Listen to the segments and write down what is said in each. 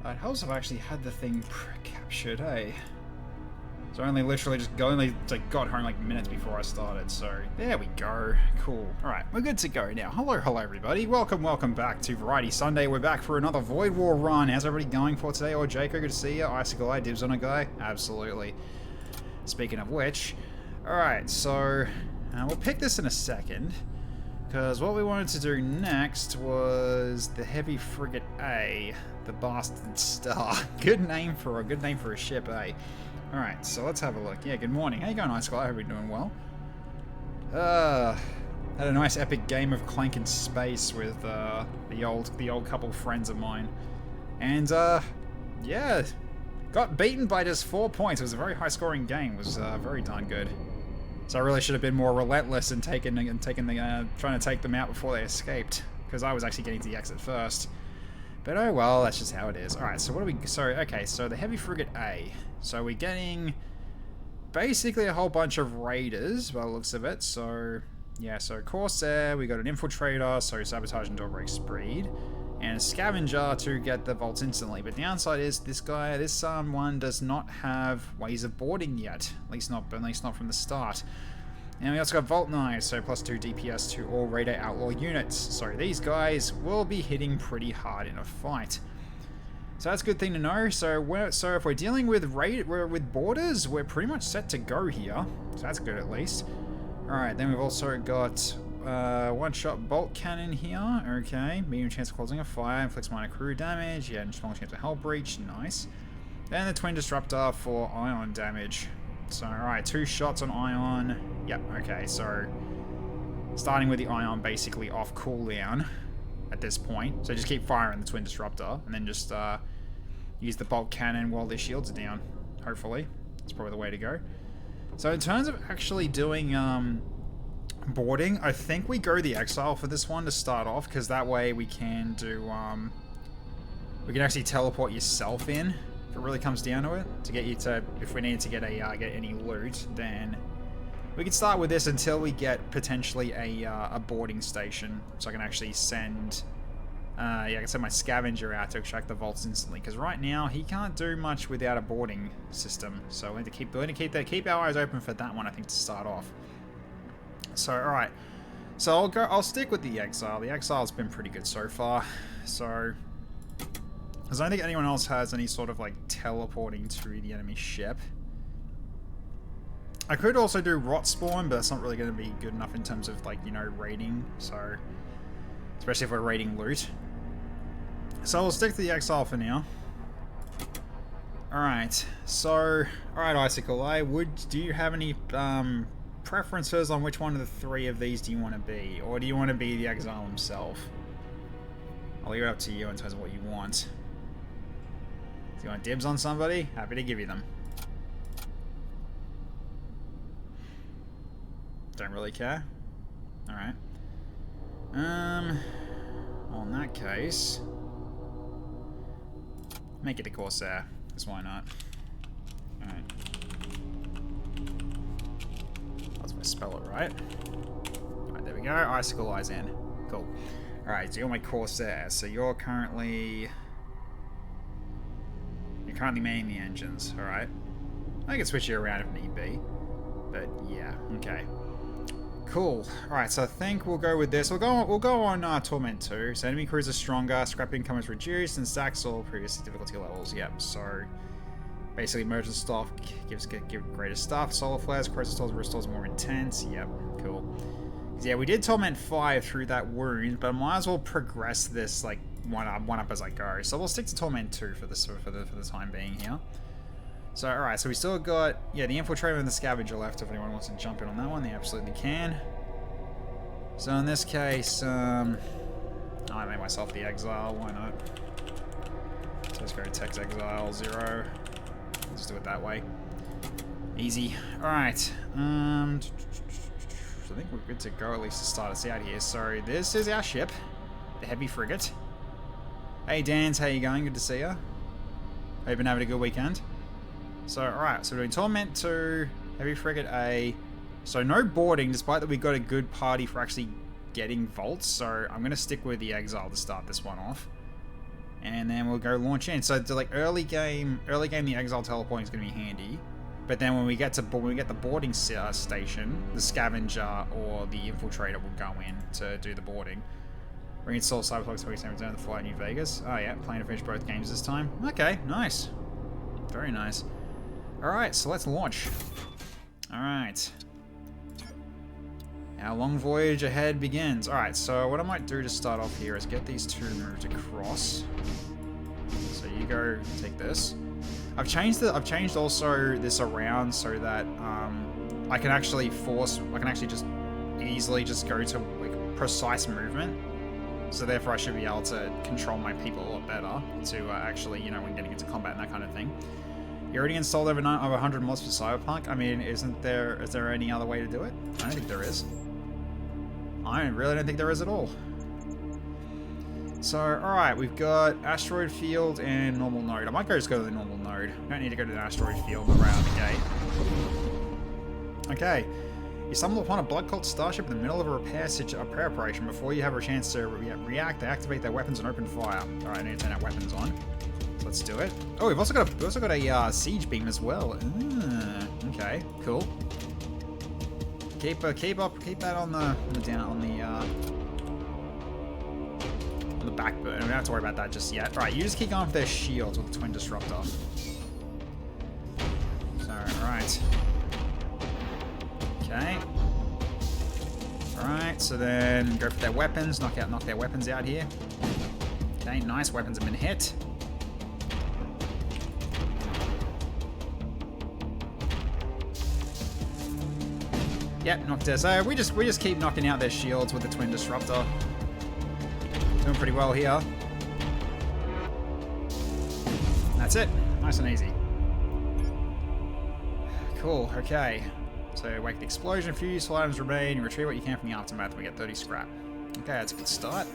It helps if I actually had the thing captured, hey? So I only literally just got home like minutes before I started, so there we go. Cool. Alright, we're good to go now. Hello everybody. Welcome back to Variety Sunday. We're back for another Void War run. How's everybody going for today? Or Jaco, good to see you. Icicle Eye, dibs on a guy? Absolutely. Speaking of which, alright, so we'll pick this in a second, because what we wanted to do next was the Heavy Frigate A, the Bastard Star. Good name for a ship, eh? Alright, so let's have a look. Yeah, good morning. How you going, Icicle? I hope you're doing well. Had a nice epic game of Clank in Space with the old couple friends of mine. And yeah, got beaten by just 4 points. It was a very high scoring game. It was very darn good. So I really should have been more relentless in trying to take them out before they escaped, because I was actually getting to the exit first. But oh well, that's just how it is. Alright, so what do we... So the Heavy Frigate A. So we're getting basically a whole bunch of raiders, by the looks of it. So, yeah, so Corsair, we got an Infiltrator, so Sabotage and Door Break Speed, and a Scavenger to get the vaults instantly. But the downside is this one does not have ways of boarding yet. At least not from the start. And we also got Vault Knives, so +2 DPS to all Raider Outlaw units. So these guys will be hitting pretty hard in a fight. So that's a good thing to know. So if we're dealing with borders, we're pretty much set to go here. So that's good at least. Alright, then we've also got one-shot bolt cannon here. Okay, medium chance of causing a fire, inflicts minor crew damage. Yeah, and small chance of hull breach. Nice. Then the twin disruptor for ion damage. So, alright, 2 shots on ion. Yep, okay, so starting with the ion basically off cooldown at this point. So just keep firing the twin disruptor and then just use the bolt cannon while their shields are down. Hopefully. That's probably the way to go. So in terms of actually doing boarding, I think we go the Exile for this one to start off, because that way we can do we can actually teleport yourself in. If it really comes down to it, to get you to, if we needed to get any loot, then we can start with this until we get potentially a boarding station, so I can actually send, I can send my Scavenger out to extract the vaults instantly. Because right now he can't do much without a boarding system, so we need to keep our eyes open for that one, I think, to start off. So all right, so I'll stick with the Exile. The Exile's been pretty good so far, so. Because I don't think anyone else has any sort of like teleporting to the enemy ship. I could also do Rot Spawn, but that's not really going to be good enough in terms of, like, you know, raiding. So, especially if we're raiding loot. So we'll stick to the Exile for now. Alright, so, alright, Icicle Eye, do you have any preferences on which one of the 3 of these do you want to be? Or do you want to be the Exile himself? I'll leave it up to you in terms of what you want. If you want dibs on somebody, happy to give you them. Don't really care. Alright. Well, in that case, make it a Corsair, because why not? Alright. That's if I spell it right. Alright, there we go. Icicle Eyes in. Cool. Alright, so you're my Corsair. So you're currently manning the engines, alright? I can switch you around if need be. But yeah, okay. Cool. Alright, so I think we'll go with this. We'll go on Torment 2. So enemy crews are stronger, scrap income is reduced, and stacks all previous difficulty levels. Yep, so basically merchant stuff give greater stuff. Solar flares, corrosive stores, restores more intense. Yep, cool. Yeah, we did Torment 5 through that wound, but I might as well progress this like one up as I go. So we'll stick to Torment 2 for the time being here. So alright, so we still got, yeah, the Infiltrator and the Scavenger left. If anyone wants to jump in on that one, they absolutely can. So in this case, I made myself the Exile, why not? So let's go Tex Exile 0. We'll just do it that way. Easy. Alright. I think we're good to go, at least to start us out here. So this is our ship, the Heavy Frigate. Hey Dans, how you going? Good to see you. Hope you've been having a good weekend. So alright, so we're doing Torment 2, Heavy Frigate A. So no boarding, despite that we got a good party for actually getting vaults. So I'm going to stick with the Exile to start this one off. And then we'll go launch in. So, like early game, the exile teleporting is going to be handy. But then when we get the boarding station, the scavenger or the infiltrator will go in to do the boarding. Reinstall Cyberpunk 27 Return to Flight New Vegas. Oh yeah, plan to finish both games this time. Okay, nice. Very nice. Alright, so let's launch. Alright. Our long voyage ahead begins. Alright, so what I might do to start off here is get these two moved across. So you go take this. I've changed also this around so that I can actually just easily just go to like precise movement. So therefore I should be able to control my people a lot better to actually, you know, when getting into combat and that kind of thing. You already installed over 100 mods for Cyberpunk. I mean, is there any other way to do it? I don't think there is. I really don't think there is at all. So, alright, we've got Asteroid Field and Normal Node. I might just go to the Normal Node. I don't need to go to the Asteroid Field right out of the gate. Okay. You stumble upon a blood cult starship in the middle of a repair operation. Before you have a chance to react, they activate their weapons and open fire. Alright, I need to turn our weapons on. So let's do it. Oh, we've also got a siege beam as well. Okay, cool. Keep that on the back burner. We don't have to worry about that just yet. Alright, you just keep going for their shields with the Twin Disruptor. So, alright. Okay. Alright, so then go for their weapons, knock their weapons out here. Okay, nice, weapons have been hit. Yep, knocked it. So we just keep knocking out their shields with the Twin Disruptor. Doing pretty well here. That's it. Nice and easy. Cool, okay. So wake the explosion, a few useful items remain, you retrieve what you can from the aftermath, we get 30 scrap. Okay, that's a good start.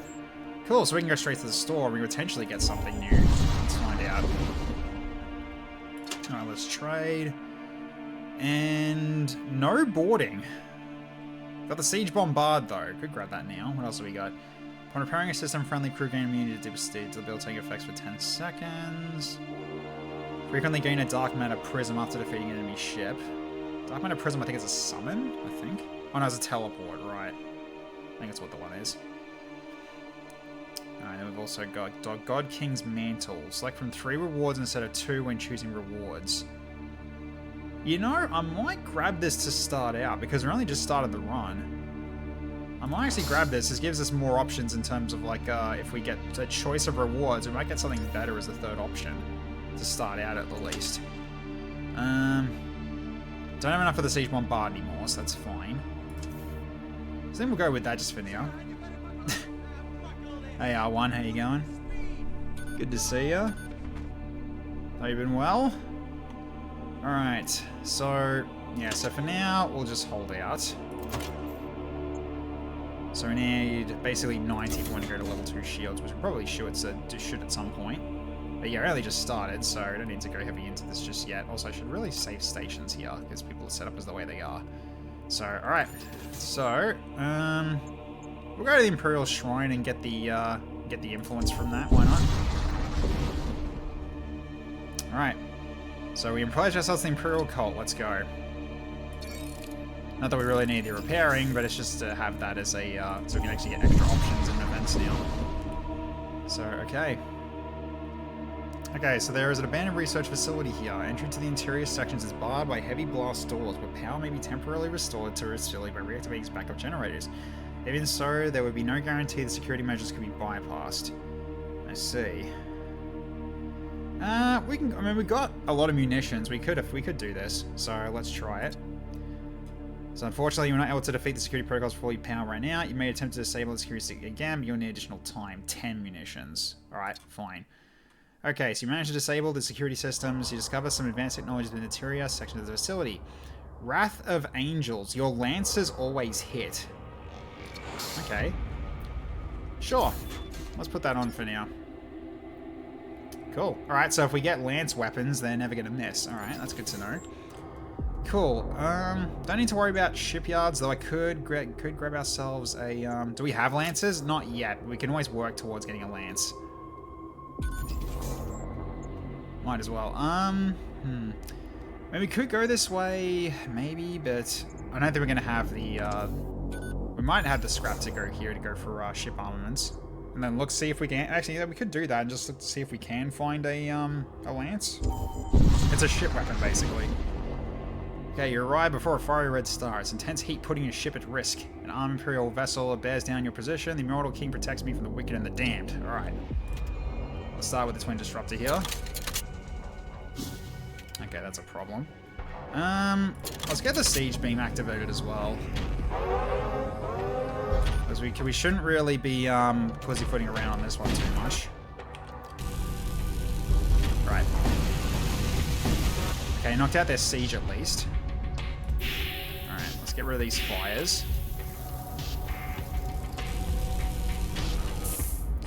Cool, so we can go straight to the store, we potentially get something new. Let's find out. Alright, let's trade. And no boarding. Got the Siege Bombard though. Could grab that now. What else have we got? Upon repairing a system, friendly crew gain immunity to the built-in effects for 10 seconds. Frequently gain a Dark Matter Prism after defeating an enemy ship. Dark Matter Prism, I think it's a summon, I think. Oh no, it's a teleport, right. I think that's what the one is. Alright, then we've also got God King's Mantle. Select from 3 rewards instead of 2 when choosing rewards. You know, I might grab this to start out, because we're only just started the run. I might actually grab this. This gives us more options in terms of, like, if we get a choice of rewards, we might get something better as the third option. To start out, at the least. Don't have enough for the Siege Bombard anymore, so that's fine. So then we'll go with that just for now. Hey, R1, how you going? Good to see ya. Have you been well? Alright, so, yeah, so for now, we'll just hold out. So we need basically 90 if we want to go to level 2 shields, which we probably should at some point. But yeah, I only just started, so I don't need to go heavy into this just yet. Also, I should really save stations here, because people are set up as the way they are. So, alright. So, we'll go to the Imperial Shrine and get the influence from that, why not? Alright. So we pledge ourselves to the Imperial Cult, let's go. Not that we really need the repairing, but it's just to have that as a, so we can actually get extra options in events now. So, okay. Okay, so there is an abandoned research facility here. Entry to the interior sections is barred by heavy blast doors, but power may be temporarily restored to its facility by reactivating its backup generators. Even so, there would be no guarantee the security measures could be bypassed. I see. I mean, we got a lot of munitions. We could do this, so let's try it. So unfortunately, you're not able to defeat the security protocols before you power right now. You may attempt to disable the security stick again, but you'll need additional time. 10 munitions. Alright, fine. Okay, so you manage to disable the security systems. You discover some advanced technology in the interior section of the facility. Wrath of Angels. Your lancers always hit. Okay. Sure. Let's put that on for now. Cool. Alright, so if we get lance weapons, they're never going to miss. Alright, that's good to know. Cool. Don't need to worry about shipyards, though I could grab ourselves a... do we have lances? Not yet. We can always work towards getting a lance. Might as well. Maybe we could go this way, maybe, but I don't think we're gonna have the, we might have the scrap to go here to go for ship armaments. And then look, see if we can, actually, yeah, we could do that and just look to see if we can find a lance. It's a ship weapon, basically. Okay, you arrive before a fiery red star. It's intense heat putting your ship at risk. An armed Imperial vessel bears down your position. The Immortal King protects me from the wicked and the damned. Alright. Let's start with the Twin Disruptor here. Okay, that's a problem. Let's get the Siege Beam activated as well. Because we shouldn't really be pussyfooting around on this one too much. Right. Okay, knocked out their siege at least. Alright, let's get rid of these fires.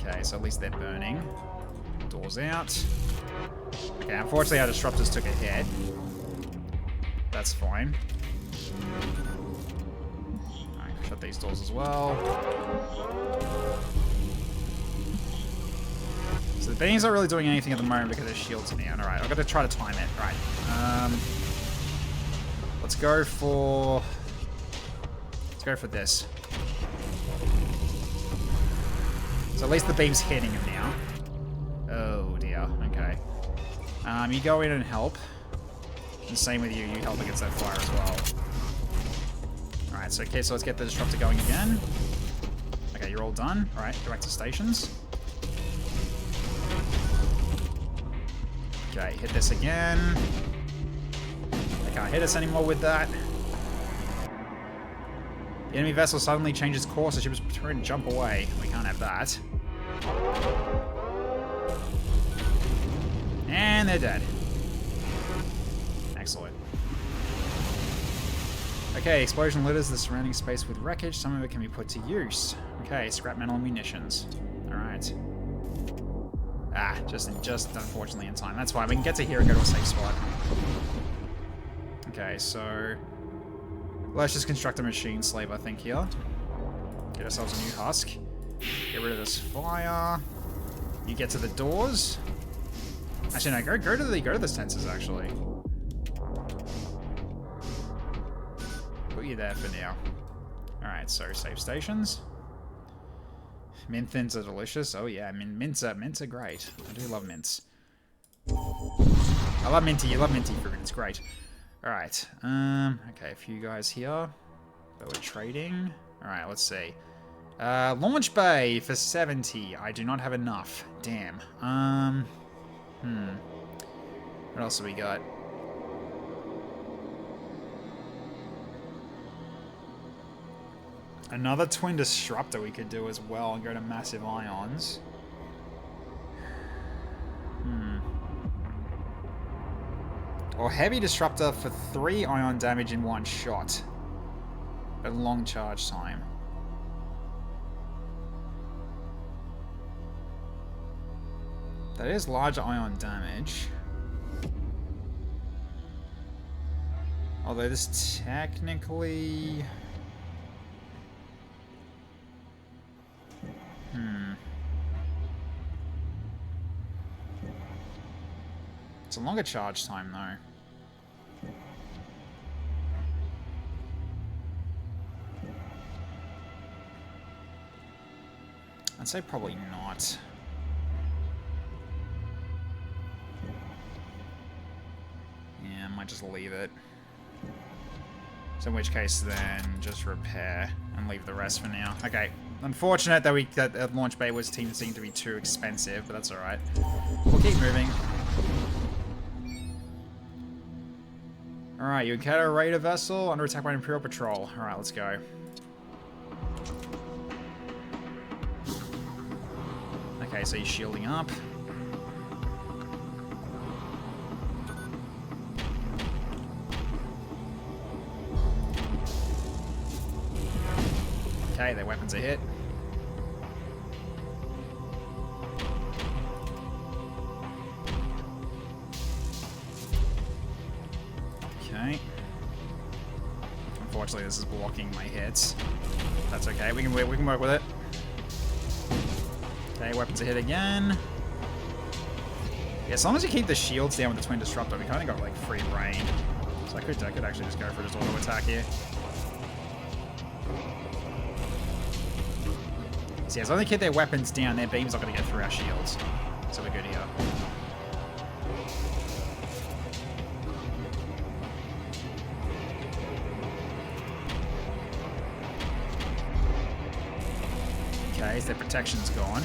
Okay, so at least they're burning. Doors out. Okay, unfortunately our disruptors took a hit. That's fine. Alright, shut these doors as well. So the beams aren't really doing anything at the moment because their shields are down. Alright, I've got to try to time it. Right. Let's go for this. So at least the beam's hitting him now. Oh dear, okay. You go in and help. And same with you, you help against that fire as well. Alright, so okay, so let's get the disruptor going again. Okay, you're all done. Alright, go back to stations. Okay, hit this again. They can't hit us anymore with that. The enemy vessel suddenly changes course as she was trying to jump away. We can't have that. And they're dead. Excellent. Okay, explosion litters the surrounding space with wreckage. Some of it can be put to use. Okay, scrap metal and munitions. Alright. Ah, just unfortunately in time. That's fine. We can get to here and go to a safe spot. Okay, so let's just construct a machine slave, I think, here. Get ourselves a new husk. Get rid of this fire. You get to the doors. Actually, no, go to the sensors, actually. Put you there for now. Alright, so save stations. Mint thins are delicious. Oh yeah, I mean mints are great. I do love mints. I love minty. You love minty fruit. It's great. All right. Okay, a few guys here, but we're trading. All right. Let's see. Launch bay for 70. I do not have enough. Damn. What else have we got? Another twin disruptor we could do as well and go to massive ions. Or heavy disruptor for 3 ion damage in one shot. But long charge time. That is large ion damage. Although this technically... It's a longer charge time, though. I'd say probably not. Yeah, I might just leave it. So in which case, then, just repair and leave the rest for now. Okay. Unfortunate that that launch bay seemed to be too expensive, but that's alright. We'll keep moving. Alright, you encounter a raider vessel under attack by an Imperial patrol. Alright, let's go. Okay, so he's shielding up. Okay, their weapons are hit. Okay. Unfortunately, this is blocking my hits. That's okay. We can work with it. Okay, weapons are hit again. Yeah, as long as you keep the shields down with the Twin Disruptor, we kind of got like free reign. So I could actually just go for just auto attack here. So yeah, as long as they keep their weapons down, their beam's not going to get through our shields. So we're good here. Okay, so their protection's gone.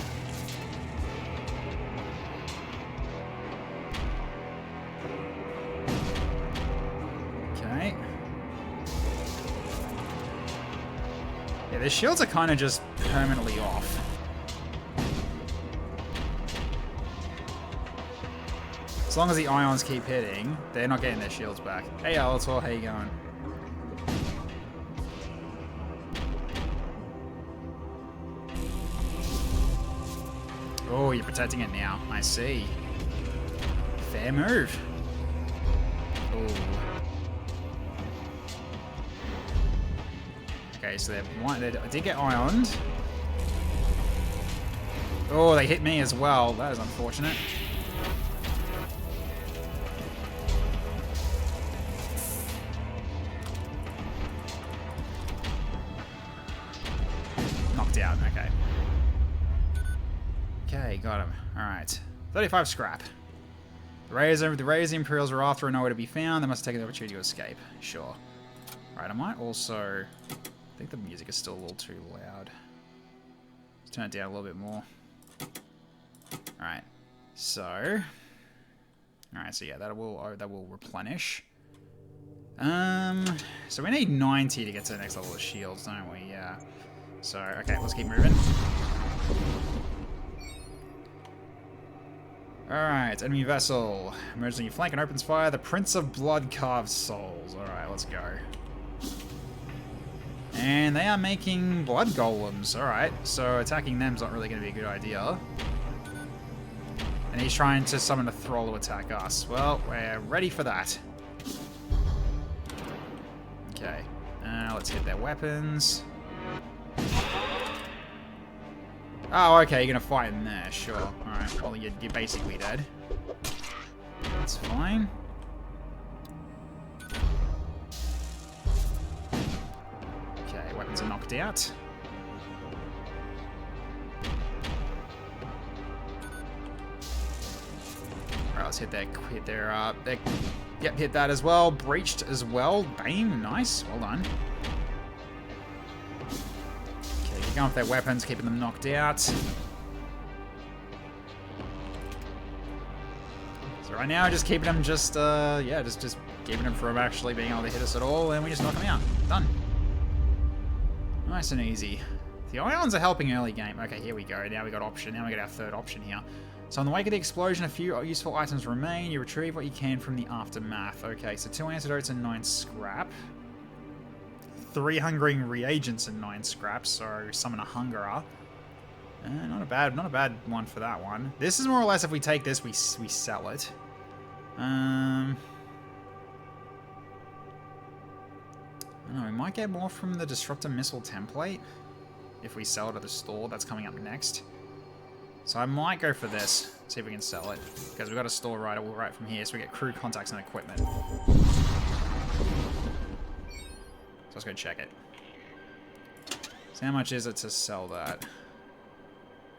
Okay. Yeah, their shields are kind of just permanently off. As long as the ions keep hitting, they're not getting their shields back. Hey, Alator, how you going? Oh, you're protecting it now. I see. Fair move. Oh. Okay, so they did get ioned. Oh, they hit me as well. That is unfortunate. Knocked out. Okay. Okay, got him. Alright. 35 scrap. The Raiders and the Imperials are after and nowhere to be found. They must take the opportunity to escape. Sure. Alright, I might also... I think the music is still a little too loud. Let's turn it down a little bit more. Alright. So... Alright, so yeah, that will replenish. So we need 90 to get to the next level of shields, don't we? Yeah. So, okay, let's keep moving. Alright, enemy vessel. Emerges on your flank and opens fire. The Prince of Blood-Carved Souls. Alright, let's go. And they are making blood golems. Alright, so attacking them's not really going to be a good idea. And he's trying to summon a thrall to attack us. Well, we're ready for that. Okay, let's hit their weapons. Oh, okay, you're gonna fight in there, sure. Alright, well, you're basically dead. That's fine. Okay, weapons are knocked out. Alright, let's hit yep, hit that as well. Breached as well. Bam, nice, well done. Going with their weapons, keeping them knocked out. So right now, just keeping them just keeping them from actually being able to hit us at all, and we just knock them out. Done. Nice and easy. The ions are helping early game. Okay, here we go. Now we got option. Now we got our third option here. So in the wake of the explosion, a few useful items remain. You retrieve what you can from the aftermath. Okay, so 2 antidotes and 9 scrap. 3 hungering reagents and 9 scraps, so summon a hungerer. Not a bad one for that one. This is more or less if we take this, we sell it. I don't know, we might get more from the Disruptor Missile template if we sell it at the store. That's coming up next. So I might go for this, see if we can sell it, because we've got a store right from here, so we get crew contacts and equipment. So let's go check it. So how much is it to sell that?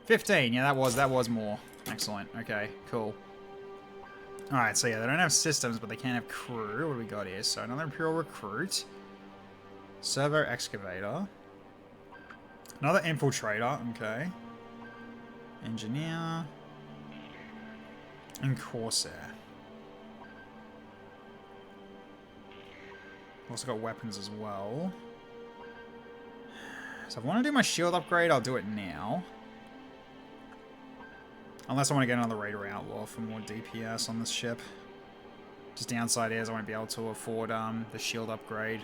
15. Yeah, that was more. Excellent. Okay, cool. Alright, so yeah, they don't have systems, but they can have crew. What do we got here? So another Imperial Recruit. Servo Excavator. Another Infiltrator. Okay. Engineer. And Corsair. Also got weapons as well. So if I want to do my shield upgrade, I'll do it now. Unless I want to get another Raider Outlaw for more DPS on this ship. Just downside is I won't be able to afford the shield upgrade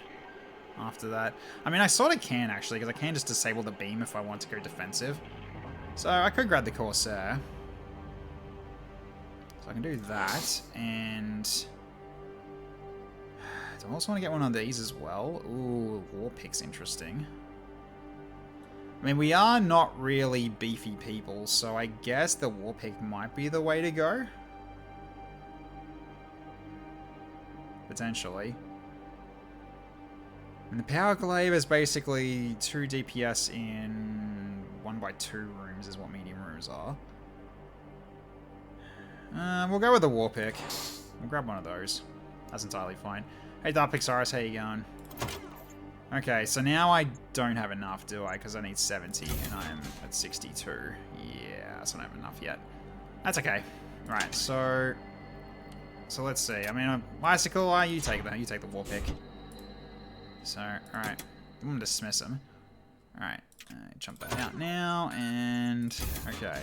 after that. I mean, I sort of can actually, because I can just disable the beam if I want to go defensive. So I could grab the Corsair. So I can do that, and... I also want to get one of these as well. Ooh, Warpick's interesting. I mean, we are not really beefy people, so I guess the Warpick might be the way to go. potentially. And the Power Glaive is basically 2 DPS in 1x2 rooms is what medium rooms are. We'll go with the War Pick. We'll grab one of those. That's entirely fine. Hey Dark Pixaris, how you going? Okay, so now I don't have enough, do I? Because I need 70 and I'm at 62. Yeah, so I don't have enough yet. That's okay. Right, so let's see. I mean, Bicycle, you take that. You take the War Pick. So, alright. I'm going to dismiss him. Alright. Jump that out now, and... Okay.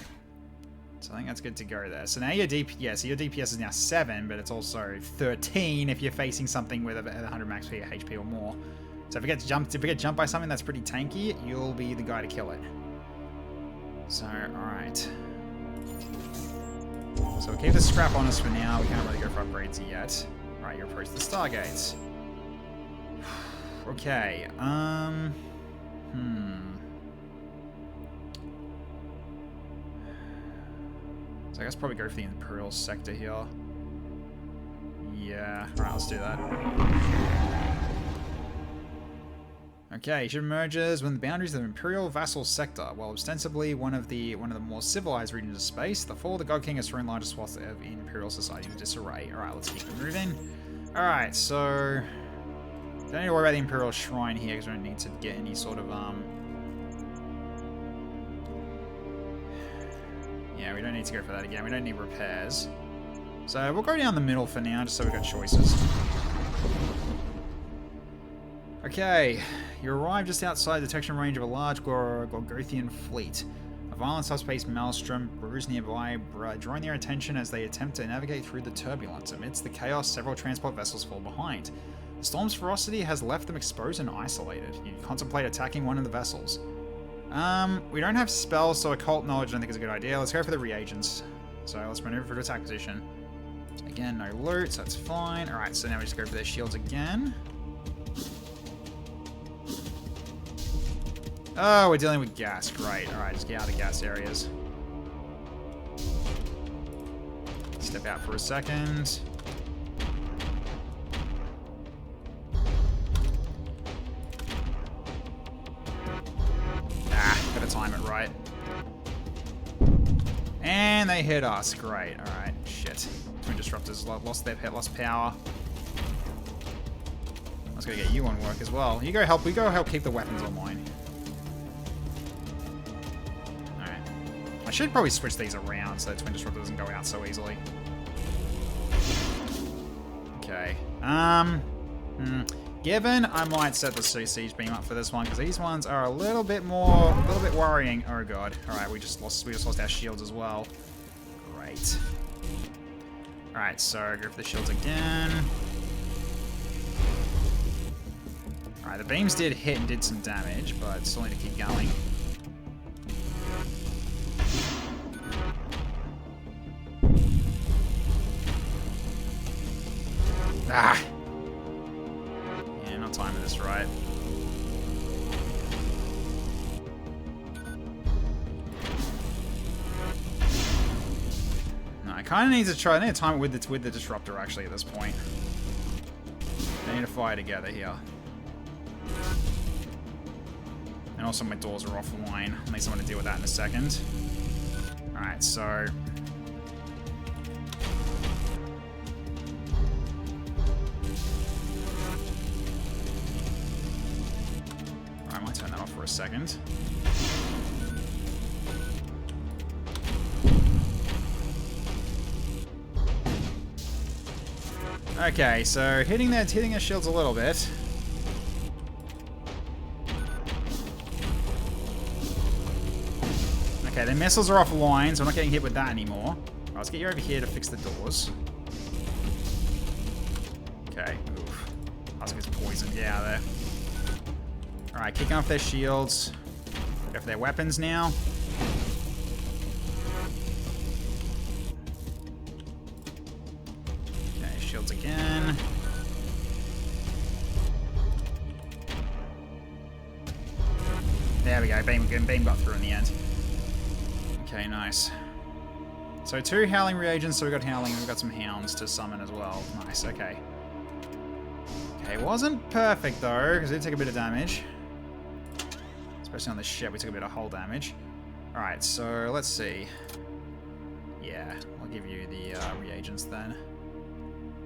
So I think that's good to go there. So now your so your DPS is now 7, but it's also 13 if you're facing something with 100 max HP or more. So if it gets jumped by something that's pretty tanky, you'll be the guy to kill it. So, alright. So we'll keep the scrap on us for now. We can't really go for upgrades yet. Alright, you approach the Stargates. Okay, So I guess probably go for the Imperial sector here. Yeah, alright, let's do that. Okay, ship emerges when the boundaries of the Imperial vassal sector, while ostensibly one of the more civilized regions of space. The fall of the God King has thrown larger swaths of Imperial society into disarray. Alright, let's keep it moving. Alright, so don't need to worry about the Imperial Shrine here because we don't need to get any sort of yeah, we don't need to go for that again. We don't need repairs. So we'll go down the middle for now, just so we've got choices. Okay, you arrive just outside the detection range of a large Gorgothian fleet. A violent subspace maelstrom brews nearby, drawing their attention as they attempt to navigate through the turbulence. Amidst the chaos, several transport vessels fall behind. The storm's ferocity has left them exposed and isolated. You contemplate attacking one of the vessels. We don't have spells, so occult knowledge I don't think is a good idea. Let's go for the reagents. So let's maneuver for attack position. Again, no loot, so that's fine. Alright, so now we just go for their shields again. Oh, we're dealing with gas. Great. Alright, just get out of the gas areas. Step out for a second. Gotta time it right. And they hit us. Great. Alright. Shit. Twin Disruptors lost power. I was gonna get you on work as well. You go help. We go help keep the weapons online. Alright. I should probably switch these around so that Twin Disruptor doesn't go out so easily. Okay. Given, I might set the Siege Beam up for this one, because these ones are a little bit worrying. Oh god. Alright, we just lost our shields as well. Great. Alright, so go for the shields again. Alright, the beams did hit and did some damage, but still need to keep going. Ah! Timing this right. No, I kind of need to try. I need to time it with the disruptor actually at this point. They need to fire together here. And also my doors are offline. I'll need someone to deal with that in a second. All right, so. Turn that off for a second. Okay, so hitting their shields a little bit. Okay, their missiles are offline, so I'm not getting hit with that anymore. Right, let's get you over here to fix the doors. Okay, oof. Husk is poisoned. Get out of there. Alright, kicking off their shields. Go for their weapons now. Okay, shields again. There we go, beam got through in the end. Okay, nice. So 2 howling reagents, so we've got howling and we've got some hounds to summon as well. Nice, okay. Okay, it wasn't perfect though, because it did take a bit of damage. Especially on the ship, we took a bit of hull damage. Alright, so let's see. Yeah, I'll give you the reagents then.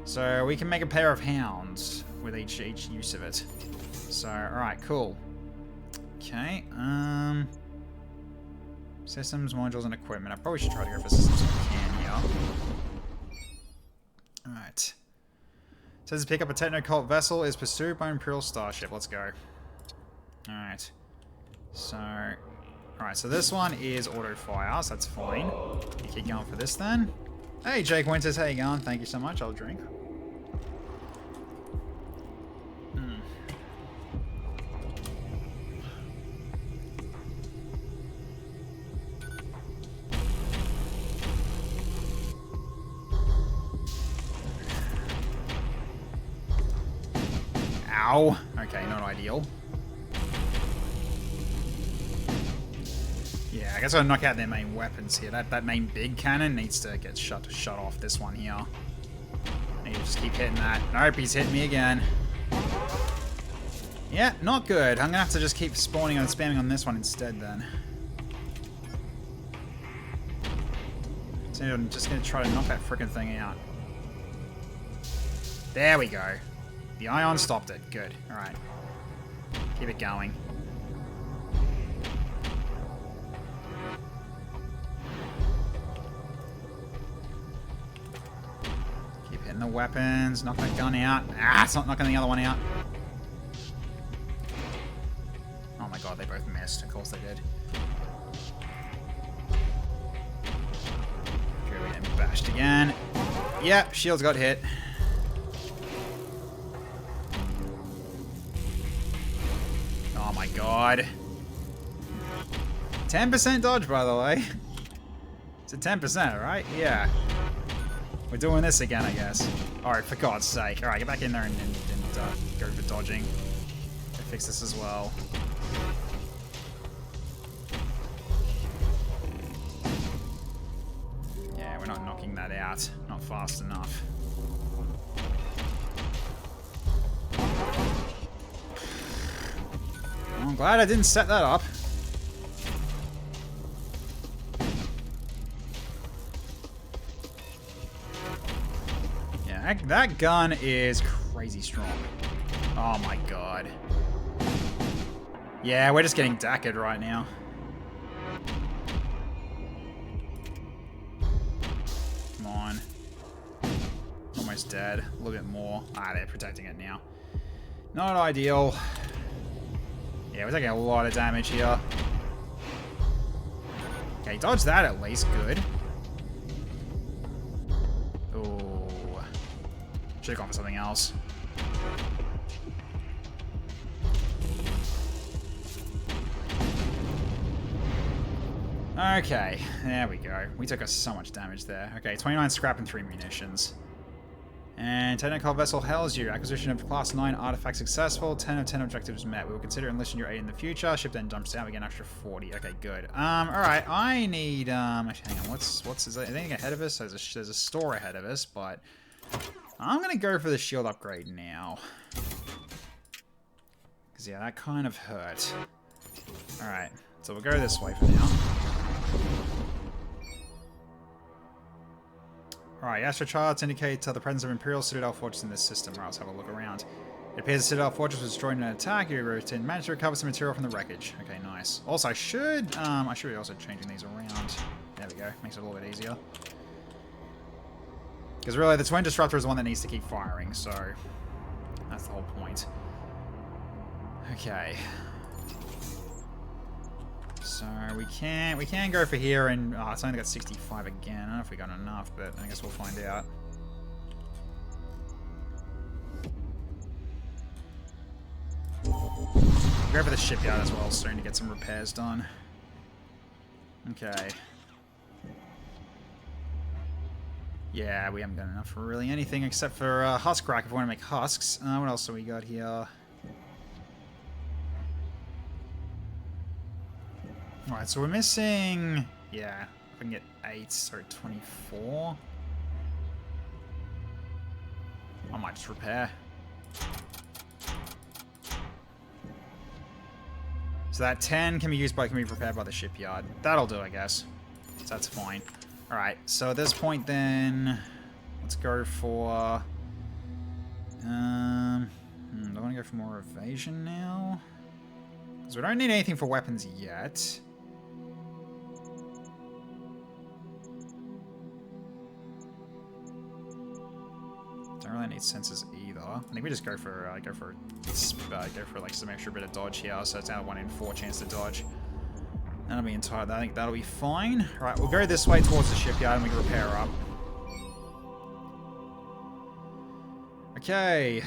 So we can make a pair of hounds with each use of it. So, alright, cool. Okay, systems, modules, and equipment. I probably should try to go for systems if I can here. Alright. Says to pick up a techno-cult vessel is pursued by an Imperial starship. Let's go. Alright. So... Alright, so this one is auto-fire, so that's fine. You keep going for this then. Hey, Jake Winters, how you going? Thank you so much. I'll drink. Ow. Okay, not ideal. Yeah, I guess I'll knock out their main weapons here. That main big cannon needs to get shut off this one here. I need to just keep hitting that. Nope, he's hitting me again. Yeah, not good. I'm gonna have to just keep spawning and spamming on this one instead then. So I'm just gonna try to knock that frickin' thing out. There we go. The ion stopped it. Good. Alright. Keep it going. Keep hitting the weapons. Knock that gun out. Ah, it's not knocking the other one out. Oh my god, they both missed. Of course they did. Okay, we're getting bashed again. Yep, shields got hit. Oh my god. 10% dodge, by the way. It's a 10%, right? Yeah. We're doing this again, I guess. Alright, for God's sake. Alright, get back in there and go for dodging. Fix this as well. Yeah, we're not knocking that out. Not fast enough. I'm glad I didn't set that up. Yeah, that gun is crazy strong. Oh my god. Yeah, we're just getting dackered right now. Come on. Almost dead. A little bit more. Ah, they're protecting it now. Not ideal. Yeah, we're taking a lot of damage here. Okay, dodge that at least. Good. Oh. Should've gone for something else. Okay, there we go. We took us so much damage there. Okay, 29 scrap and 3 munitions. And technical vessel hails you. Acquisition of class 9 artifact successful. 10 of 10 objectives met. We will consider enlisting your aid in the future. Ship then dumps down. We get an extra 40. Okay, good. Alright, I need actually hang on, what's is there anything ahead of us? There's a store ahead of us, but I'm gonna go for the shield upgrade now. Cause yeah, that kind of hurt. Alright, so we'll go this way for now. Alright, Astro charts indicate the presence of Imperial Citadel Fortress in this system. Alright, let's have a look around. It appears the Citadel Fortress was destroyed in an attack. You managed to recover some material from the wreckage. Okay, nice. Also, I should be also changing these around. There we go. Makes it a little bit easier. Because really, the Twin Disruptor is the one that needs to keep firing, so that's the whole point. Okay. So we can go for here, and it's only got 65 again. I don't know if we got enough, but I guess we'll find out. Go for the shipyard as well soon to get some repairs done. Okay. Yeah, we haven't got enough for really anything except for husk rack if we want to make husks. What else have we got here? Alright, so we're missing... Yeah, if we can get 8, sorry, 24. I might just repair. So that 10 can be repaired by the shipyard. That'll do, I guess. So that's fine. Alright, so at this point then, let's go for... do I want to go for more evasion now? Because we don't need anything for weapons yet. Don't really need sensors either. I think we just go for like some extra bit of dodge here, so it's now a 1 in 4 chance to dodge. That'll be entire. I think that'll be fine. All right, we'll go this way towards the shipyard and we can repair her up. Okay,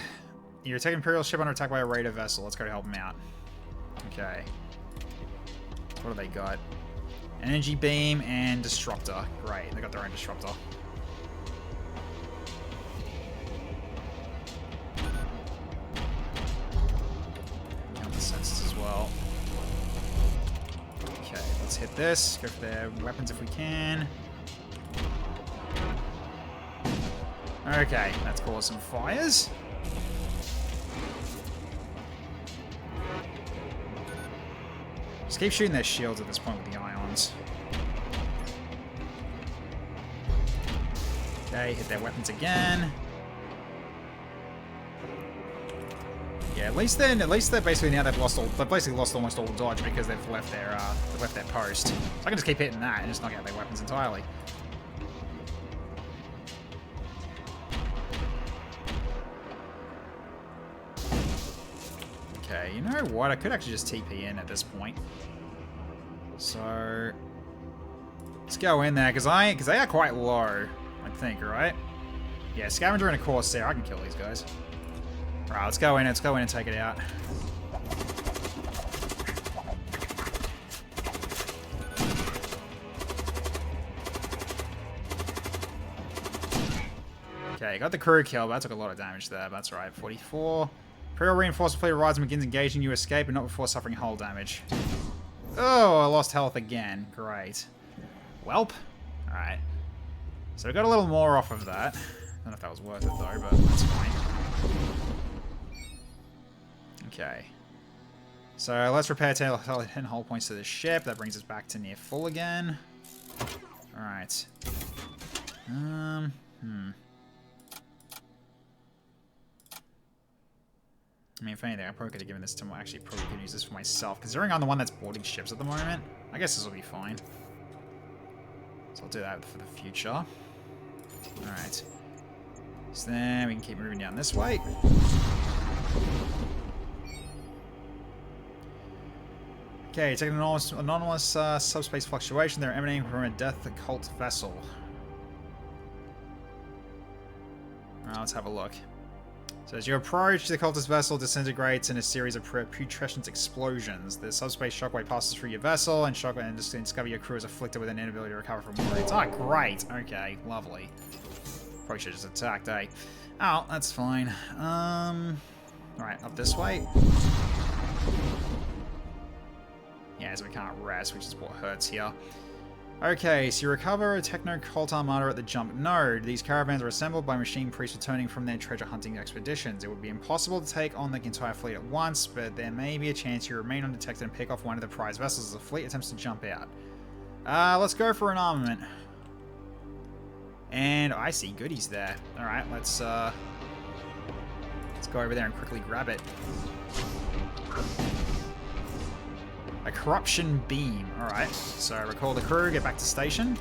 you attack Imperial ship under attack by a raider vessel. Let's go to help them out. Okay, what do they got? Energy beam and disruptor. Great, they got their own disruptor. Sensors as well. Okay, let's hit this. Go for their weapons if we can. Okay, let's cause some fires. Just keep shooting their shields at this point with the ions. Okay, hit their weapons again. Yeah, at least they're basically now they've basically lost almost all dodge because they've left their post. So I can just keep hitting that and just knock out their weapons entirely. Okay, you know what? I could actually just TP in at this point. So let's go in there because they are quite low, I think, right? Yeah, Scavenger and a Corsair. I can kill these guys. Alright, let's go in and take it out. Okay, got the crew kill, but that took a lot of damage there, but that's right. 44. Imperial reinforcement fleet arrives and begins engaging. You escape, but not before suffering hull damage. Oh, I lost health again. Great. Welp. Alright. So we got a little more off of that. I don't know if that was worth it though, but that's fine. Okay. So let's repair 10 hull points to the ship. That brings us back to near full again. Alright. I mean, if anything, I probably could have given this to my... Actually, probably could use this for myself. Considering I'm the one that's boarding ships at the moment, I guess this will be fine. So I'll do that for the future. Alright. So then we can keep moving down this way. Okay, taking an anonymous subspace fluctuation. They're emanating from a death occult vessel. Alright, let's have a look. So as you approach, the cultist vessel disintegrates in a series of putrescent explosions. The subspace shockwave passes through your vessel, and discover your crew is afflicted with an inability to recover from wounds. Ah, great. Okay, lovely. Probably should have just attacked, eh? Oh, that's fine. Alright, up this way. Yeah, so we can't rest, which is what hurts here. Okay, so you recover a Techno-Cult Armada at the jump node. These caravans are assembled by machine priests returning from their treasure hunting expeditions. It would be impossible to take on the entire fleet at once, but there may be a chance you remain undetected and pick off one of the prize vessels as the fleet attempts to jump out. Let's go for an armament. And I see goodies there. Alright, let's go over there and quickly grab it. A corruption beam. Alright, so recall the crew, get back to station.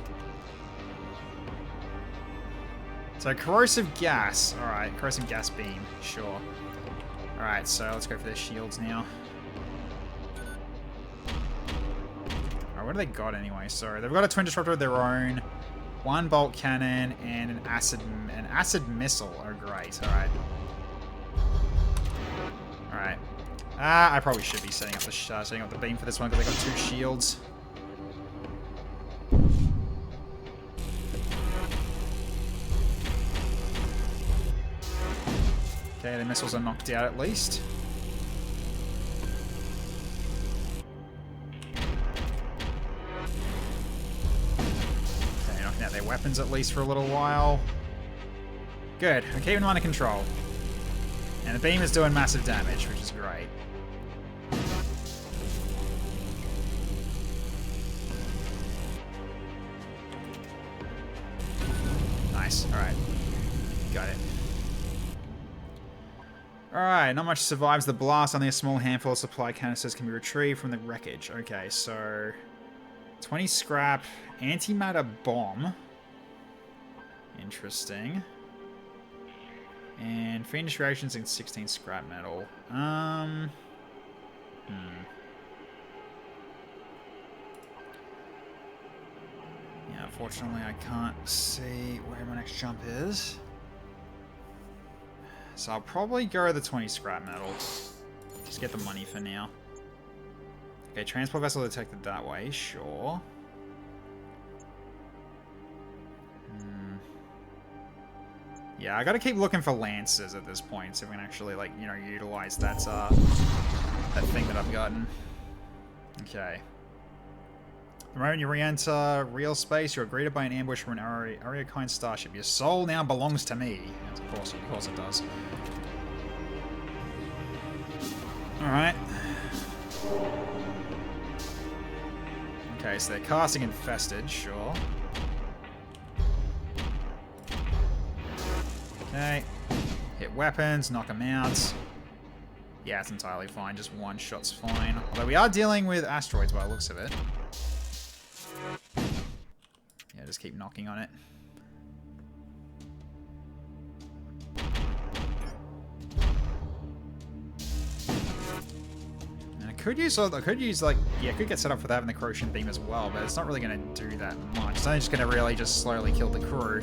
So corrosive gas. Alright, corrosive gas beam. Sure. Alright, so let's go for their shields now. Alright, what do they got anyway? So they've got a twin disruptor of their own, one bolt cannon, and an acid missile. Oh, great. Alright. Alright. I probably should be setting up the beam for this one because they got 2 shields. Okay, the missiles are knocked out at least. Okay, knocking out their weapons at least for a little while. Good, we're keeping them under control. And the beam is doing massive damage, which is great. Nice. Alright. Got it. Alright, not much survives the blast. Only a small handful of supply canisters can be retrieved from the wreckage. Okay, so 20 scrap, antimatter bomb. Interesting. And fiendish reactions in 16 scrap metal. Yeah, unfortunately I can't see where my next jump is. So I'll probably go the 20 scrap metal. Just get the money for now. Okay, transport vessel detected that way, sure. Yeah, I gotta keep looking for lances at this point, so we can actually, like, you know, utilize that thing that I've gotten. Okay. The moment you re-enter real space, you're greeted by an ambush from an Ariokine starship. Your soul now belongs to me. Yes, of course it does. Alright. Okay, so they're casting infested, sure. Okay. Hit weapons, knock them out. Yeah, it's entirely fine. Just one shot's fine. Although we are dealing with asteroids by the looks of it. Yeah, just keep knocking on it. And I could use like, yeah, I could get set up for that in the corrosion beam as well, but it's not really going to do that much. It's only just going to really just slowly kill the crew.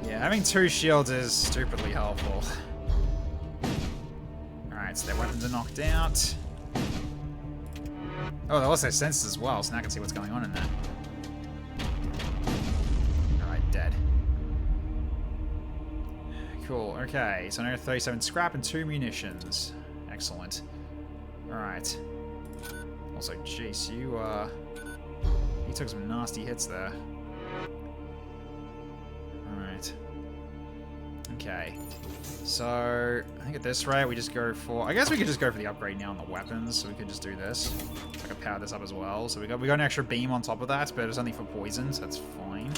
Yeah, having 2 shields is stupidly helpful. Alright, so their weapons are knocked out. Oh, they lost their senses as well, so now I can see what's going on in there. Alright, dead. Cool, okay, so now 37 scrap and 2 munitions. Excellent. Alright. Also, jeez, you took some nasty hits there. Alright. Okay. So, I think at this rate we just go for... I guess we could just go for the upgrade now on the weapons, so we could just do this. I could power this up as well. So we got an extra beam on top of that, but it's only for poison, so that's fine.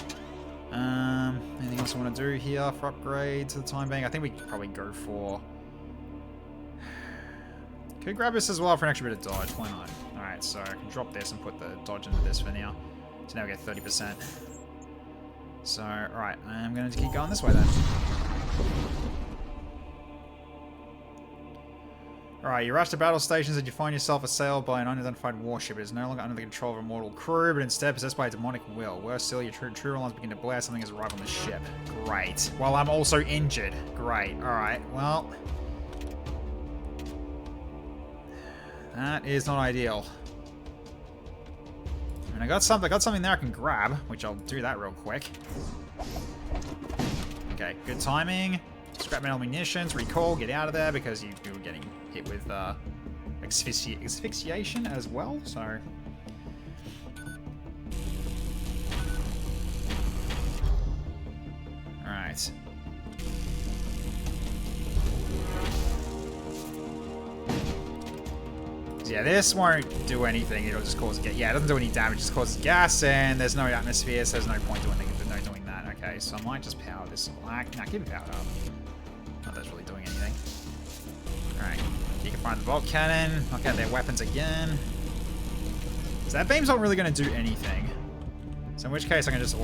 Anything else I want to do here for upgrade to the time being? I think we could probably go for... Could grab this as well for an extra bit of dodge, why not? Alright, so I can drop this and put the dodge into this for now. So now we get 30%. So, alright, I'm going to keep going this way then. Alright, you rush to battle stations and you find yourself assailed by an unidentified warship. It is no longer under the control of a mortal crew, but instead possessed by a demonic will. Worse still, your true alarms begin to blare. Something has arrived on the ship. Great. Well, I'm also injured. Great. Alright, well... that is not ideal. I mean, I got something there I can grab, which I'll do that real quick. Okay, good timing. Scrap metal munitions, recall, get out of there because you were getting hit with asphyxiation as well, so... Alright. Yeah, this won't do anything, it'll just cause gas. Yeah, it doesn't do any damage, it just causes gas, and there's no atmosphere, so there's no point doing that. Okay, so I might just power this. Nah, keep it powered up. Not that's really doing anything. Alright, you can find the bolt cannon, knock out their weapons again. So that beam's not really going to do anything. So in which case I can just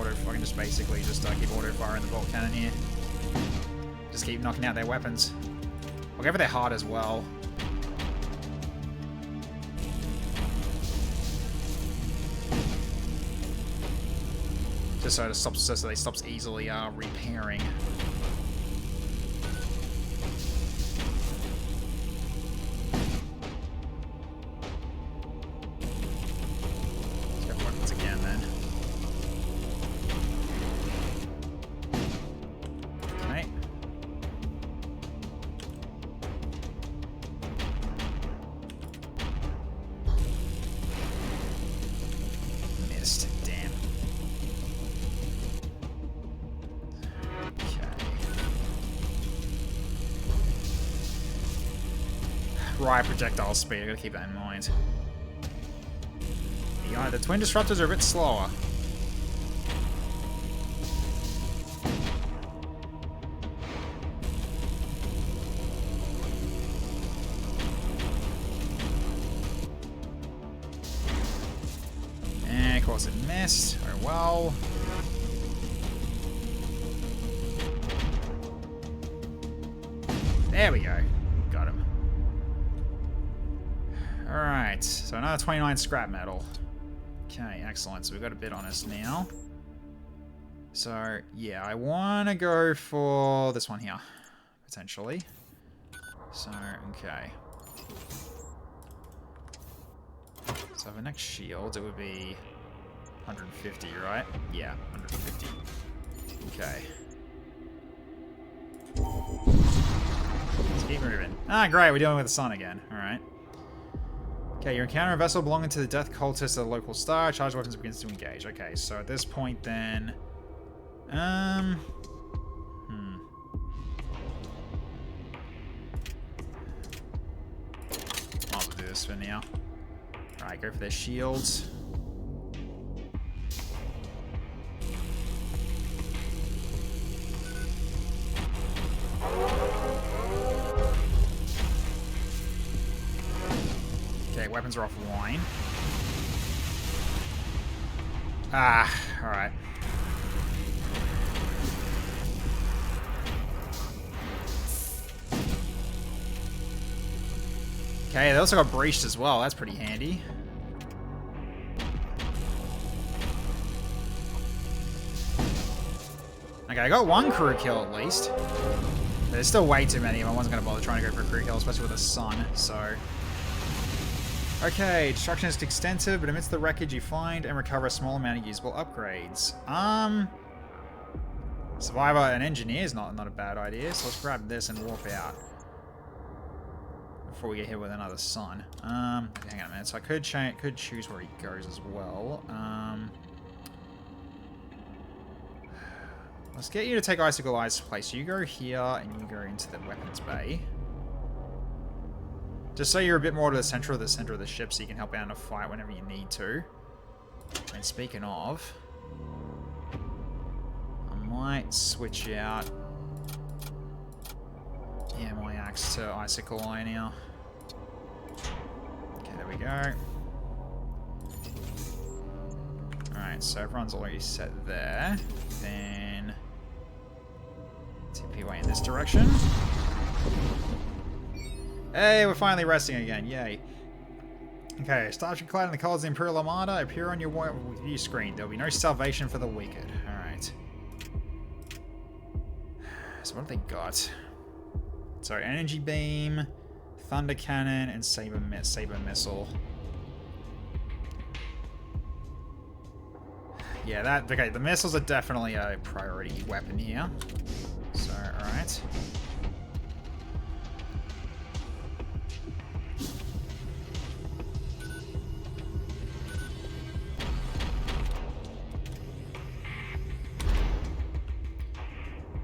basically keep auto firing the bolt cannon here. Just keep knocking out their weapons. I'll go for their heart as well. Just so they stops easily repairing. Let's go weapons again then. Okay. Missed. Damn. Right, projectile speed, I gotta keep that in mind. The twin disruptors are a bit slower. And of course it missed. Oh well. There we go. Got him. Alright, so another 29 scrap metal. Okay, excellent. So we've got a bit on us now. So, yeah, I want to go for this one here, potentially. So, okay. So for next shield, it would be 150, right? Yeah, 150. Okay. Let's keep moving. Ah, great, we're dealing with the sun again. Alright. Okay, you encounter a vessel belonging to the death cultist of the local star. Charged weapons begins to engage. Okay, so at this point then... Might as well do this for now. Alright, go for their shields. Okay, weapons are offline. Ah, alright. Okay, they also got breached as well. That's pretty handy. Okay, I got one crew kill at least. But there's still way too many. I wasn't going to bother trying to go for a crew kill, especially with the sun, so... Okay, destruction is extensive, but amidst the wreckage you find and recover a small amount of usable upgrades. Survivor and engineer is not a bad idea, so let's grab this and warp out. Before we get hit with another sun. Hang on a minute, so I could choose where he goes as well. Let's get you to take Icicle Eye's place. You go here, and you go into the weapons bay. Just so you're a bit more to the center of the ship, so you can help out in a fight whenever you need to. And speaking of, I might switch out, yeah, my axe to Icicle Eye now. Okay, there we go. Alright, so everyone's already set there. Then TP way in this direction. Hey, we're finally resting again. Yay. Okay, starship clad in the colors of the Imperial Armada appear on your view screen. There'll be no salvation for the wicked. Alright. So what have they got? So, energy beam, thunder cannon, and saber missile. Yeah, okay, the missiles are definitely a priority weapon here. So, alright.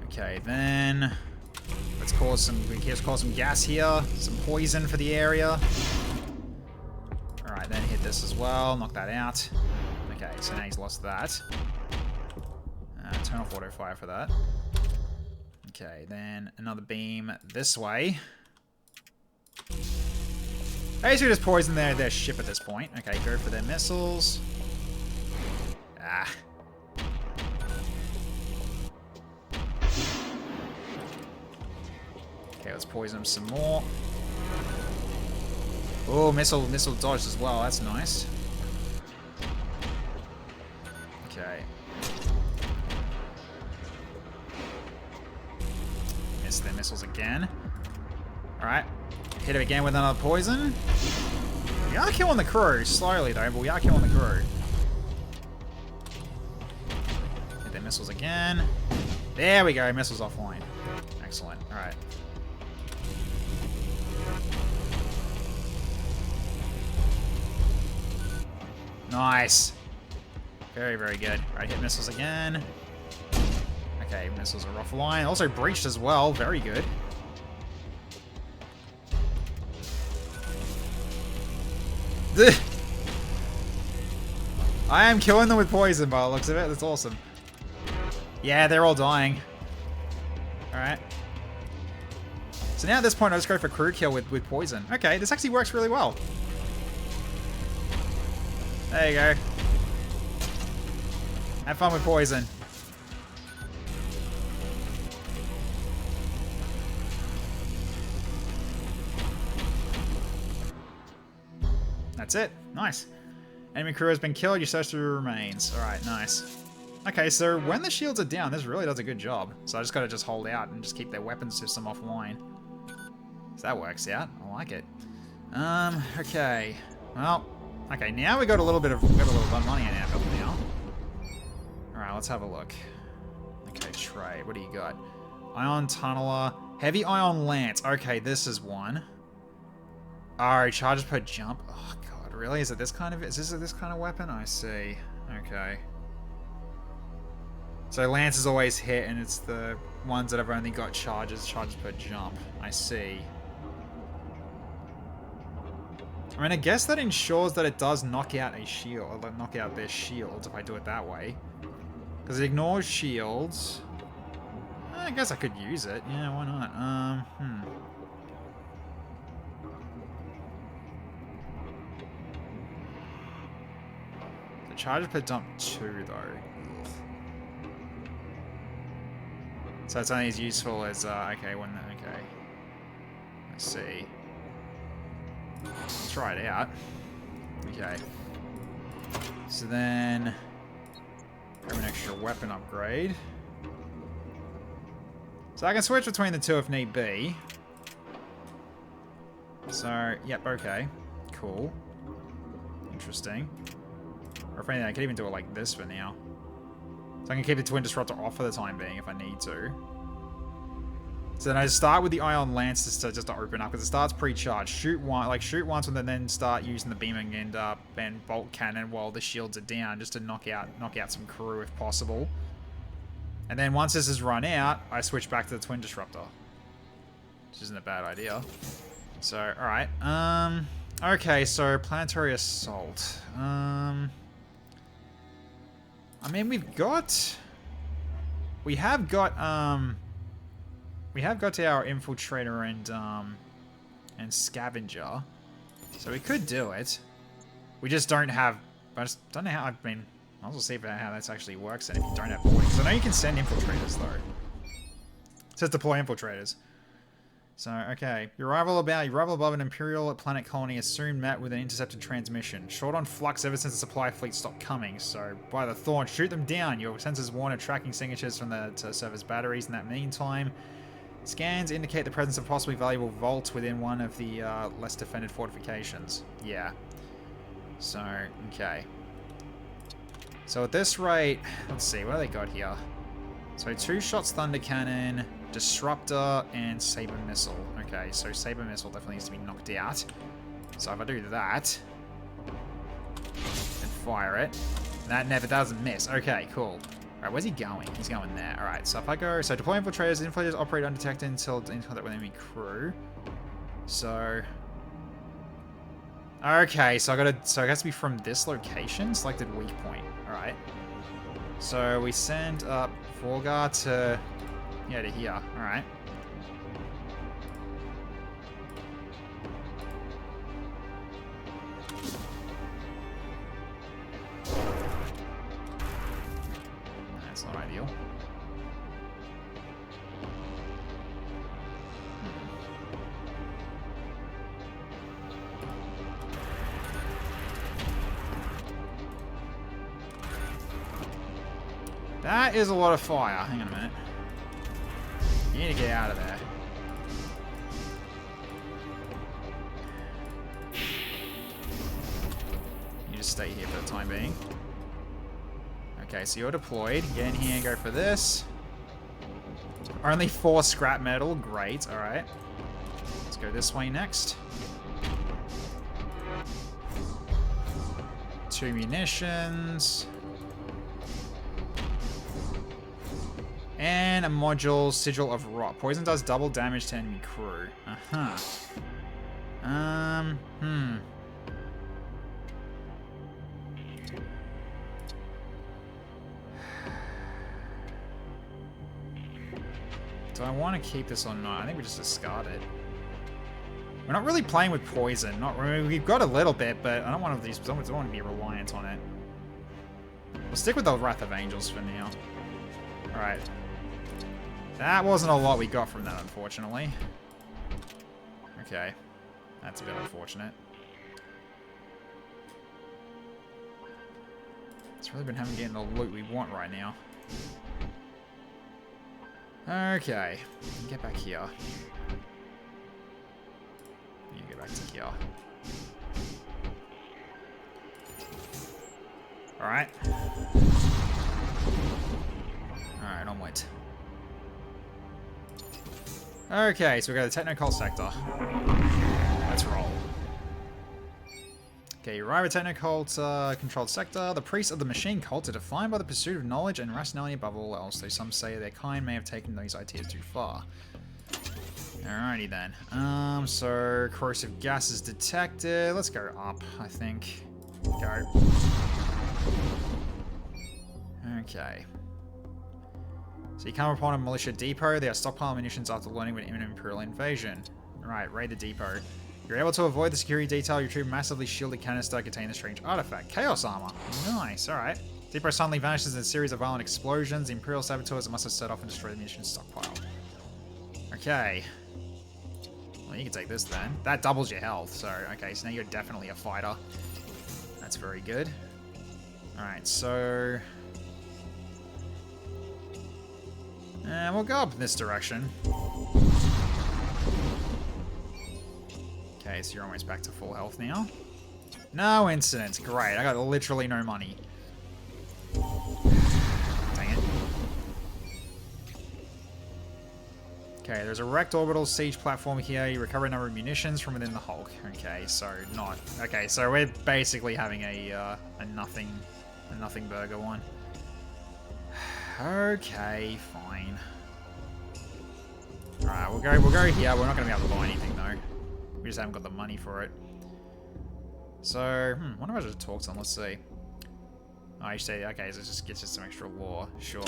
Okay, then let's cause some gas here, some poison for the area. Alright, then hit this as well, knock that out. Okay, so now he's lost that. Turn off auto fire for that. Okay, then another beam this way. They should just poison their ship at this point. Okay, go for their missiles. Ah. Okay, let's poison them some more. Oh, missile dodged as well. That's nice. Okay. Missed their missiles again. Alright. Hit it again with another poison. We are killing the crew. Slowly, though, but we are killing the crew. Hit their missiles again. There we go. Missiles offline. Excellent. Alright. Nice. Very, very good. Right, hit missiles again. Okay, missiles are offline. Also breached as well. Very good. I am killing them with poison by the looks of it. That's awesome. Yeah, they're all dying. Alright. So now at this point, I just go for crew kill with poison. Okay, this actually works really well. There you go. Have fun with poison. That's it. Nice. Enemy crew has been killed. You search through remains. Alright, nice. Okay, so when the shields are down, this really does a good job. So I just gotta just hold out and just keep their weapon system offline. So that works out. I like it. Okay. Well, okay, now we got a little bit of money in our belt now. Alright, let's have a look. Okay, trade. What do you got? Ion Tunneler. Heavy Ion Lance. Okay, this is one. Alright, charges per jump. Oh god, really? Is this kind of weapon? I see. Okay. So Lance is always hit, and it's the ones that have only got charges per jump. I see. I mean, I guess that ensures that it does knock out a shield, or knock out their shields if I do it that way. Because it ignores shields. I guess I could use it. Yeah, why not? The charges per jump 2, though. Ugh. So it's only as useful as, okay, let's see. Let's try it out. Okay. So then, have an extra weapon upgrade. So I can switch between the two if need be. So, yep, okay. Cool. Interesting. Or if anything, I could even do it like this for now. So I can keep the Twin Disruptor off for the time being if I need to. So then I start with the Ion Lance just to open up, because it starts pre-charged. Shoot once and then start using the beaming and bolt cannon while the shields are down, just to knock out some crew if possible. And then once this is run out, I switch back to the Twin Disruptor. Which isn't a bad idea. So, alright. Okay, so Planetary Assault. I mean, we have got our Infiltrator and Scavenger, so we could do it. We just don't have. I just don't know how. I mean, I'll also see how that actually works. And if you don't have points, so I know you can send Infiltrators though. It says deploy Infiltrators. So, okay. Your arrival above an Imperial planet colony is soon met with an intercepted transmission. Short on flux ever since the supply fleet stopped coming, so by the Thorn, shoot them down. Your sensors warn of tracking signatures from the server's batteries. In that meantime, scans indicate the presence of possibly valuable vaults within one of the less defended fortifications. Yeah. So, okay. So at this rate, let's see, what do they got here? So 2 shots Thunder Cannon, Disruptor, and Saber Missile. Okay, so Saber Missile definitely needs to be knocked out. So if I do that, and fire it, that never doesn't miss. Okay, cool. Alright, where's he going? He's going there. Alright, so if I go... So deploy Infiltrators. Infiltrators operate undetected until in contact with enemy crew. So... Okay, so it has to be from this location. Selected weak point. Alright. So we send up Vorgar to... Yeah, to here. Alright. That's not ideal. That is a lot of fire. Hang on a minute. You need to get out of there. You just stay here for the time being. Okay, so you're deployed. Get in here and go for this. Only 4 scrap metal. Great. Alright. Let's go this way next. 2 munitions. And a module, Sigil of Rot. Poison does double damage to enemy crew. Uh-huh. do I want to keep this or not? I think we just discard it. We're not really playing with poison. Not really. We've got a little bit, but I don't want these. I don't want to be reliant on it. We'll stick with the Wrath of Angels for now. Alright. That wasn't a lot we got from that, unfortunately. Okay. That's a bit unfortunate. It's really been having getting the loot we want right now. Okay. Get back here. You get back to here. Alright. Alright, onward. Okay, so we got the Techno-Cult sector. Let's roll. Okay, you arrive at Techno-Cult controlled sector. The priests of the machine cult are defined by the pursuit of knowledge and rationality above all else, though some say their kind may have taken those ideas too far. Alrighty then. So corrosive gas is detected. Let's go up, I think. Go. Okay. So you come upon a militia depot. They are stockpiling munitions after learning of an imminent Imperial invasion. Right, raid the depot. You're able to avoid the security detail. You retrieve a massively shielded canister containing the strange artifact. Chaos armor. Nice, alright. Depot suddenly vanishes in a series of violent explosions. The Imperial saboteurs must have set off and destroyed the munitions stockpile. Okay. Well, you can take this then. That doubles your health, so okay, so now you're definitely a fighter. That's very good. Alright, so... and we'll go up in this direction. Okay, so you're almost back to full health now. No incidents. Great. I got literally no money. Dang it. Okay, there's a wrecked orbital siege platform here. You recover a number of munitions from within the Hulk. Okay, so not... okay, so we're basically having a nothing burger one. Okay, fine. Alright, we'll go here. We're not going to be able to buy anything, though. We just haven't got the money for it. So, wonder if I should talk to them. Let's see. Oh, you say, okay, so it just gets us some extra lore. Sure.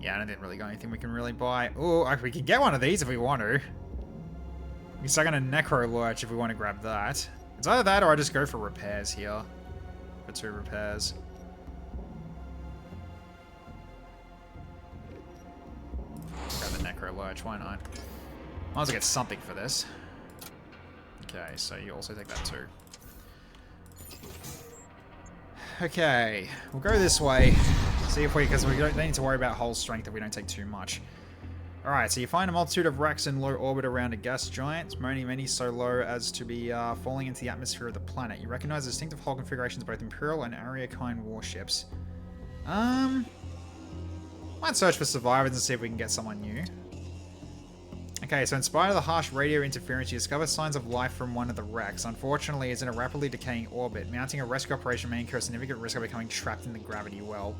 Yeah, I didn't really got anything we can really buy. Oh, we can get one of these if we want to. We can start on a Necro Lurch if we want to grab that. It's either that or I just go for repairs here. For 2 repairs. Grab the Necro Lurch, why not? Might as well get something for this. Okay, so you also take that too. Okay, we'll go this way. See if we, because we don't need to worry about hull strength if we don't take too much. Alright, so you find a multitude of wrecks in low orbit around a gas giant, many so low as to be falling into the atmosphere of the planet. You recognize the distinctive hull configurations of both Imperial and Area-kind warships. Might search for survivors and see if we can get someone new. Okay, so in spite of the harsh radio interference, you discover signs of life from one of the wrecks. Unfortunately, it's in a rapidly decaying orbit. Mounting a rescue operation may incur significant risk of becoming trapped in the gravity well.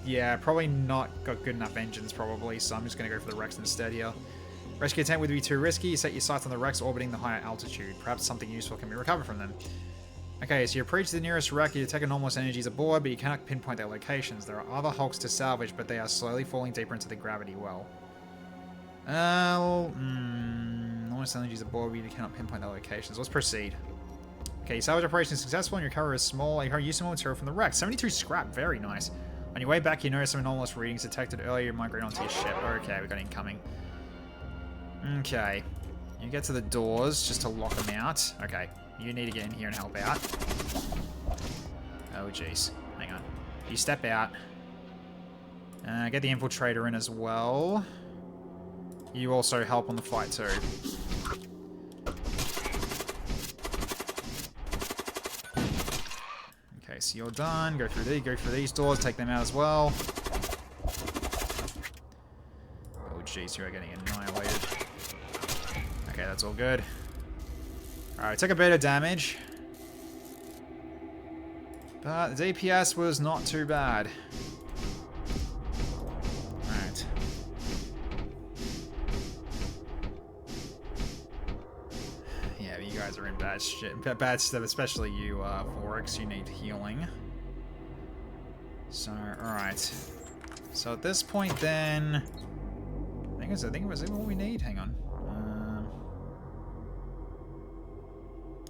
Yeah, probably not got good enough engines, probably, so I'm just going to go for the wrecks instead here. Rescue attempt would be too risky. You set your sights on the wrecks orbiting the higher altitude. Perhaps something useful can be recovered from them. Okay, so you approach the nearest wreck, you detect anomalous energies aboard, but you cannot pinpoint their locations. There are other hulks to salvage, but they are slowly falling deeper into the gravity well. Anomalous energies aboard, but you cannot pinpoint their locations. Let's proceed. Okay, salvage operation is successful, and your recovery is small. You recover useful material from the wreck. 72 scrap, very nice. On your way back, you notice some anomalous readings detected earlier. You migrate onto your ship. Okay, we got incoming. Okay. You get to the doors just to lock them out. Okay. You need to get in here and help out. Oh, jeez. Hang on. You step out. Get the infiltrator in as well. You also help on the fight too. Okay, so you're done. Go through these doors. Take them out as well. Oh, jeez. You are getting annihilated. Okay, that's all good. Alright, took a bit of damage. But the DPS was not too bad. Alright. Yeah, but you guys are in bad stuff, especially you, Vorax, you need healing. So, alright. So at this point then... I think it was what we need. Hang on.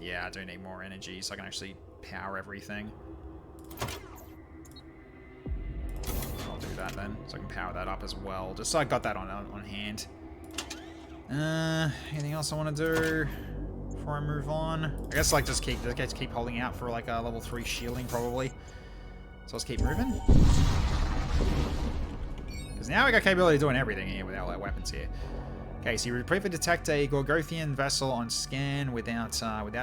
Yeah, I do need more energy so I can actually power everything. I'll do that then, so I can power that up as well. Just so I got that on hand. Anything else I want to do before I move on? I guess like just keep holding out for like a level 3 shielding probably. So let's keep moving. Because now we got capability of doing everything here with our weapons here. Okay, so you briefly detect a Gorgothian vessel on scan without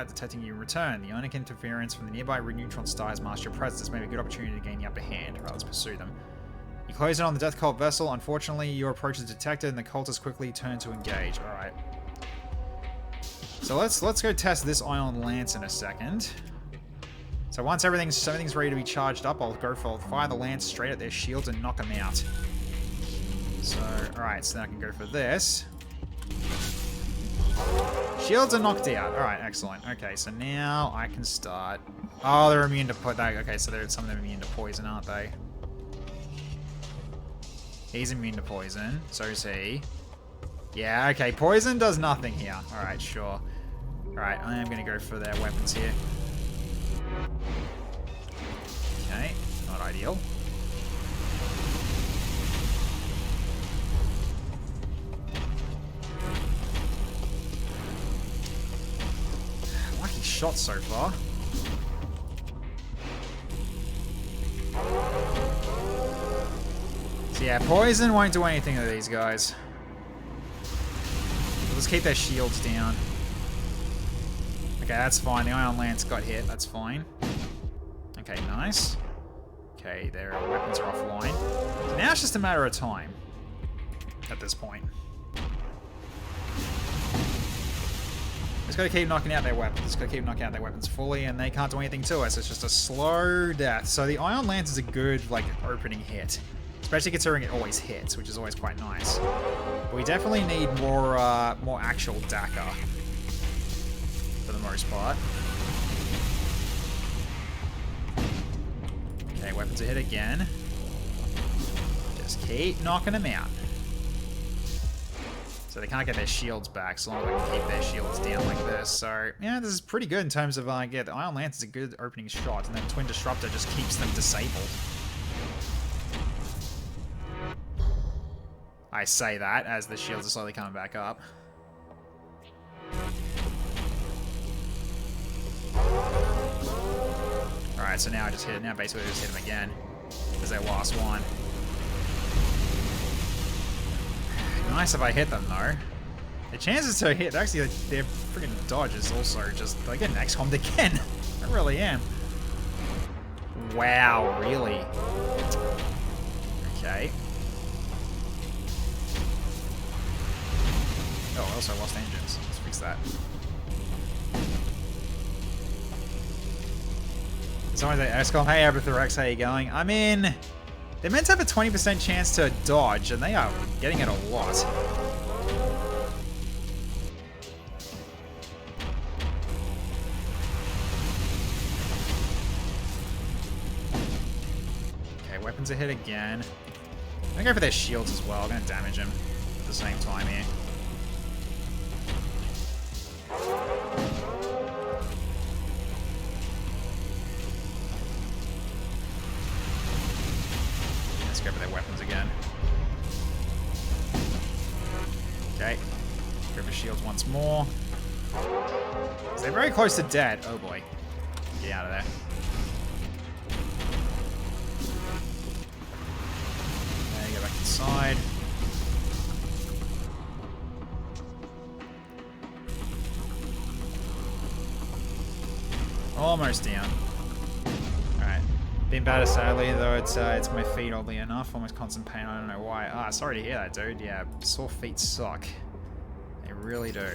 detecting you in return. The ionic interference from the nearby neutron stars masks your presence. This may be a good opportunity to gain the upper hand. Alright, let's pursue them. You close in on the Death Cult vessel. Unfortunately, your approach is detected and the cultists quickly turn to engage. Alright. So let's go test this ion lance in a second. So once everything's ready to be charged up, I'll fire the lance straight at their shields and knock them out. So, alright, so then I can go for this. Shields are knocked out. Alright, excellent. Okay, so now I can start... Oh, they're immune to... Okay, so some of them are immune to poison, aren't they? He's immune to poison. So is he. Yeah, okay, poison does nothing here. Alright, sure. Alright, I am going to go for their weapons here. Okay, not ideal. Lucky shot so far. So yeah, poison won't do anything to these guys. Let's keep their shields down. Okay, that's fine. The Ion Lance got hit. That's fine. Okay, nice. Okay, their weapons are offline. So now it's just a matter of time at this point. Just gotta keep knocking out their weapons. Just gotta keep knocking out their weapons fully, and they can't do anything to us. It's just a slow death. So the Ion Lance is a good, like, opening hit. Especially considering it always hits, which is always quite nice. But we definitely need more actual Dakar. For the most part. Okay, weapons are hit again. Just keep knocking them out. So they can't get their shields back, so long as I can keep their shields down like this. So, yeah, this is pretty good in terms of, yeah, the Ion Lance is a good opening shot, and then Twin Disruptor just keeps them disabled. I say that as the shields are slowly coming back up. Alright, so now I just hit it. Now basically I just hit him again. As their last one. Nice if I hit them though. The chances to hit, actually, their freaking dodge is also just, I get an XCOM'd again. I really am. Wow, really? Okay. Oh, I also lost engines. Let's fix that. Someone's like, XCOM, hey Aberthorax, how you going? I mean, they're meant to have a 20% chance to dodge, and they are getting it a lot. Okay, weapons are hit again. I'm gonna go for their shields as well. I'm gonna damage them at the same time here. Let's go for their weapons again. Okay. Go for shields once more. So they're very close to dead. Oh boy. Get out of there. Okay, go back inside. Almost down. Alright. Been better sadly, though it's my feet oddly enough. Almost constant pain, I don't know why. Ah, sorry to hear that, dude. Yeah, sore feet suck. They really do.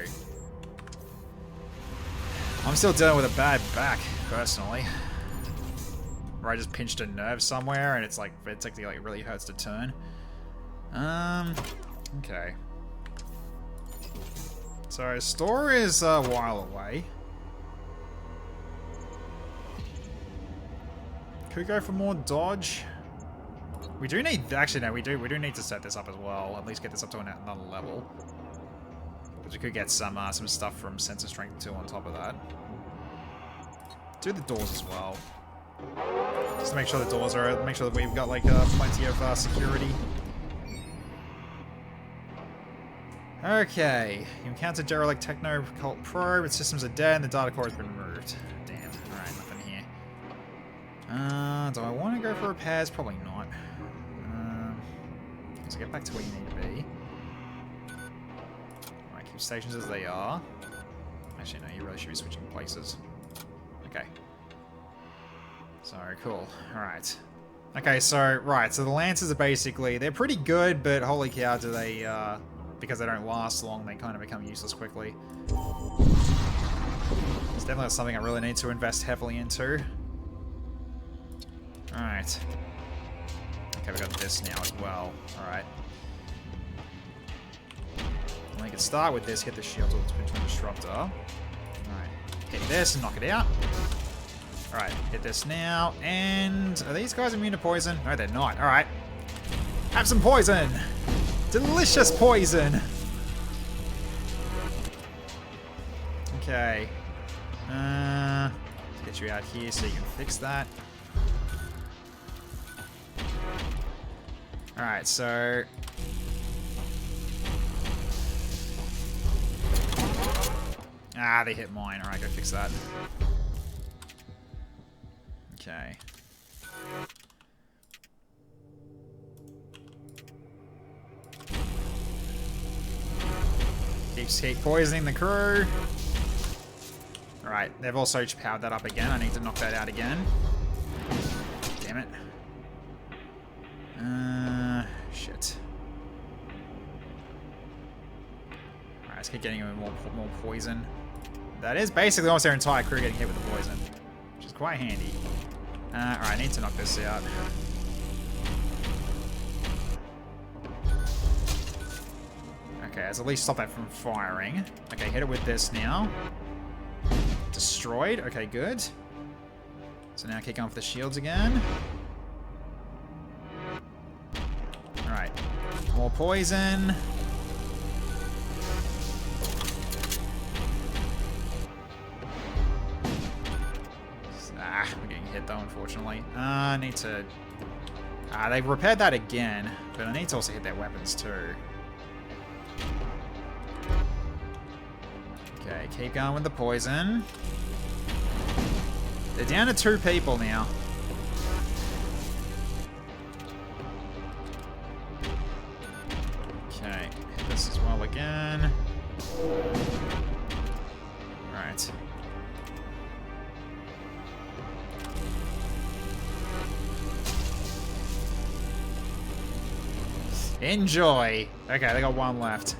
I'm still dealing with a bad back, personally. Where I just pinched a nerve somewhere and it's like it really hurts to turn. Okay. So store is a while away. Could go for more dodge. We do need... Actually, no, we do need to set this up as well. At least get this up to another level. Because we could get some stuff from Sensor Strength 2 on top of that. Do the doors as well. Just to make sure the doors are... Make sure that we've got, like, plenty of security. Okay. You encountered Derelict Techno Cult Probe. Its systems are dead and the data core has been removed. Damn. Alright, nothing here. Do I want to go for repairs? Probably not. So get back to where you need to be. Alright, keep stations as they are. Actually, no, you really should be switching places. Okay. So, cool. Alright. Okay, so, right, so the Lancers are basically, they're pretty good, but holy cow, do they, because they don't last long, they kind of become useless quickly. It's definitely something I really need to invest heavily into. Alright. Okay, we got this now as well. Alright. We can start with this, hit the shield with the Twin Disruptor. Alright. Hit this and knock it out. Alright, hit this now. And are these guys immune to poison? No, they're not. Alright. Have some poison! Delicious poison! Okay. Get you out here so you can fix that. Alright, so... Ah, they hit mine. Alright, go fix that. Okay. Keep poisoning the crew. Alright, they've also powered that up again. I need to knock that out again. Damn it. Shit. Alright, let's keep getting him more poison. That is basically almost their entire crew getting hit with the poison, which is quite handy. Alright, I need to knock this out. Okay, let's at least stop that from firing. Okay, hit it with this now. Destroyed. Okay, good. So now kick on for the shields again. Alright. More poison. We're getting hit though, unfortunately. I need to... they've repaired that again, but I need to also hit their weapons too. Okay, keep going with the poison. They're down to 2 people now. Okay, hit this as well again. Alright. Enjoy! Okay, they got 1 left.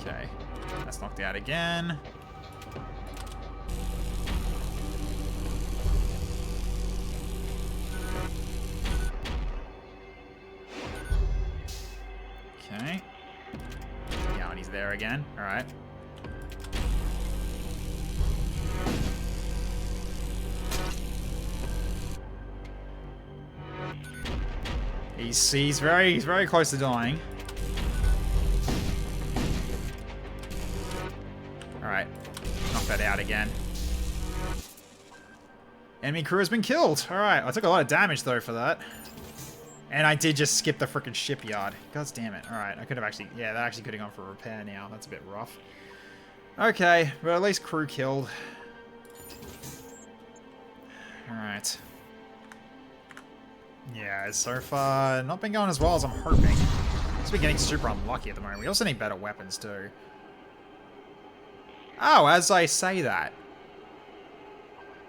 Okay, that's knocked out again. Okay. Yeah, and he's there again. Alright. He's very close to dying. Alright. Knock that out again. Enemy crew has been killed. Alright, I took a lot of damage though for that. And I did just skip the frickin' shipyard. God damn it. Alright, I could have actually... Yeah, that actually could have gone for repair now. That's a bit rough. Okay, but at least crew killed. Alright. Yeah, so far, not been going as well as I'm hoping. Just been getting super unlucky at the moment. We also need better weapons, too. Oh, as I say that.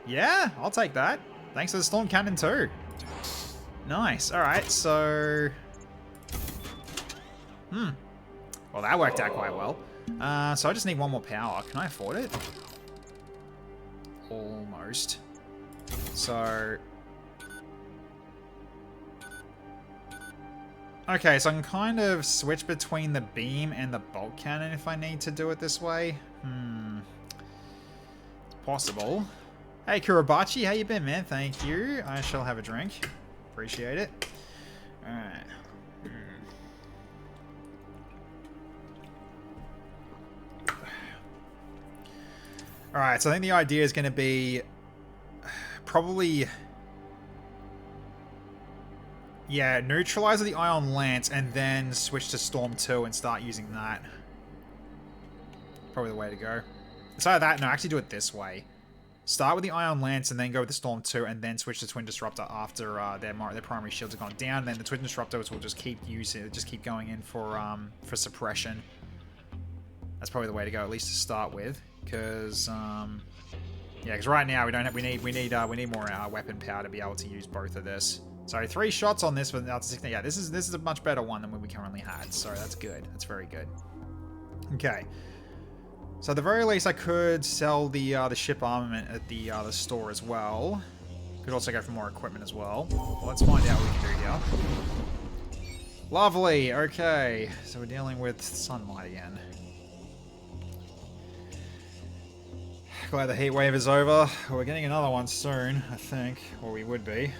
Yeah, I'll take that. Thanks for the Storm Cannon, too. Nice. Alright, so... Well, that worked out quite well. So I just need 1 more power. Can I afford it? Almost. So... Okay, so I can kind of switch between the beam and the bolt cannon if I need to do it this way. It's possible. Hey, Kurabachi, how you been, man? Thank you. I shall have a drink. Appreciate it. Alright. Alright, so I think the idea is going to be probably... Yeah, neutralize the Ion Lance and then switch to Storm 2 and start using that. Probably the way to go. It's either that, no, actually do it this way. Start with the Ion Lance and then go with the Storm 2 and then switch to Twin Disruptor after their primary shields have gone down. And then the Twin Disruptors will just keep going in for suppression. That's probably the way to go, at least to start with. Because, yeah, because right now we need more weapon power to be able to use both of this. So 3 shots on this without 16. Yeah, this is a much better one than what we currently had. So that's good. That's very good. Okay. So at the very least, I could sell the ship armament at the store as well. Could also go for more equipment as well. Let's find out what we can do here. Lovely. Okay. So we're dealing with sunlight again. Glad the heat wave is over. We're getting another one soon, I think. Or we would be.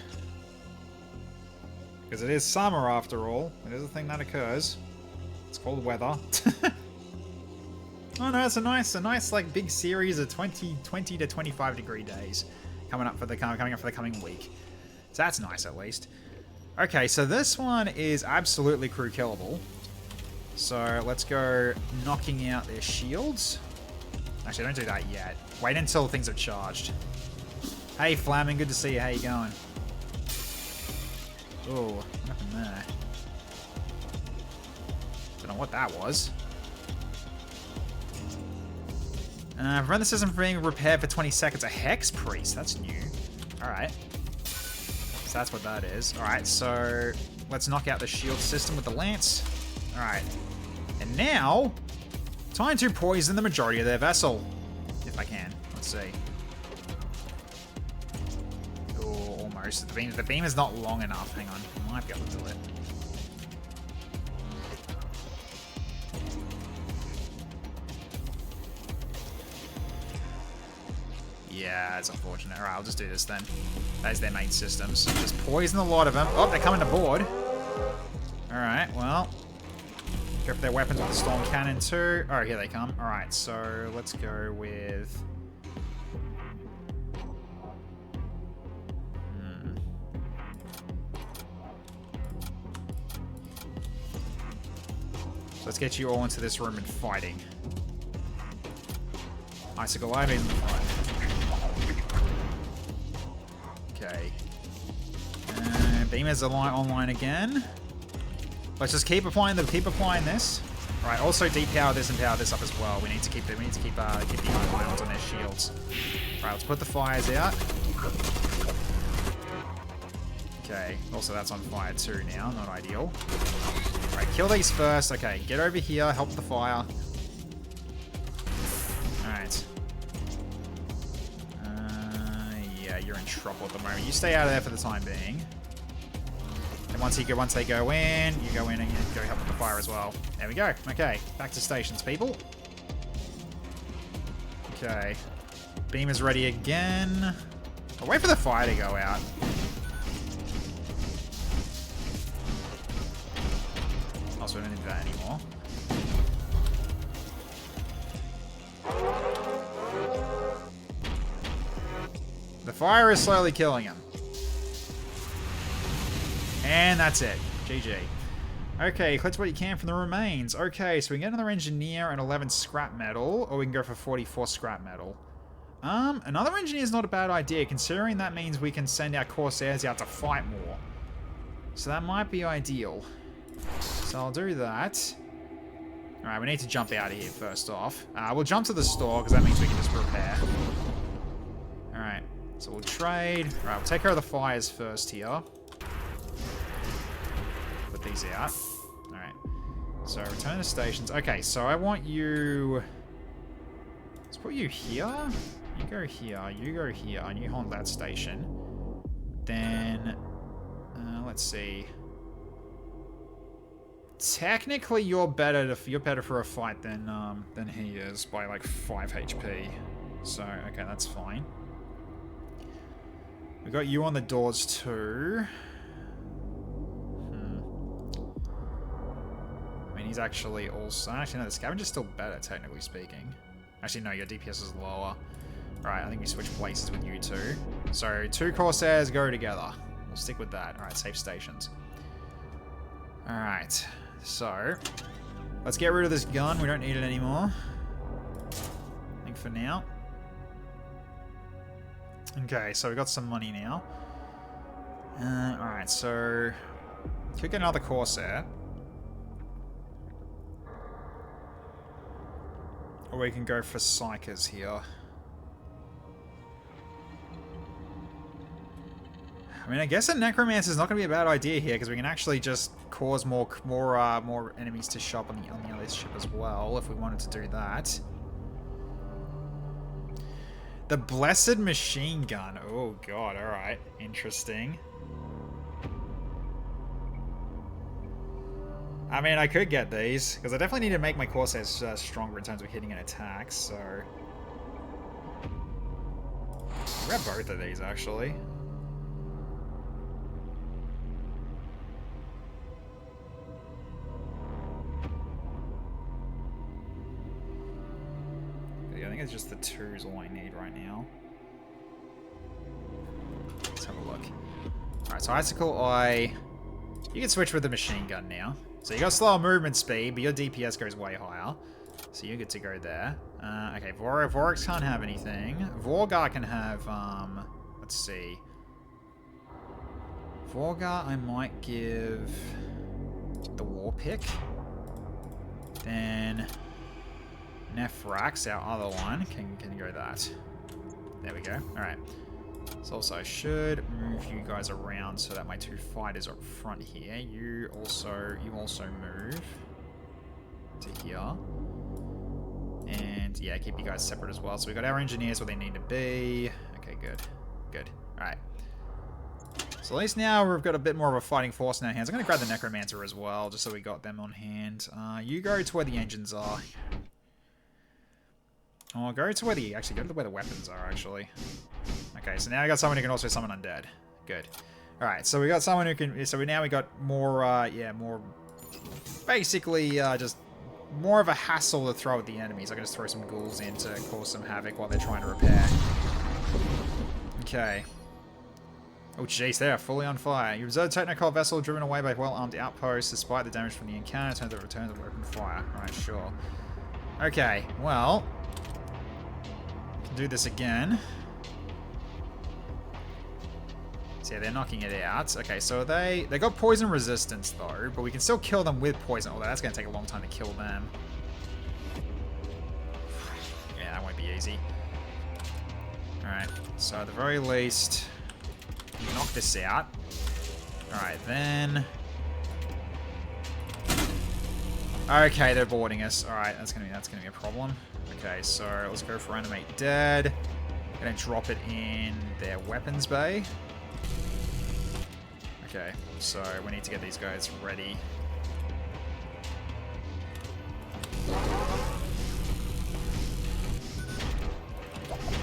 Because it is summer after all. It is a thing that occurs. It's called weather. Oh no, it's a nice like big series of 20 to 25 degree days coming up for the coming week. So that's nice at least. Okay, so this one is absolutely crew killable. So let's go knocking out their shields. Actually, don't do that yet. Wait until things are charged. Hey Flaming, good to see you. How you going? Oh, what happened there? Don't know what that was. Prevent the system from being repaired for 20 seconds. A Hex Priest, that's new. Alright. So that's what that is. Alright, so let's knock out the shield system with the Lance. Alright. And now, time to poison the majority of their vessel. If I can. Let's see. Oh, almost. The beam is not long enough. Hang on. I might be able to do it. Yeah, it's unfortunate. Alright, I'll just do this then. That's their main systems. Just poison a lot of them. Oh, they're coming aboard. Alright, well. Go for their weapons with the Storm Cannon too. Oh, here they come. Alright, so let's go with... So let's get you all into this room and fighting. Icicle Ivy in the front. Okay. Beamers are online again. Let's just keep applying this. All right. Also depower this and power this up as well. We need to keep the ions on their shields. All right. Let's put the fires out. Okay. Also, that's on fire too now. Not ideal. All right. Kill these first. Okay. Get over here. Help the fire. All right. Yeah, you're in trouble at the moment. You stay out of there for the time being. And once they go in, you go in and you go help with the fire as well. There we go. Okay, back to stations, people. Okay. Beam is ready again. I'll wait for the fire to go out. Also, I don't need that anymore. The fire is slowly killing him. And that's it. GG. Okay, collect what you can from the remains. Okay, so we can get another engineer and 11 scrap metal, or we can go for 44 scrap metal. Another engineer is not a bad idea, considering that means we can send our Corsairs out to fight more. So that might be ideal. So I'll do that. Alright, we need to jump out of here first off. We'll jump to the store, because that means we can just repair. Alright, so we'll trade. Alright, we'll take care of the fires first here. Put these out. Alright. So return to stations. Okay, so I want you... Let's put you here. You go here. You go here. And you hold that station. Then... let's see. Technically, you're better for a fight than he is by like 5 HP. So okay, that's fine. We got you on the doors too. I mean, he's actually also... Actually, no, the scavenger's still better, technically speaking. Actually, no, your DPS is lower. Alright, I think we switch places with you two. So, 2 Corsairs go together. We'll stick with that. Alright, safe stations. Alright, so... Let's get rid of this gun. We don't need it anymore. I think for now. Okay, so we got some money now. Alright, so... Could get another Corsair. Or we can go for Psychers here. I mean, I guess a Necromancer is not going to be a bad idea here, because we can actually just cause more enemies to show up on the other ship as well, if we wanted to do that. The Blessed Machine Gun. Oh god, alright. Interesting. I mean, I could get these, because I definitely need to make my Corsairs stronger in terms of hitting and attacks, so... I'll grab both of these, actually. I think it's just the 2 is all I need right now. Let's have a look. Alright, so Icicle Eye... You can switch with the machine gun now. So you got slower movement speed, but your DPS goes way higher. So you're good to go there. Okay, Vorax can't have anything. Vorgar can have, let's see. Vorgar I might give the War Pick. Then Nephrax, our other one, can go that. There we go. Alright. So also I should move you guys around so that my 2 fighters are up front here. You also move to here. And yeah, keep you guys separate as well. So we got our engineers where they need to be. Okay, good. Good. Alright. So at least now we've got a bit more of a fighting force in our hands. I'm going to grab the Necromancer as well, just so we got them on hand. You go to where the engines are. Oh, go to where the... Actually, go to where the weapons are, actually. Okay, so now I got someone who can also summon undead. Good. Alright, so we got someone who can... So now we got more, yeah, more... Basically, just more of a hassle to throw at the enemies. I'm going to throw some ghouls in to cause some havoc while they're trying to repair. Okay. Oh, jeez, they are fully on fire. You observe a technical vessel driven away by well-armed outposts. Despite the damage from the encounter, turns the return of open fire. Alright, sure. Okay, well... do this again. So yeah, they're knocking it out. Okay, so they got poison resistance though, but we can still kill them with poison, although that's going to take a long time to kill them. Yeah, that won't be easy. Alright, so at the very least, knock this out. Alright, then... Okay, they're boarding us. Alright, that's gonna be a problem. Okay, so let's go for Animate Dead. Gonna drop it in their weapons bay. Okay, so we need to get these guys ready.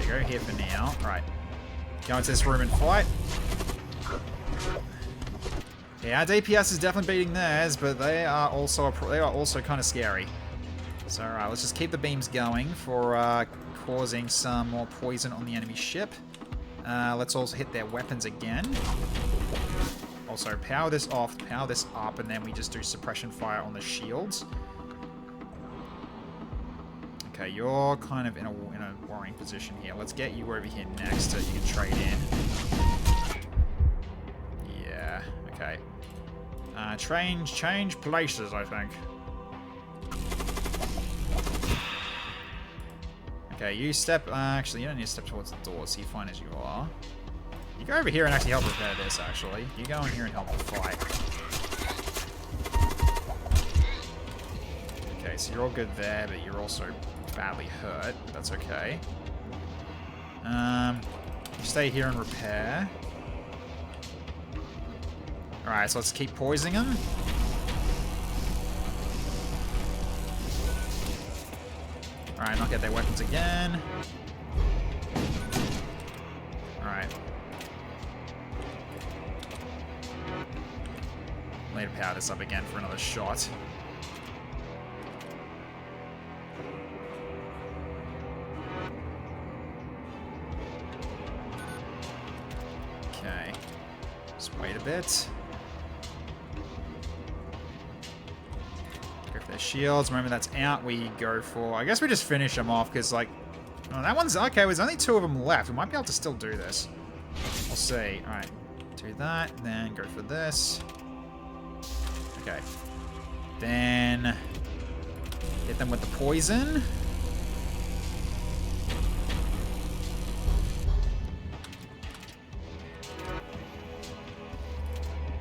There you go, here for now. Alright. Go into this room and fight. Yeah, our DPS is definitely beating theirs, but they are also kind of scary. So, alright, let's just keep the beams going for causing some more poison on the enemy ship. Let's also hit their weapons again. Also, power this off, power this up, and then we just do suppression fire on the shields. Okay, you're kind of in a worrying position here. Let's get you over here next so you can trade in. Yeah, okay. Change places, I think. Okay, you step... actually, you don't need to step towards the door, so you're fine as you are. You go over here and actually help repair this, actually. You go in here and help the fight. Okay, so you're all good there, but you're also badly hurt. That's okay. You stay here and repair. Alright, so let's keep poisoning them. not get their weapons again. Alright. Need to power this up again for another shot. Okay. Just wait a bit. Go for their shields. Remember, that's out. We go for... I guess we just finish them off, because, like... Oh, that one's... Okay, there's only 2 of them left. We might be able to still do this. We'll see. Alright. Do that. Then go for this. Okay. Then... hit them with the poison.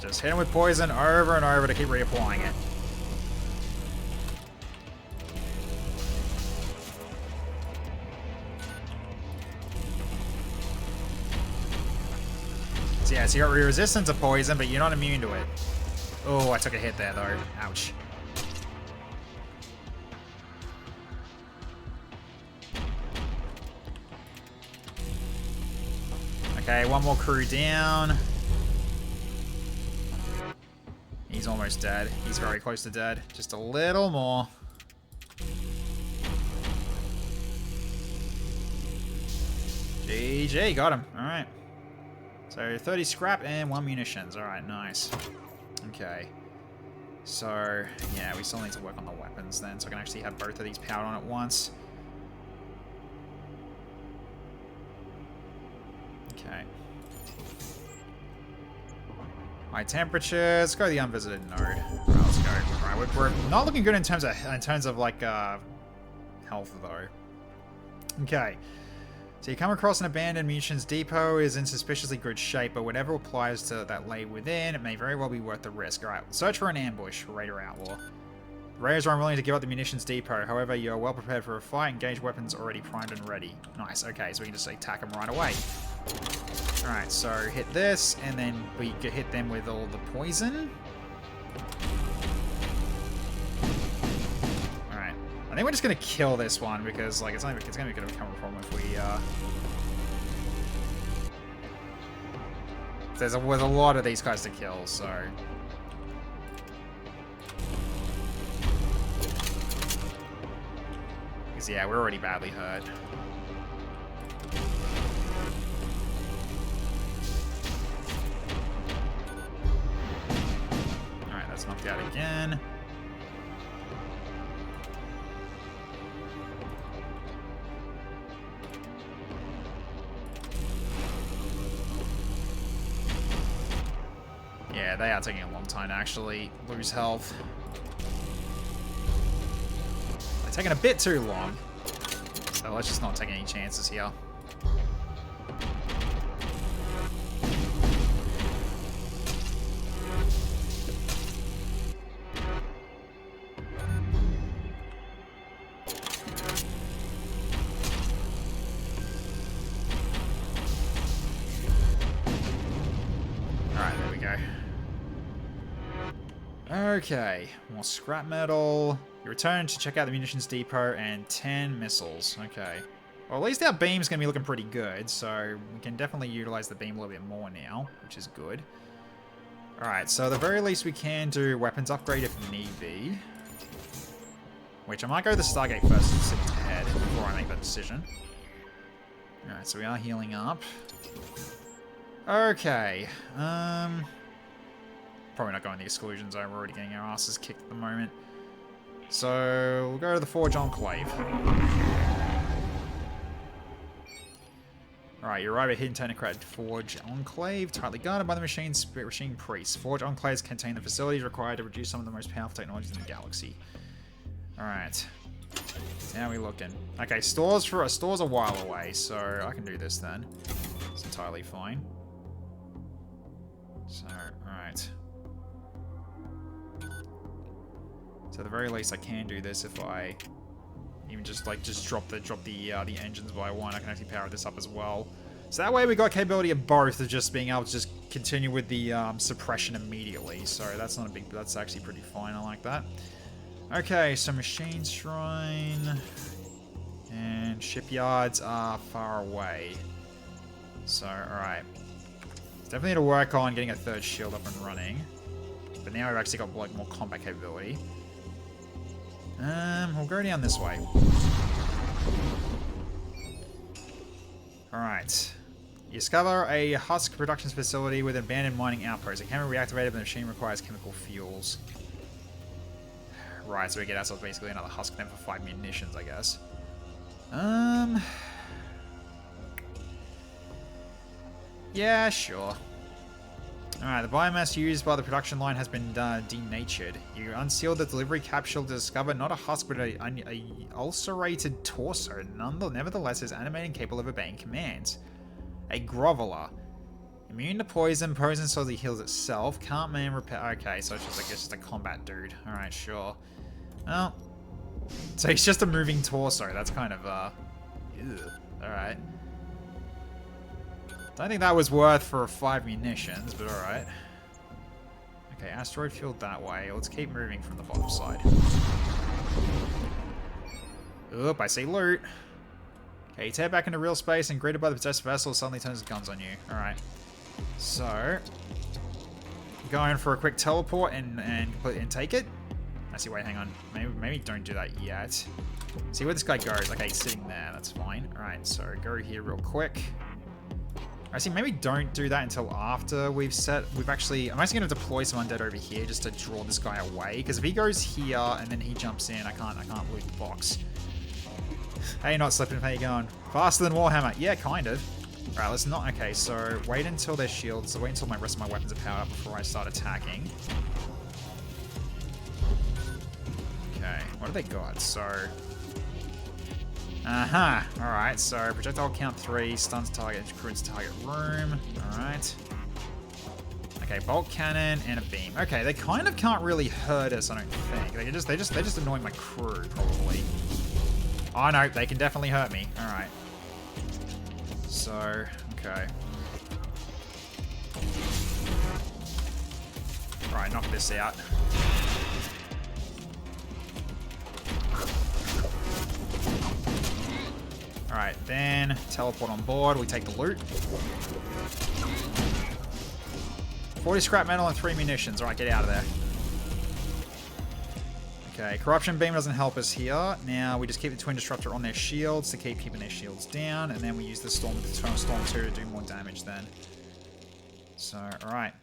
Just hit them with poison over and over to keep reapplying it. So yeah, so you got resistance to poison, but you're not immune to it. Oh, I took a hit there, though. Ouch. Okay, one more crew down. He's almost dead. He's very close to dead. Just a little more. GG, got him. Alright. So 30 scrap and 1 munitions. Alright, nice. Okay. So, yeah, we still need to work on the weapons then, so I can actually have both of these powered on at once. Okay. High temperatures. Let's go to the unvisited node. Alright, let's go. Alright, we're not looking good in terms of like health though. Okay. So you come across an abandoned munitions depot, is in suspiciously good shape, but whatever applies to that lay within, it may very well be worth the risk. Alright, search for an ambush, Raider Outlaw. Raiders are unwilling to give up the munitions depot, however, you are well prepared for a fight, engage weapons already primed and ready. Nice, okay, so we can just attack them right away. Alright, so hit this, and then we can hit them with all the poison. Alright, I think we're just gonna kill this one, because like it's gonna be gonna become a problem if we there's a lot of these guys to kill, so... Because, yeah, we're already badly hurt. Alright, that's knocked out again. Yeah, they are taking a long time to actually lose health. They're taking a bit too long. So let's just not take any chances here. Alright, there we go. Okay, more scrap metal. You return to check out the munitions depot and 10 missiles. Okay. Well, at least our beam's going to be looking pretty good, so we can definitely utilize the beam a little bit more now, which is good. Alright, so at the very least we can do weapons upgrade if need be. Which I might go to the Stargate first and sit ahead before I make that decision. Alright, so we are healing up. Okay. Probably not going to the exclusion zone. We're already getting our asses kicked at the moment. So we'll go to the Forge Enclave. Alright, you arrive at Hidden Technocrat Forge Enclave, tightly guarded by the machine priests. Forge Enclaves contain the facilities required to produce some of the most powerful technologies in the galaxy. Alright. So how are we looking? Okay, stores a while away, so I can do this then. It's entirely fine. So, alright. So at the very least I can do this if I even just drop the engines by 1. I can actually power this up as well. So that way we got capability of both of just being able to just continue with the suppression immediately. So that's not a big, that's actually pretty fine. I like that. Okay, so Machine Shrine. And shipyards are far away. So, alright. Definitely need to work on getting a third shield up and running. But now we've actually got like more combat capability. We'll go down this way. Alright. You discover a husk production facility with an abandoned mining outpost. It can be reactivated, but the machine requires chemical fuels. Right, so we get ourselves basically another husk then for 5 munitions, I guess. Yeah, sure. Alright, the biomass used by the production line has been denatured. You unseal the delivery capsule to discover not a husk, but a ulcerated torso. Nevertheless, is animated and capable of obeying commands. A groveler. Immune to poison, poison so that it heals itself. Can't man repair. Okay, so it's just like, it's just a combat dude. Alright, sure. Well, so he's just a moving torso. That's kind of, alright. Don't think that was worth for 5 munitions, but alright. Okay, asteroid field that way. Let's keep moving from the bottom side. Oop, I see loot. Okay, you tear back into real space and greeted by the possessed vessel suddenly turns its guns on you. Alright. So, going for a quick teleport and take it. Actually, wait, hang on. Maybe don't do that yet. See where this guy goes. Okay, he's sitting there. That's fine. Alright, so go here real quick. Actually, maybe don't do that until after I'm actually going to deploy some undead over here just to draw this guy away. Because if he goes here and then he jumps in, I can't loot the box. Hey, not slipping. How you going? Faster than Warhammer. Yeah, kind of. Alright, let's not... Okay, so wait until their shields... So wait until my rest of my weapons are powered up before I start attacking. Okay, what do they got? So... Alright, so projectile count 3, stuns target, includes target room. Alright. Okay, bolt cannon and a beam. Okay, they kind of can't really hurt us, I don't think. They're just annoying my crew, probably. Oh no, they can definitely hurt me. Alright. So, okay. Alright, knock this out. Alright, then teleport on board. We take the loot. 40 scrap metal and 3 munitions. Alright, get out of there. Okay, corruption beam doesn't help us here. Now we just keep the twin disruptor on their shields to keep keeping their shields down, and then we use the Storm 2 to do more damage then. So, alright.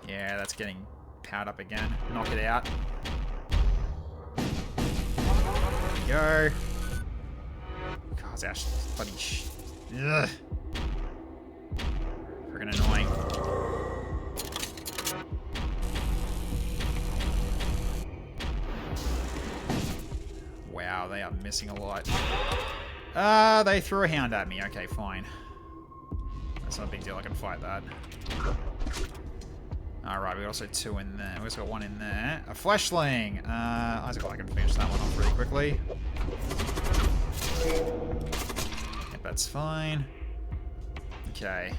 Yeah, that's getting powered up again. Knock it out. There we go. God, it's actually bloody ugh. Friggin' annoying. Wow, they are missing a lot. They threw a hound at me. Okay, fine. That's not a big deal. I can fight that. Alright, we got also 2 in there. We also got 1 in there. A fleshling! I can finish that one off really quickly. Yep, that's fine. Okay.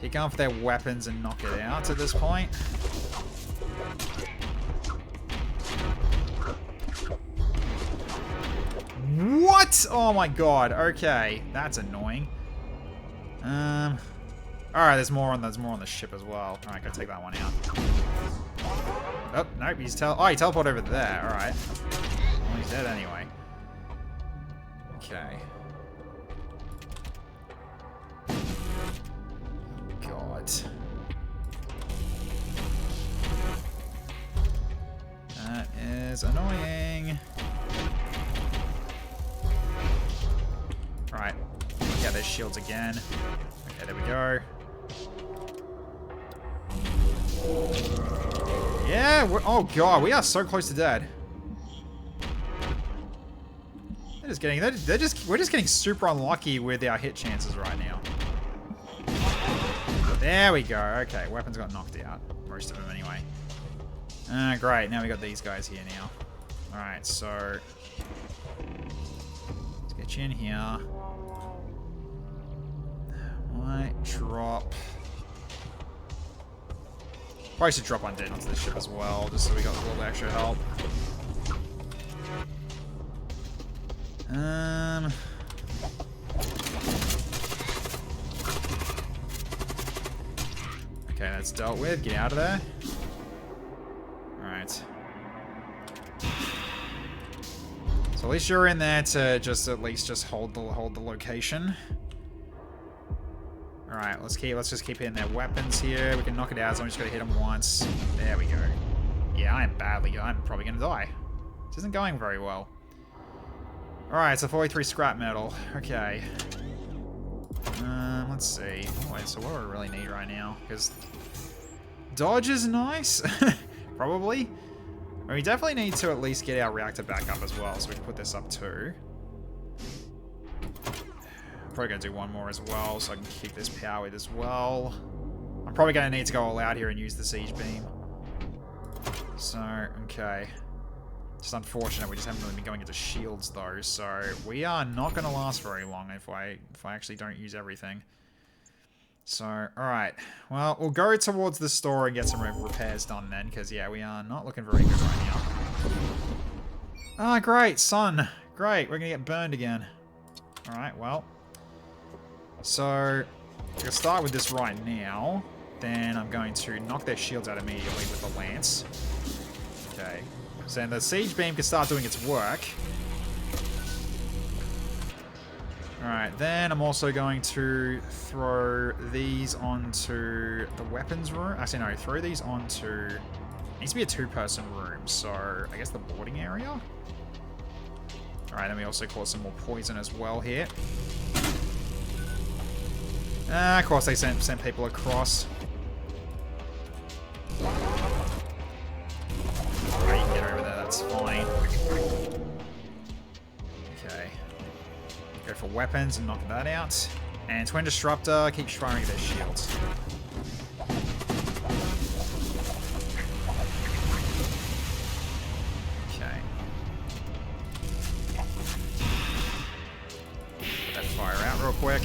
Keep going for their weapons and knock it out at this point. What? Oh my god. Okay. That's annoying. Alright, there's more on the ship as well. Alright, go take that one out. Oh, nope, he teleported over there. Alright. Well, he's dead anyway. Okay. God. That is annoying. Alright. Yeah, there's shields again. Okay, there we go. Yeah, oh god, we are so close to dead. We're just getting super unlucky with our hit chances right now. There we go. Okay, weapons got knocked out. Most of them anyway. Great, now we got these guys here now. Alright, so let's get you in here. Might drop. Probably should drop undead onto the ship as well, just so we got a little extra help. Okay, that's dealt with. Get out of there. Alright. So at least you're in there to just at least just hold the location. Alright, let's just keep hitting their weapons here. We can knock it out as long as we just gotta hit them once. There we go. Yeah, I'm probably gonna die. This isn't going very well. Alright, so 43 scrap metal. Okay. Let's see. Oh, wait, so what do we really need right now? Because dodge is nice. Probably. We definitely need to at least get our reactor back up as well, so we can put this up too. Probably gonna do one more as well, so I can keep this powered as well. I'm probably gonna need to go all out here and use the siege beam. So, okay. Just unfortunate, we just haven't really been going into shields though, so we are not gonna last very long if I actually don't use everything. So, alright. Well, we'll go towards the store and get some repairs done then, because yeah, we are not looking very good right now. Ah, great, sun. Great, we're gonna get burned again. Alright, well. So, I'm gonna start with this right now. Then I'm going to knock their shields out immediately with the lance. Okay. So then the siege beam can start doing its work. Alright, then I'm also going to throw these onto the weapons room. Actually, no, throw these onto... It needs to be a two-person room, so I guess the boarding area? Alright, then we also cause some more poison as well here. Of course, they sent people across. Alright, you can get over there, that's fine. Okay. Go for weapons and knock that out. And Twin Disruptor, keep firing at their shields. Okay. Put that fire out real quick.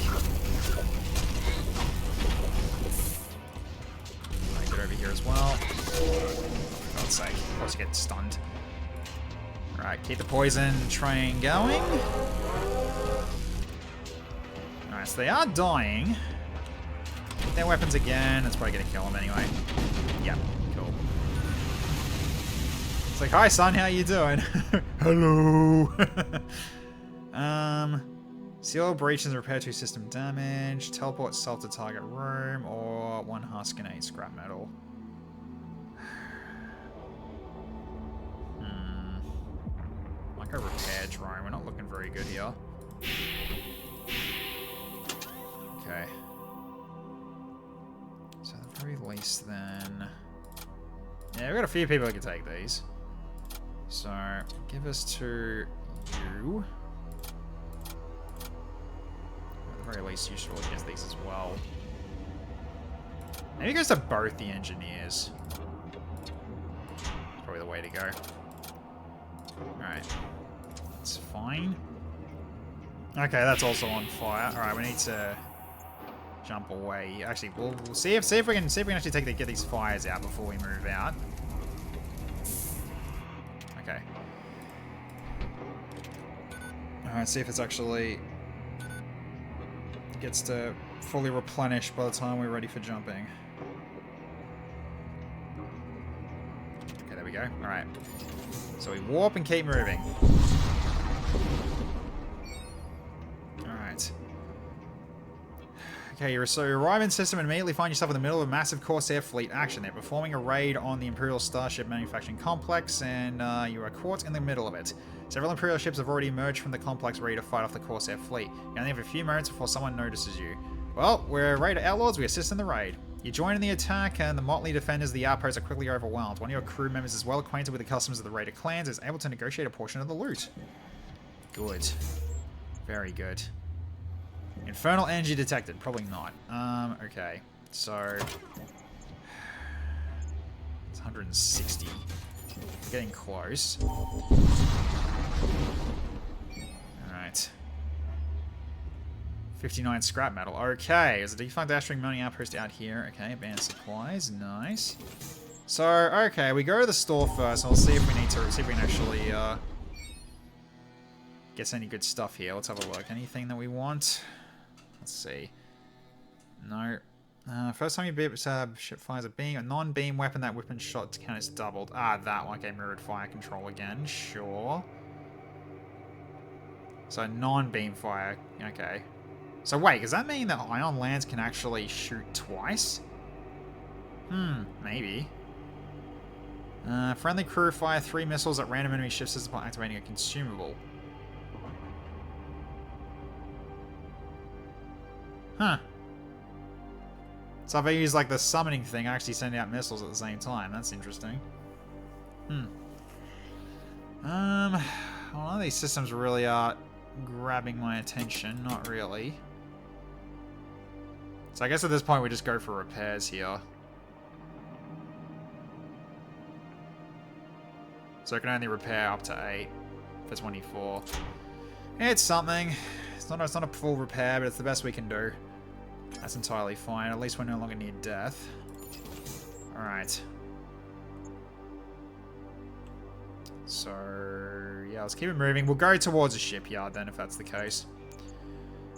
Get over here as well. For God's sake, of course you get stunned. Alright, keep the poison train going. Alright, so they are dying. Hit their weapons again. That's probably gonna kill them anyway. Yep, cool. It's like, hi son, how you doing? Hello. Seal breach and repair 2 system damage. Teleport self to target room, or 1 husk and 8 scrap metal. Like a repair drone. We're not looking very good here. Okay. So at the very least then... Yeah, we've got a few people who can take these. So, give us to you. At the very least, you should really get these as well. Maybe it goes to both the engineers. Probably the way to go. Alright. That's fine. Okay, that's also on fire. Alright, we need to jump away. Actually, we'll see if we can actually get these fires out before we move out. Okay. Alright, see if it's actually gets to fully replenish by the time we're ready for jumping. Okay, there we go. Alright. So we warp and keep moving. Alright. Okay, so you arrive in system and immediately find yourself in the middle of a massive Corsair fleet action. They're performing a raid on the Imperial Starship manufacturing complex, and you are caught in the middle of it. Several Imperial ships have already emerged from the complex ready to fight off the Corsair fleet. You only have a few moments before someone notices you. Well, we're raider outlaws, we assist in the raid. You join in the attack, and the motley defenders of the outpost are quickly overwhelmed. One of your crew members is well acquainted with the customs of the raider clans and is able to negotiate a portion of the loot. Good. Very good. Infernal energy detected. Probably not. Okay. So... It's 160. We're getting close. Alright. 59 scrap metal. Okay, there's a defunct Ashering mining outpost out here. Okay, advanced supplies. Nice. So, okay, we go to the store first, and we'll see if we need to, see if we can actually, gets any good stuff here. Let's have a look. Anything that we want? Let's see. No. First time you beat ship fires a beam, a non-beam weapon, that weapon shot count is doubled. Ah, that one. Okay, mirrored fire control again. Sure. So non-beam fire. Okay. So wait, does that mean that ion lands can actually shoot twice? Maybe. Friendly crew fire 3 missiles at random enemy ships upon activating a consumable. Huh. So if I use like the summoning thing, I actually send out missiles at the same time. That's interesting. Well, none of these systems really are grabbing my attention. Not really. So I guess at this point we just go for repairs here. So I can only repair up to 8 for 24. It's something. It's not a full repair, but it's the best we can do. That's entirely fine. At least we're no longer near death. Alright. So, yeah, let's keep it moving. We'll go towards a shipyard then, if that's the case.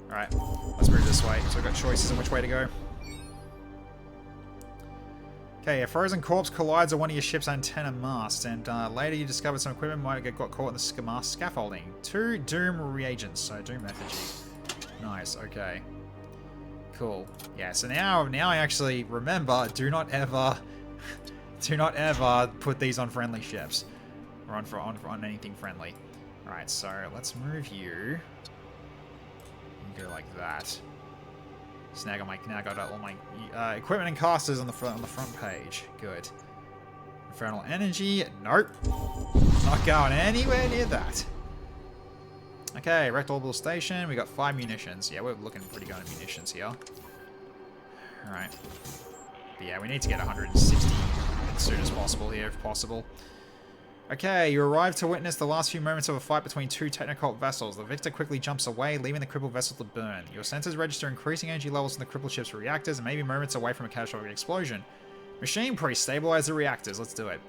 Alright, let's move this way. So we've got choices on which way to go. Okay, a frozen corpse collides on one of your ship's antenna masts, and later you discover some equipment might have got caught in the mast scaffolding. 2 Doom reagents, so Doom effigy. Nice, okay. Cool. Yeah, so now I actually remember, do not ever put these on friendly ships. Or on anything friendly. Alright, so let's move you. And go like that. So now I got all my equipment and casters on the front page. Good. Infernal energy. Nope. Not going anywhere near that. Okay, wrecked orbital station. We got 5 munitions. Yeah, we're looking pretty good at munitions here. Alright. But yeah, we need to get 160 as soon as possible here, if possible. Okay, you arrive to witness the last few moments of a fight between 2 technocult vessels. The victor quickly jumps away, leaving the crippled vessel to burn. Your sensors register increasing energy levels in the crippled ship's reactors and may be moments away from a catastrophic explosion. Machine priest, stabilize the reactors. Let's do it.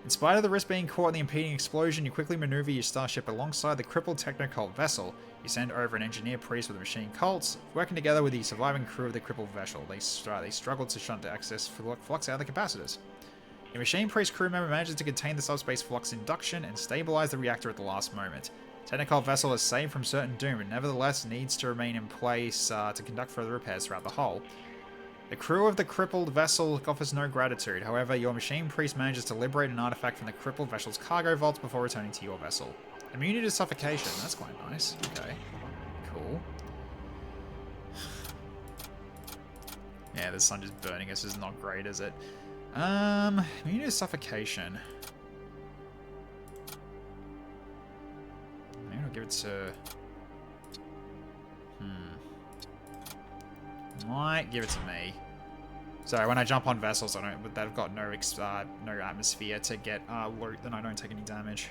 In spite of the risk being caught in the impeding explosion, you quickly maneuver your starship alongside the crippled technocult vessel. You send over an engineer priest with the machine cults, working together with the surviving crew of the crippled vessel. They struggle to shunt to access flux out of the capacitors. A machine priest crew member manages to contain the subspace flux induction and stabilize the reactor at the last moment. Technical vessel is saved from certain doom, but nevertheless needs to remain in place to conduct further repairs throughout the hull. The crew of the crippled vessel offers no gratitude. However, your machine priest manages to liberate an artifact from the crippled vessel's cargo vaults before returning to your vessel. Immunity to suffocation. That's quite nice. Okay. Cool. Yeah, the sun just burning us is not great, is it? Immunity to suffocation. Maybe I'll give it to... Might give it to me. So when I jump on vessels, they've got no atmosphere to get loot, then I don't take any damage.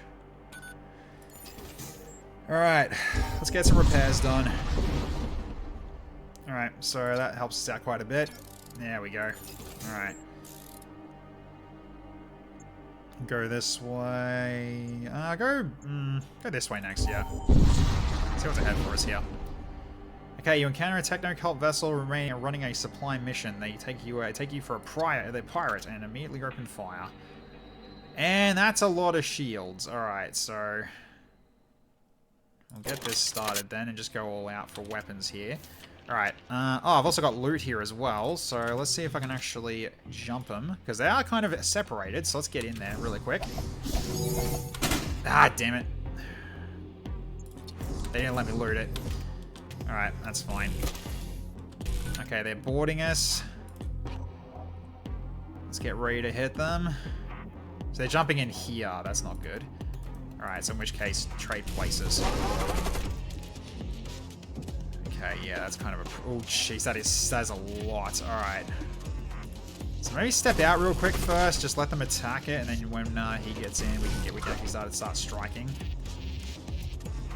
Alright, let's get some repairs done. Alright, so that helps us out quite a bit. There we go. Alright. Go this way. Go this way next, yeah. See what's ahead for us here. Okay, you encounter a techno-cult vessel running a supply mission. They take you for a pirate and immediately open fire. And that's a lot of shields. Alright, so we'll get this started then and just go all out for weapons here. Alright, I've also got loot here as well, so let's see if I can actually jump them, because they are kind of separated, so let's get in there really quick. Ah, damn it. They didn't let me loot it. Alright, that's fine. Okay, they're boarding us. Let's get ready to hit them. So they're jumping in here, that's not good. Alright, so in which case, trade places. Okay, yeah, that's kind of a... Oh, jeez, that is a lot. Alright. So maybe step out real quick first, just let them attack it, and then when he gets in, we can start striking.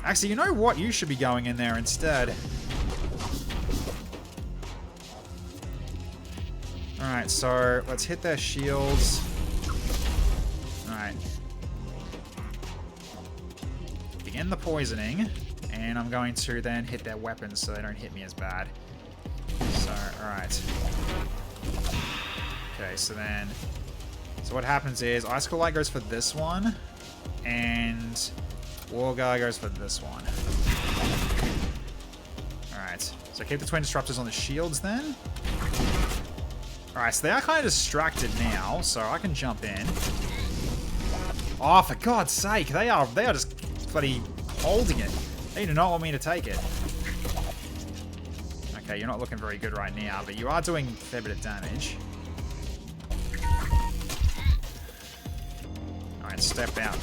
Actually, you know what? You should be going in there instead. Alright, so let's hit their shields. Alright. Begin end the poisoning, and I'm going to then hit their weapons so they don't hit me as bad. So, alright. Okay, so then... So what happens is, Icicle Light goes for this one, and War Guard goes for this one. Alright, so keep the Twin Disruptors on the shields then. Alright, so they are kind of distracted now, so I can jump in. Oh, for God's sake, they are just bloody holding it. They do not want me to take it. Okay, you're not looking very good right now, but you are doing a fair bit of damage. Alright, step out.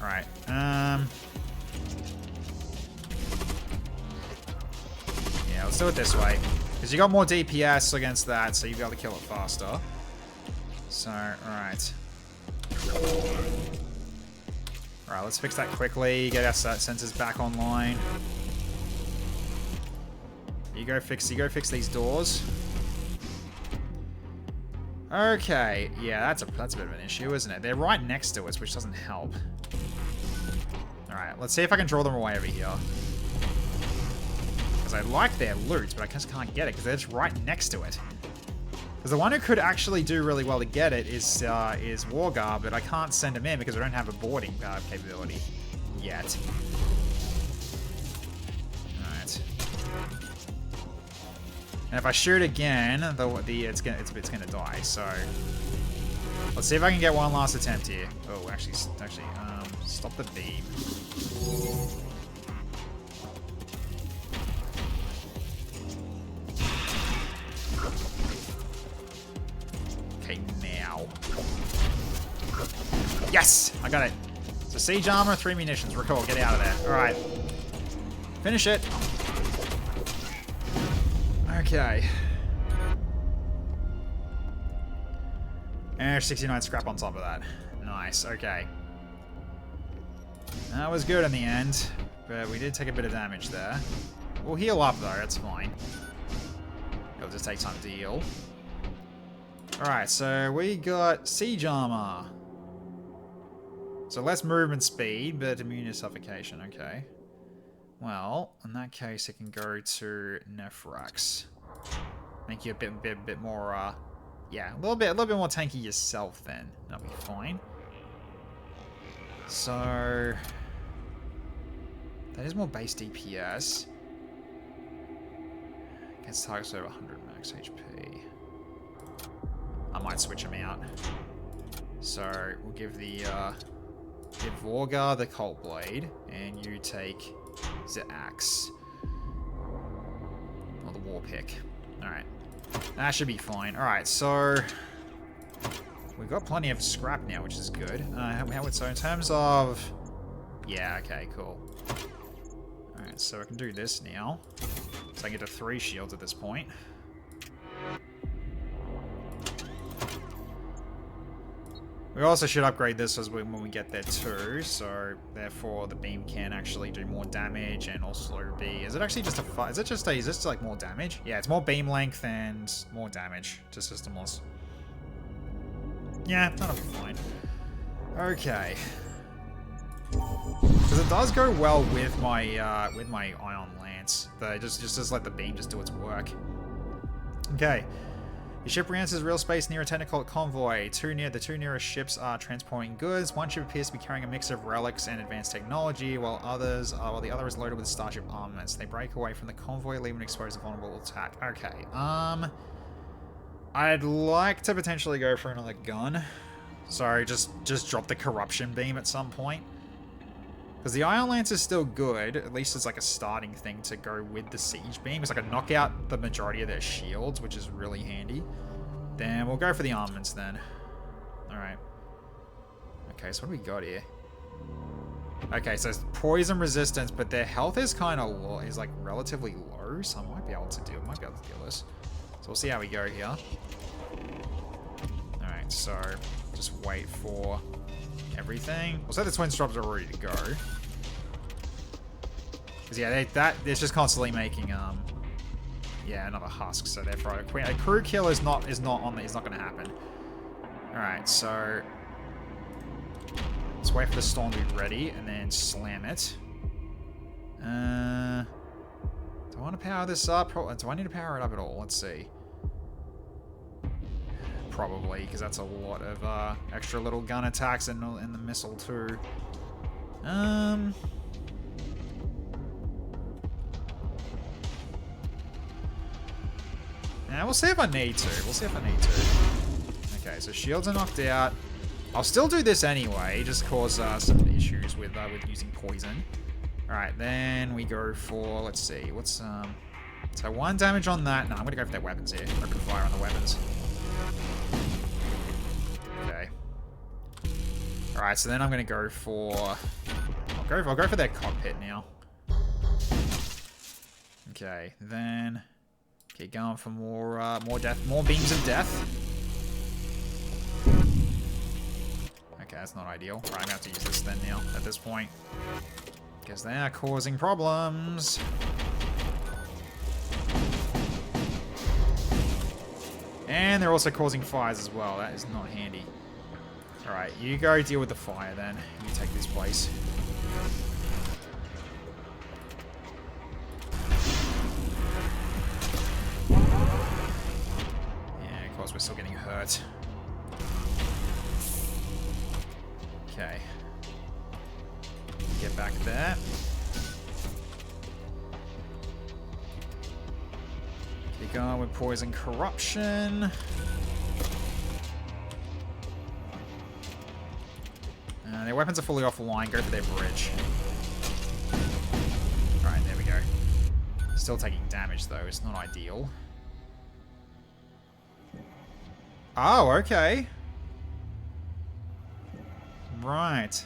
Alright, yeah, let's do it this way. Because you got more DPS against that, so you'll be able to kill it faster. So, alright. Alright, let's fix that quickly. Get our sensors back online. You go fix these doors. Okay, yeah, that's a bit of an issue, isn't it? They're right next to us, which doesn't help. Alright, let's see if I can draw them away over here. Because I like their loot, but I just can't get it, because they're just right next to it. Because the one who could actually do really well to get it is Wargar, but I can't send him in because I don't have a boarding capability yet. Alright. And if I shoot again, it's gonna die. So let's see if I can get one last attempt here. Oh, actually, stop the beam. Okay, now. Yes, I got it. So siege armor, 3 munitions. We're cool. Get out of there. All right, finish it. Okay. And 69 scrap on top of that. Nice, okay. That was good in the end, but we did take a bit of damage there. We'll heal up though, that's fine. It'll just take time to heal. Alright, so we got siege armor. So less movement speed, but immune to suffocation, okay. Well, in that case, it can go to Nephrax. Make you a bit more, yeah, a little bit more tanky yourself. Then that'll be fine. So that is more base DPS. Gets targets over 100 max HP. I might switch them out. So we'll give give Vorgar the Colt Blade, and you take the axe. Or the war pick. Alright. That should be fine. Alright, so we've got plenty of scrap now, which is good. So in terms of... Yeah, okay, cool. Alright, so I can do this now. So I can get to 3 shields at this point. We also should upgrade this as when we get there too, so therefore the beam can actually do more damage and also be... Is it actually just a... Is this like more damage? Yeah, it's more beam length and more damage to systemless. Yeah, that'll be fine. Okay. Because it does go well with my Ion Lance. Just let the beam just do its work. Okay. Your ship re-enters real space near a technical convoy. The two nearest ships are transporting goods. One ship appears to be carrying a mix of relics and advanced technology, while the other is loaded with starship armaments. They break away from the convoy, leaving exposed to vulnerable attack. Okay, I'd like to potentially go for another gun. Sorry, just drop the corruption beam at some point. Because the Ion Lance is still good, at least it's like a starting thing to go with the siege beam. It's like a knock out the majority of their shields, which is really handy. Then we'll go for the armaments then. Alright. Okay, so what do we got here? Okay, so it's poison resistance, but their health is kind of low, is like relatively low, so I might be able to deal this. So we'll see how we go here. Alright, so just wait for everything. We'll say the twin drops are ready to go. Because yeah, it's just constantly making yeah, another husk. So therefore, a crew kill is not going to happen. All right, so Let's wait for the storm to be ready and then slam it. Do I want to power this up? Do I need to power it up at all? Let's see. Probably, because that's a lot of extra little gun attacks in the missile too. Yeah, we'll see if I need to. We'll see if I need to. Okay, so shields are knocked out. I'll still do this anyway, just cause some issues with using poison. Alright, then we go for, let's see, what's, so 1 damage on that. No, I'm gonna go for their weapons here. Open fire on the weapons. Okay. Alright, so then I'm gonna go for, I'll go for their cockpit now. Okay, then keep going for more death, more beams of death. Okay, that's not ideal. Right, I'm gonna have to use this then now, at this point. Because they are causing problems. And they're also causing fires as well. That is not handy. Alright, you go deal with the fire then. You take this place. Yeah, of course we're still getting hurt. Okay. Get back there. Keep going with poison corruption. Their weapons are fully offline. Go for their bridge. Alright, there we go. Still taking damage though. It's not ideal. Oh, okay. Right.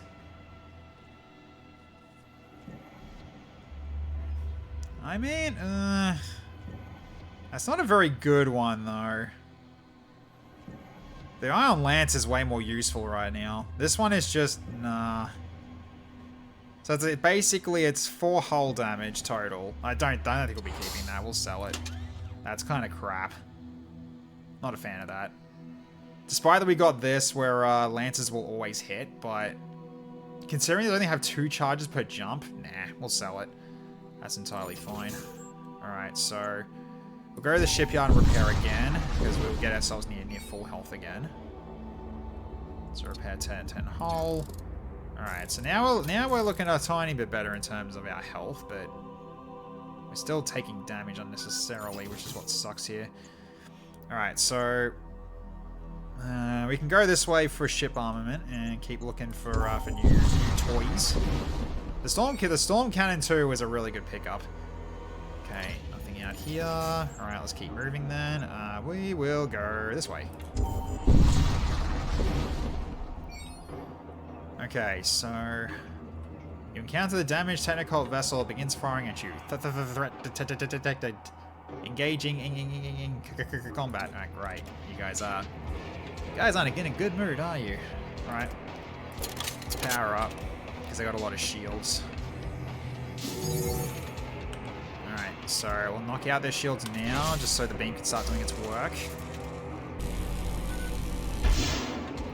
I mean, that's not a very good one, though. The Ion Lance is way more useful right now. This one is just, nah. So basically, it's 4 hull damage total. I don't think we'll be keeping that. We'll sell it. That's kind of crap. Not a fan of that. Despite that we got this, where Lances will always hit, but considering they only have 2 charges per jump, nah, we'll sell it. That's entirely fine. Alright, so we'll go to the shipyard and repair again, because we'll get ourselves near full health again. So repair 10 hull. Alright, so now we're looking a tiny bit better in terms of our health, but we're still taking damage unnecessarily, which is what sucks here. Alright, so we can go this way for ship armament and keep looking for new toys. The Storm Cannon 2 was a really good pickup. Okay, nothing out here. Alright, let's keep moving then. We will go this way. Okay, so you encounter the damaged technical vessel, begins firing at you. Threat detected. Engaging in combat. Alright, great. You guys aren't in a good mood, are you? Alright. Let's power up, because I got a lot of shields. Alright, so we'll knock out their shields now, just so the beam can start doing its work.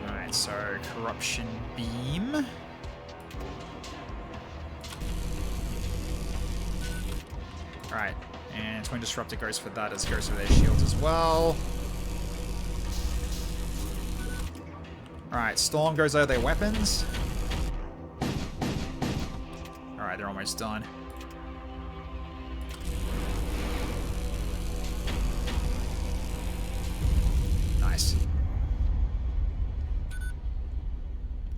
Alright, so Corruption Beam. Alright, and Twin Disruptor goes for that, as goes for their shields as well. Alright, Storm goes over their weapons. Alright, they're almost done. Nice.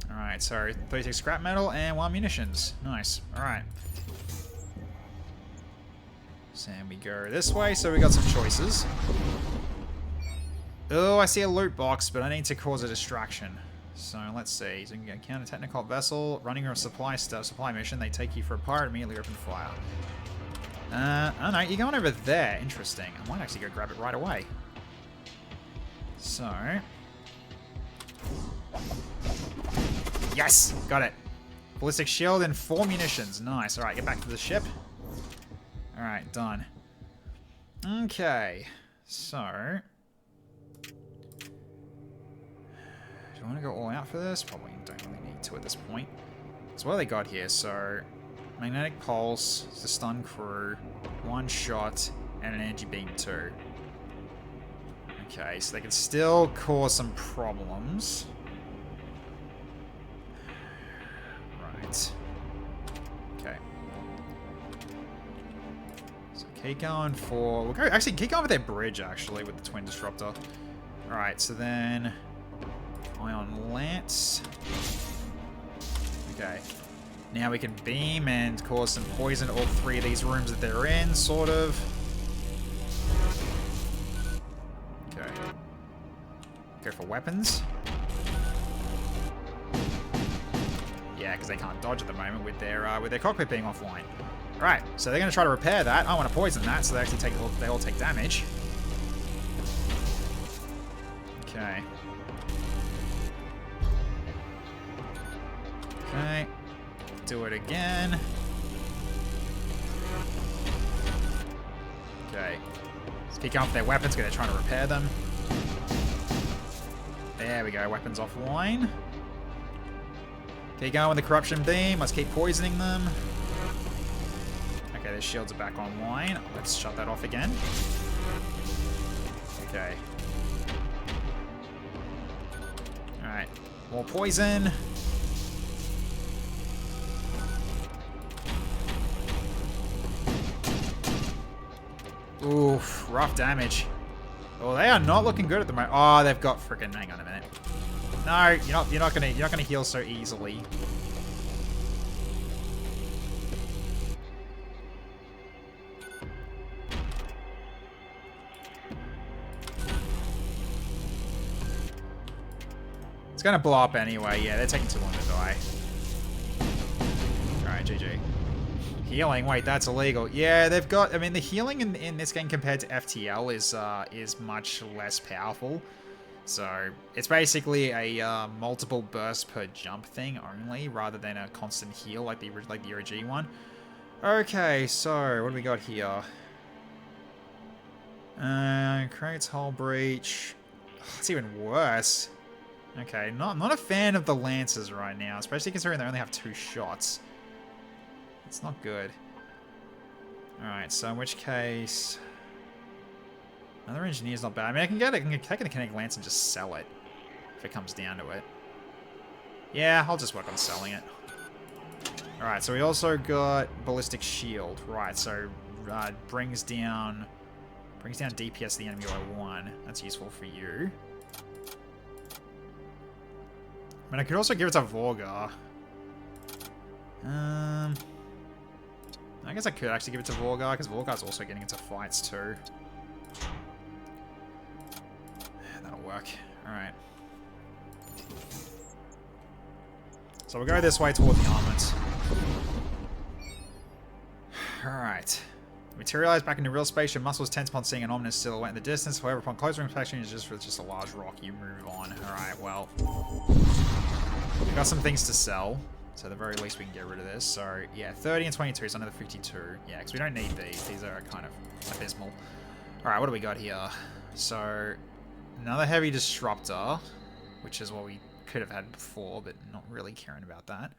Alright, so 36 scrap metal and 1 munitions. Nice. Alright. So we go this way, so we got some choices. Oh, I see a loot box, but I need to cause a distraction. So let's see. So you can encounter a technical vessel running a supply mission. They take you for a pirate, immediately open fire. Oh no, you're going over there. Interesting. I might actually go grab it right away. So, yes, got it. Ballistic shield and 4 munitions. Nice. All right, get back to the ship. All right, done. Okay, so. Do I want to go all out for this? Probably don't really need to at this point. So what do they got here? So, magnetic pulse, the stun crew, one shot, and an energy beam 2. Okay, so they can still cause some problems. Right. Okay. So keep going for... We'll go, actually, keep going with their bridge, actually, with the Twin Disruptor. Alright, so then... Ion Lance. Okay. Now we can beam and cause some poison to all 3 of these rooms that they're in, sort of. Okay. Go for weapons. Yeah, because they can't dodge at the moment with their cockpit being offline. Right, so they're going to try to repair that. I want to poison that, so they actually they all take damage. Okay. Okay. Do it again. Okay. Let's keep going with their weapons because they're trying to repair them. There we go, weapons offline. Keep going with the corruption beam. Let's keep poisoning them. Okay, their shields are back online. Let's shut that off again. Okay. Alright. More poison. Oof, rough damage. Oh, they are not looking good at the moment. Oh, they've got freaking. Hang on a minute. No, you're not gonna heal so easily. It's gonna blow up anyway. Yeah, they're taking too long to die. All right, GG. Healing. Wait, that's illegal. Yeah, they've got. I mean, the healing in this game compared to FTL is much less powerful. So it's basically a multiple burst per jump thing only, rather than a constant heal like the OG one. Okay, so what do we got here? Creates hull breach. It's even worse. Okay, not a fan of the Lancers right now, especially considering they only have 2 shots. It's not good. Alright, so in which case... Another engineer's not bad. I mean, I can take the Kinetic Lance and just sell it. If it comes down to it. Yeah, I'll just work on selling it. Alright, so we also got Ballistic Shield. Right, so brings down DPS to the enemy by 1. That's useful for you. I mean, I could also give it to Vorgar. I guess I could actually give it to Vorgar, because Vorgar's also getting into fights too. That'll work. Alright. So we'll go this way toward the armament. Alright. Materialize back into real space, your muscles tense upon seeing an ominous silhouette in the distance. However, upon closer inspection, it's just a large rock. You move on. Alright, well. We've got some things to sell. So at the very least we can get rid of this. So yeah, 30 and 22 is another 52. Yeah, because we don't need these. These are kind of abysmal. Alright, what do we got here? So another heavy disruptor, which is what we could have had before, but not really caring about that.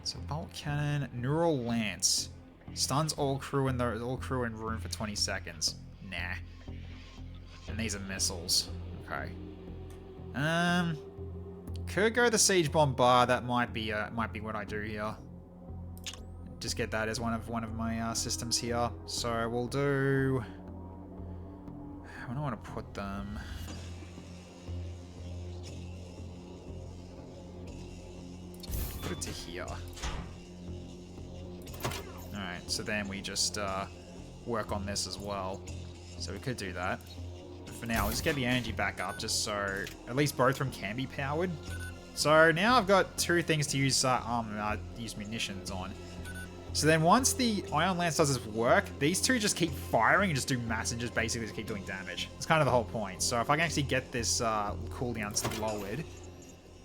So bolt cannon, neural lance. Stuns all crew in room for 20 seconds. Nah. And these are missiles. Okay. Could go the siege bombard. That might be what I do here. Just get that as one of my systems here. So we'll do. I don't want to put them. Put it to here. All right. So then we just work on this as well. So we could do that. For now, let's get the energy back up, just so at least both of them can be powered. So now I've got 2 things to use use munitions on. So then once the Ion Lance does its work, these 2 just keep firing and just do mass and just basically just keep doing damage. That's kind of the whole point. So if I can actually get this cooldown lowered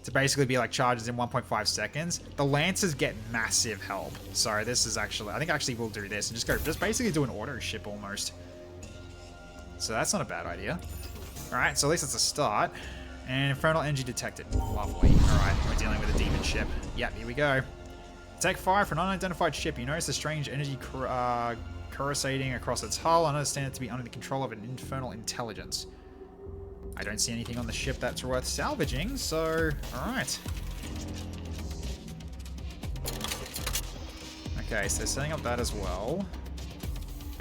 to basically be like charges in 1.5 seconds, the Lancers get massive help. So this is actually, I think actually we'll do this and just basically do an auto ship almost. So that's not a bad idea. Alright, so at least it's a start. And infernal energy detected. Lovely. Alright, we're dealing with a demon ship. Yep, here we go. Take fire for an unidentified ship. You notice a strange energy coruscating across its hull. I understand it to be under the control of an infernal intelligence. I don't see anything on the ship that's worth salvaging, so... Alright. Okay, so they're setting up that as well.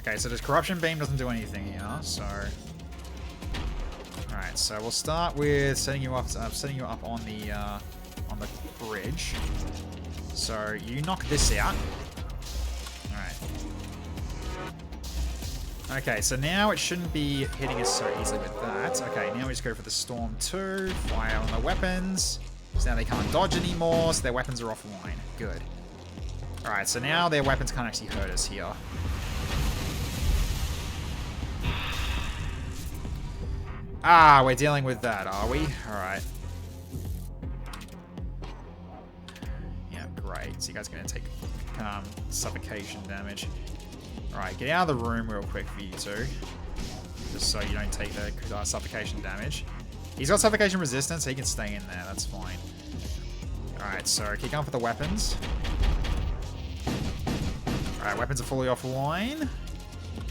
Okay, so this corruption beam doesn't do anything here, so... Alright, so we'll start with setting you up on the bridge. So you knock this out. Alright. Okay, so now it shouldn't be hitting us so easily with that. Okay, now we just go for the Storm 2, fire on the weapons. So now they can't dodge anymore, so their weapons are offline. Good. Alright, so now their weapons can't actually hurt us here. Ah, we're dealing with that, are we? Alright. Yeah, great. So you guys are going to take suffocation damage. Alright, get out of the room real quick for you two. Just so you don't take the suffocation damage. He's got suffocation resistance, so he can stay in there. That's fine. Alright, so keep going for the weapons. Alright, weapons are fully offline.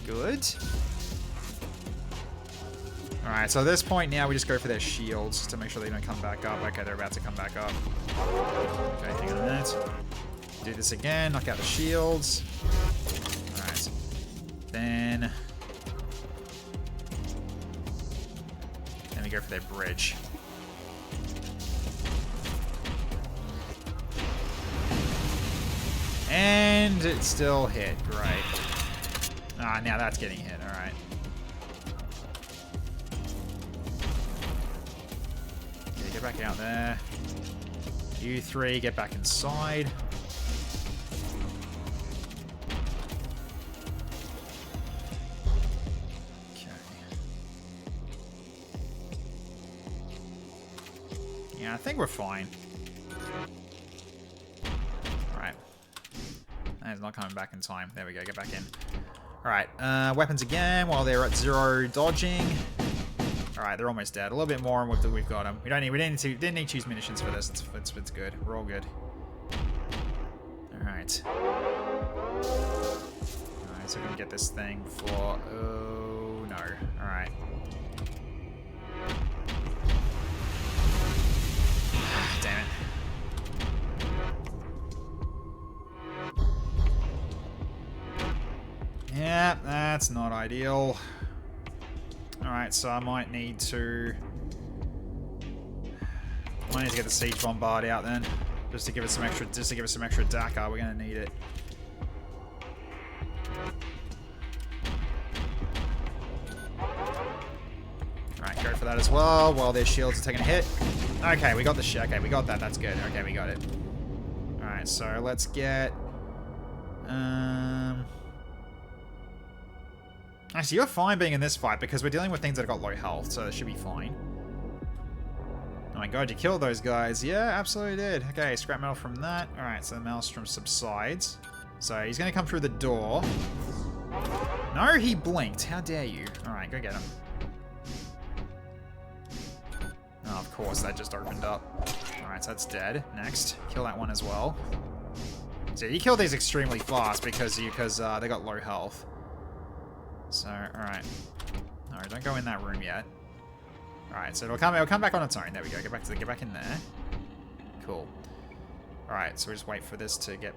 Good. Alright, so at this point now we just go for their shields to make sure they don't come back up. Okay, they're about to come back up. Okay, hang on a minute. Do this again, knock out the shields. Alright. Then we go for their bridge. And it still hit. Great. Ah, now that's getting hit. Alright. Okay, get back out there. You three, get back inside. Okay. Yeah, I think we're fine. It's not coming back in time. There we go, get back in. Alright, weapons again while they're at 0 dodging. Alright, they're almost dead. A little bit more and we've got them. We didn't need to use munitions for this. It's good. We're all good. Alright. Alright, so we can get this thing for... Oh, no. Alright. Damn it. Yeah, that's not ideal. Alright, so I might need to get the siege bombard out then. Just to give us some extra DACA, we're gonna need it. Alright, go for that as well, while their shields are taking a hit. Okay, we got the okay, we got that, that's good. Okay, we got it. Alright, so let's get actually, you're fine being in this fight because we're dealing with things that have got low health, so it should be fine. Oh my god, you killed those guys. Yeah, absolutely did. Okay, scrap metal from that. Alright, so the maelstrom subsides. So he's going to come through the door. No, he blinked. How dare you? Alright, go get him. Oh, of course, that just opened up. Alright, so that's dead. Next, kill that one as well. So you kill these extremely fast because they got low health. So, alright. No, don't go in that room yet. Alright, so it'll come back on its own. There we go. Get back in there. Cool. Alright, so we just wait for this to get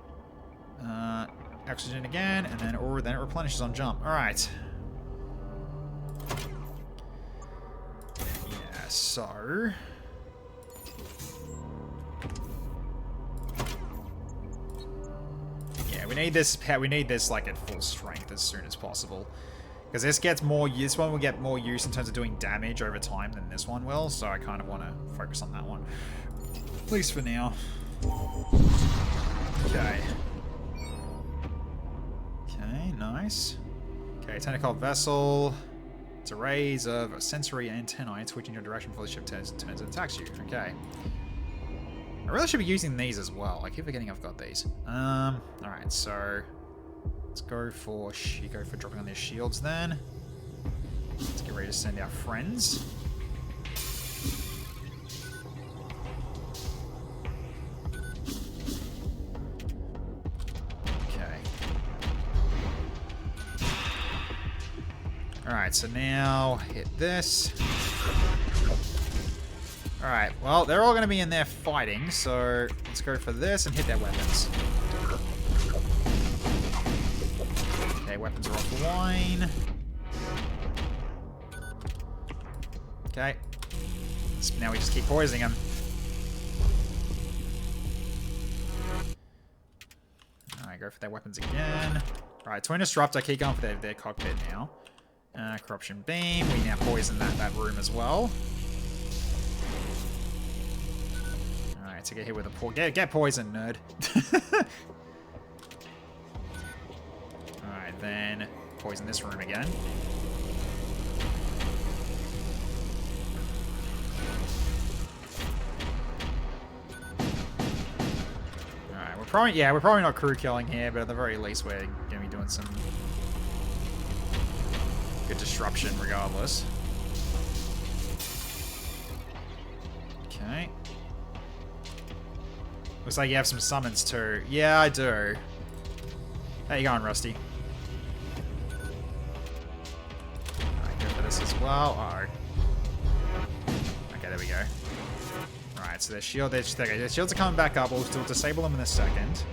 oxygen again, and then it replenishes on jump. Alright. Yeah, so yeah, we need this like at full strength as soon as possible. Because this one will get more use in terms of doing damage over time than this one will, so I kind of want to focus on that one. At least for now. Okay. Okay, nice. Okay, tentacle vessel. It's arrays of sensory antennae switching your direction before the ship turns and attacks you. Okay. I really should be using these as well. I keep forgetting I've got these. Alright, so let's go for dropping on their shields then. Let's get ready to send our friends. Alright, so now hit this. Alright, well, they're all going to be in there fighting, so let's go for this and hit their weapons. Okay, weapons are offline. Okay. So now we just keep poisoning them. Alright, go for their weapons again. Alright, Twin Disruptor, keep going for their cockpit now. Corruption Beam, we now poison that room as well. Alright, so get hit with a get poisoned, nerd. Alright, then poison this room again. Alright, we're probably not crew killing here, but at the very least we're gonna be doing some good disruption regardless. Okay. Looks like you have some summons too. Yeah, I do. How you going, Rusty? Alright, go for this as well. Uh-oh. Okay, there we go. Alright, so their shields are coming back up. We'll still disable them in a second.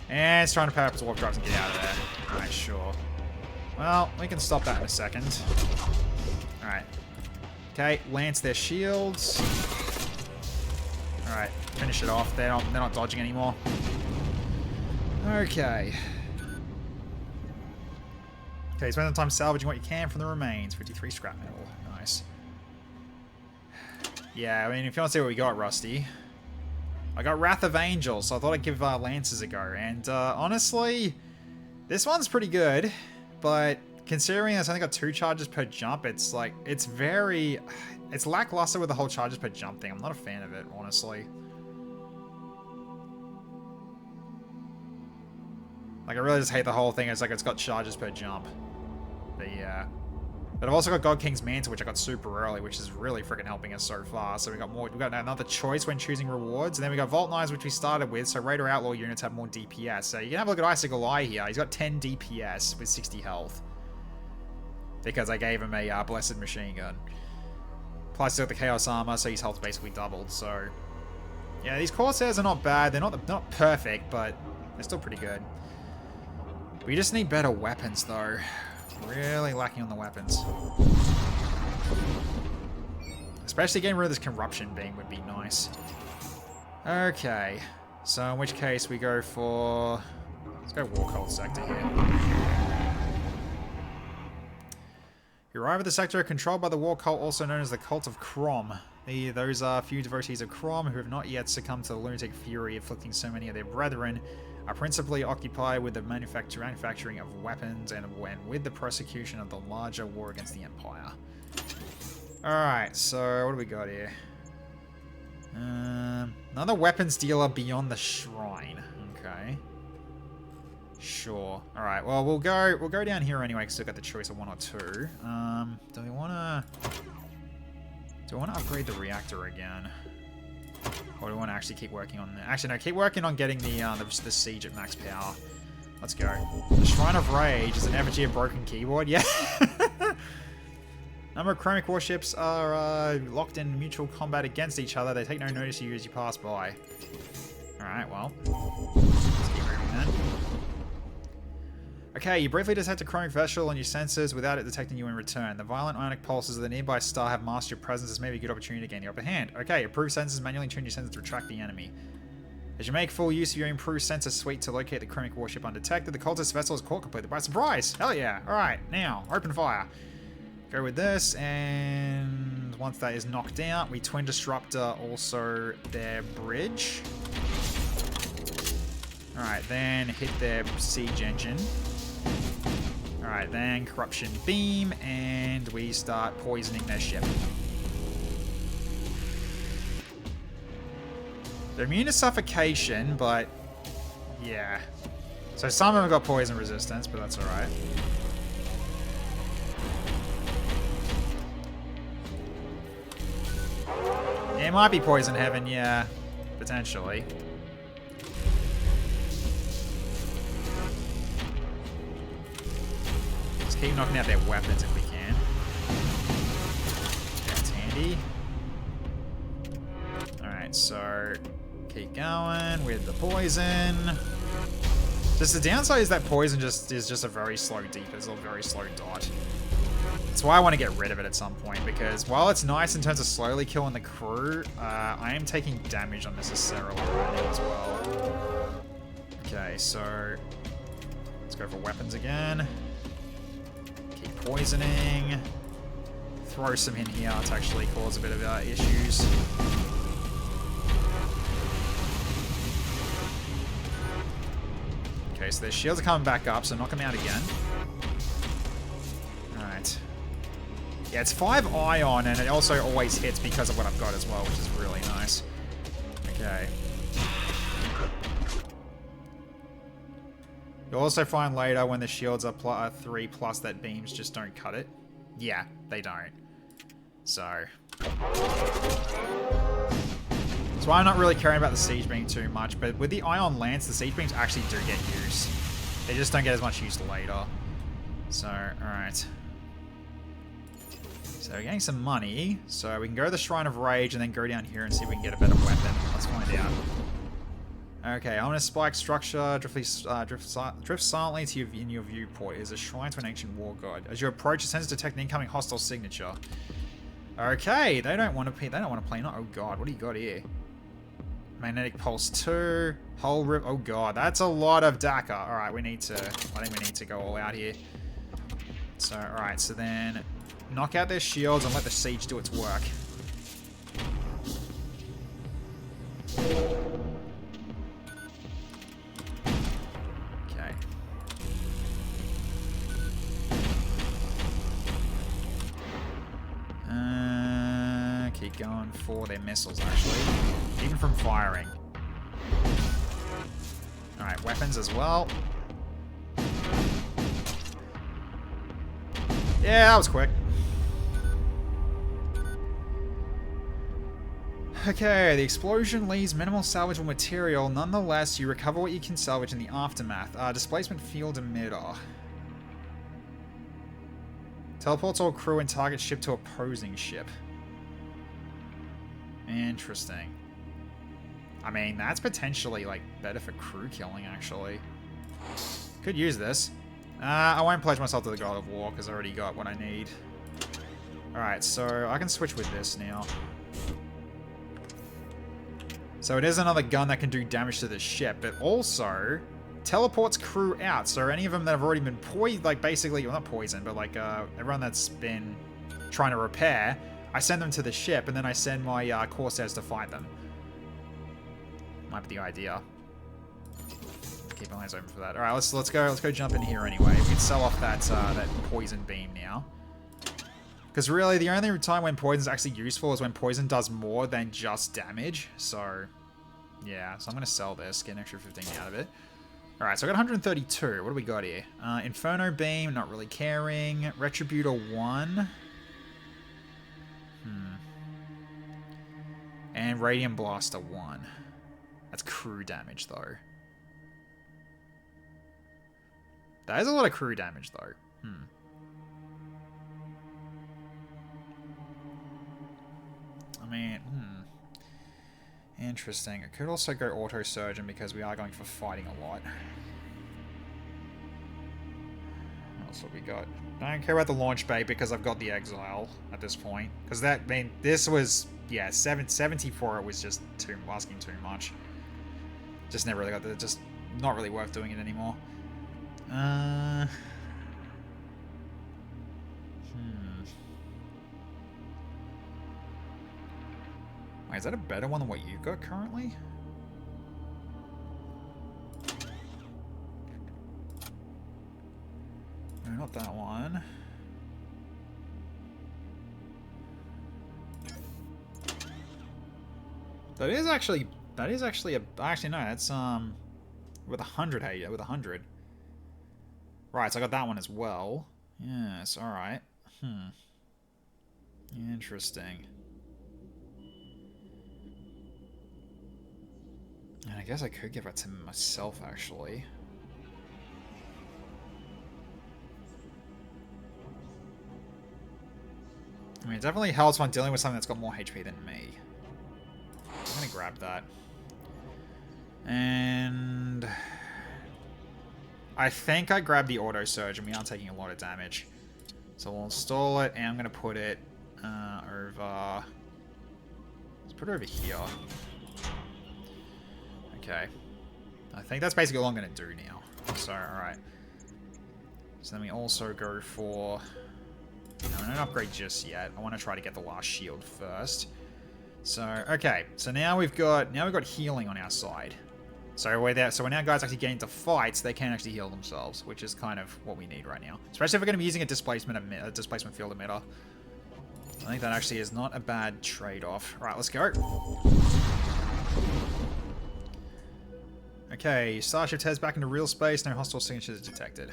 And it's trying to power up its warp drives and get out of there. Alright, sure. Well, we can stop that in a second. Alright. Okay, lance their shields. Alright, finish it off. They're not dodging anymore. Okay. Okay, spend the time salvaging what you can from the remains. 53 scrap metal. Nice. Yeah, I mean, if you want to see what we got, Rusty. I got Wrath of Angels, so I thought I'd give Lances a go. And honestly, this one's pretty good, but considering it's only got 2 charges per jump, it's like, it's lackluster with the whole charges per jump thing. I'm not a fan of it, honestly. Like, I really just hate the whole thing. It's like it's got charges per jump. But yeah. But I've also got God King's Mantle, which I got super early, which is really freaking helping us so far. So we got another choice when choosing rewards. And then we got Vault Knives, which we started with. So Raider Outlaw units have more DPS. So you can have a look at Icicle Eye here. He's got 10 DPS with 60 health. Because I gave him a Blessed Machine Gun. Plus he's got the Chaos Armor, so his health basically doubled. So yeah, these Corsairs are not bad. They're not perfect, but they're still pretty good. We just need better weapons, though. Really lacking on the weapons. Especially getting rid of this Corruption Beam would be nice. Okay. So in which case we go for... Let's go War Cult Sector here. You arrive at the sector controlled by the War Cult, also known as the Cult of Crom. Those are few devotees of Crom who have not yet succumbed to the lunatic fury afflicting so many of their brethren, are principally occupied with the manufacturing of weapons and with the prosecution of the larger war against the Empire. Alright, so what do we got here? Another weapons dealer beyond the shrine. Okay. Sure. Alright, well we'll go down here anyway because we've got the choice of 1 or 2. Do we wanna upgrade the reactor again? Or do we want to actually keep working on that? Actually, no, keep working on getting the siege at max power. Let's go. The Shrine of Rage is an effigy of broken keyboard. Yeah. Number of chromic warships are locked in mutual combat against each other. They take no notice of you as you pass by. Alright, well. Let's keep moving then. Okay, you briefly detect a chromic vessel on your sensors without it detecting you in return. The violent ionic pulses of the nearby star have masked your presence. This may be a good opportunity to gain the upper hand. Okay, improved sensors manually tune your sensors to track the enemy. As you make full use of your improved sensor suite to locate the chromic warship undetected, the cultist vessel is caught completely by surprise. Hell yeah. Alright, now, open fire. Go with this, and once that is knocked out, we Twin Disruptor also their bridge. Alright, then hit their siege engine. Alright, then Corruption Beam, and we start poisoning their ship. They're immune to suffocation, but yeah. So some of them have got poison resistance, but that's alright. It might be Poison Heaven, yeah. Potentially. Let's keep knocking out their weapons if we can. That's handy. Alright, so keep going with the poison. Just the downside is that poison is just a very slow deep. It's a very slow dot. That's why I want to get rid of it at some point, because while it's nice in terms of slowly killing the crew, I am taking damage unnecessarily right now as well. Okay, so let's go for weapons again. Keep poisoning. Throw some in here to actually cause a bit of issues. Okay, so their shields are coming back up, so knock them out again. Alright. Yeah, it's 5 ion, and it also always hits because of what I've got as well, which is really nice. Okay. You'll also find later when the shields are 3+ that beams just don't cut it. Yeah, they don't. So. That's why I'm not really caring about the siege beam too much, but with the ion lance, the siege beams actually do get use. They just don't get as much use later. So, alright. So we're getting some money, so we can go to the Shrine of Rage and then go down here and see if we can get a better weapon. Let's find out. Okay, I'm gonna spike structure, drift silently to in your viewport. It is a shrine to an ancient war god. As you approach, it sends to detect an incoming hostile signature. Okay, they don't want to play. Not. Oh god, what do you got here? Magnetic pulse 2, whole rip. Oh god, that's a lot of DACA. All right, I think we need to go all out here. So, all right, so then knock out their shields and let the siege do its work. Okay. Keep going for their missiles, actually. Even from firing. Alright, weapons as well. Yeah, that was quick. Okay, the explosion leaves minimal salvageable material. Nonetheless, you recover what you can salvage in the aftermath. Displacement field emitter. Teleports all crew and target ship to opposing ship. Interesting. I mean, that's potentially, like, better for crew killing, actually. Could use this. I won't pledge myself to the God of War, because I already got what I need. Alright, so I can switch with this now. So it is another gun that can do damage to the ship, but also teleports crew out. So any of them that have already been poisoned, like, basically, well, not poisoned, but, like, everyone that's been trying to repair, I send them to the ship, and then I send my Corsairs to fight them. Might be the idea. Keep my eyes open for that. All right, let's go jump in here anyway. We can sell off that poison beam now. Because really, the only time when poison is actually useful is when poison does more than just damage. So, yeah. So I'm gonna sell this, get an extra 15 out of it. All right, so I got 132. What do we got here? Inferno beam, not really caring. Retributor 1. And Radiant Blaster 1. That's crew damage, though. That is a lot of crew damage, though. I mean, Interesting. I could also go Auto Surgeon because we are going for fighting a lot. What else have we got? I don't care about the launch bay because I've got the Exile at this point. Because that, I mean, this was, yeah, 70 for it was just asking too much. Just never really got the, just not really worth doing it anymore. Wait, is that a better one than what you've got currently? No, not that one. That is actually a, actually no, that's with 100, hey, with 100. Right, so I got that one as well. Yes, alright. Interesting. And I guess I could give that to myself, actually. I mean, it definitely helps when dealing with something that's got more HP than me. I'm gonna grab that. And I think I grabbed the auto surge and we are taking a lot of damage. So we'll install it and I'm gonna put it over. Let's put it over here. Okay. I think that's basically all I'm gonna do now. So, alright. So then we also go for... No, I don't upgrade just yet. I want to try to get the last shield first. So, okay. So now we've got healing on our side. So we're there. So when our guys actually get into fights, they can actually heal themselves, which is kind of what we need right now. Especially if we're going to be using a displacement field emitter. I think that actually is not a bad trade-off. All right, let's go. Okay, Starship heads back into real space. No hostile signatures detected.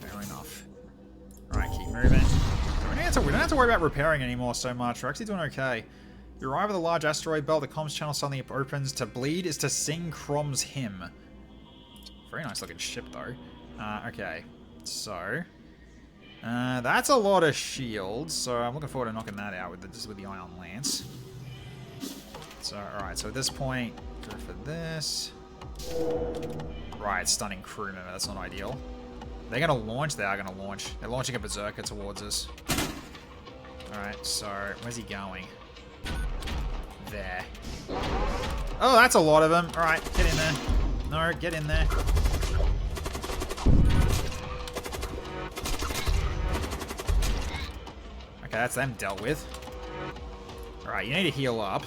Fair enough. All right, keep moving. So we don't have to worry about repairing anymore so much. We're actually doing okay. You arrive at a large asteroid belt. The comms channel suddenly opens. To bleed is to sing Crom's hymn. Very nice looking ship, though. Okay, so that's a lot of shields. So I'm looking forward to knocking that out with the Ion Lance. So all right, so at this point, go for this. Right, stunning crew member. That's not ideal. They're gonna launch. They are gonna launch. They're launching a berserker towards us. All right, so where's he going? There. Oh, that's a lot of them. All right, get in there. No, get in there. Okay, that's them dealt with. All right, you need to heal up.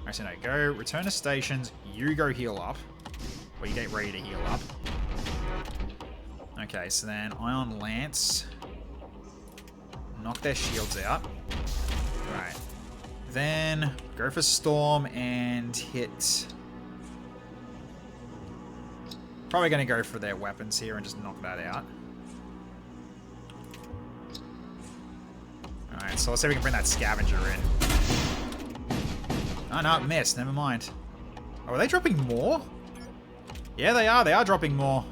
Actually, no, go return to stations. You go heal up. Or you get ready to heal up. Okay, so then Ion Lance. Knock their shields out. Right. Then go for Storm and hit. Probably going to go for their weapons here and just knock that out. Alright, so let's see if we can bring that scavenger in. Oh no, it missed. Never mind. Oh, are they dropping more? Yeah, they are. They are dropping more.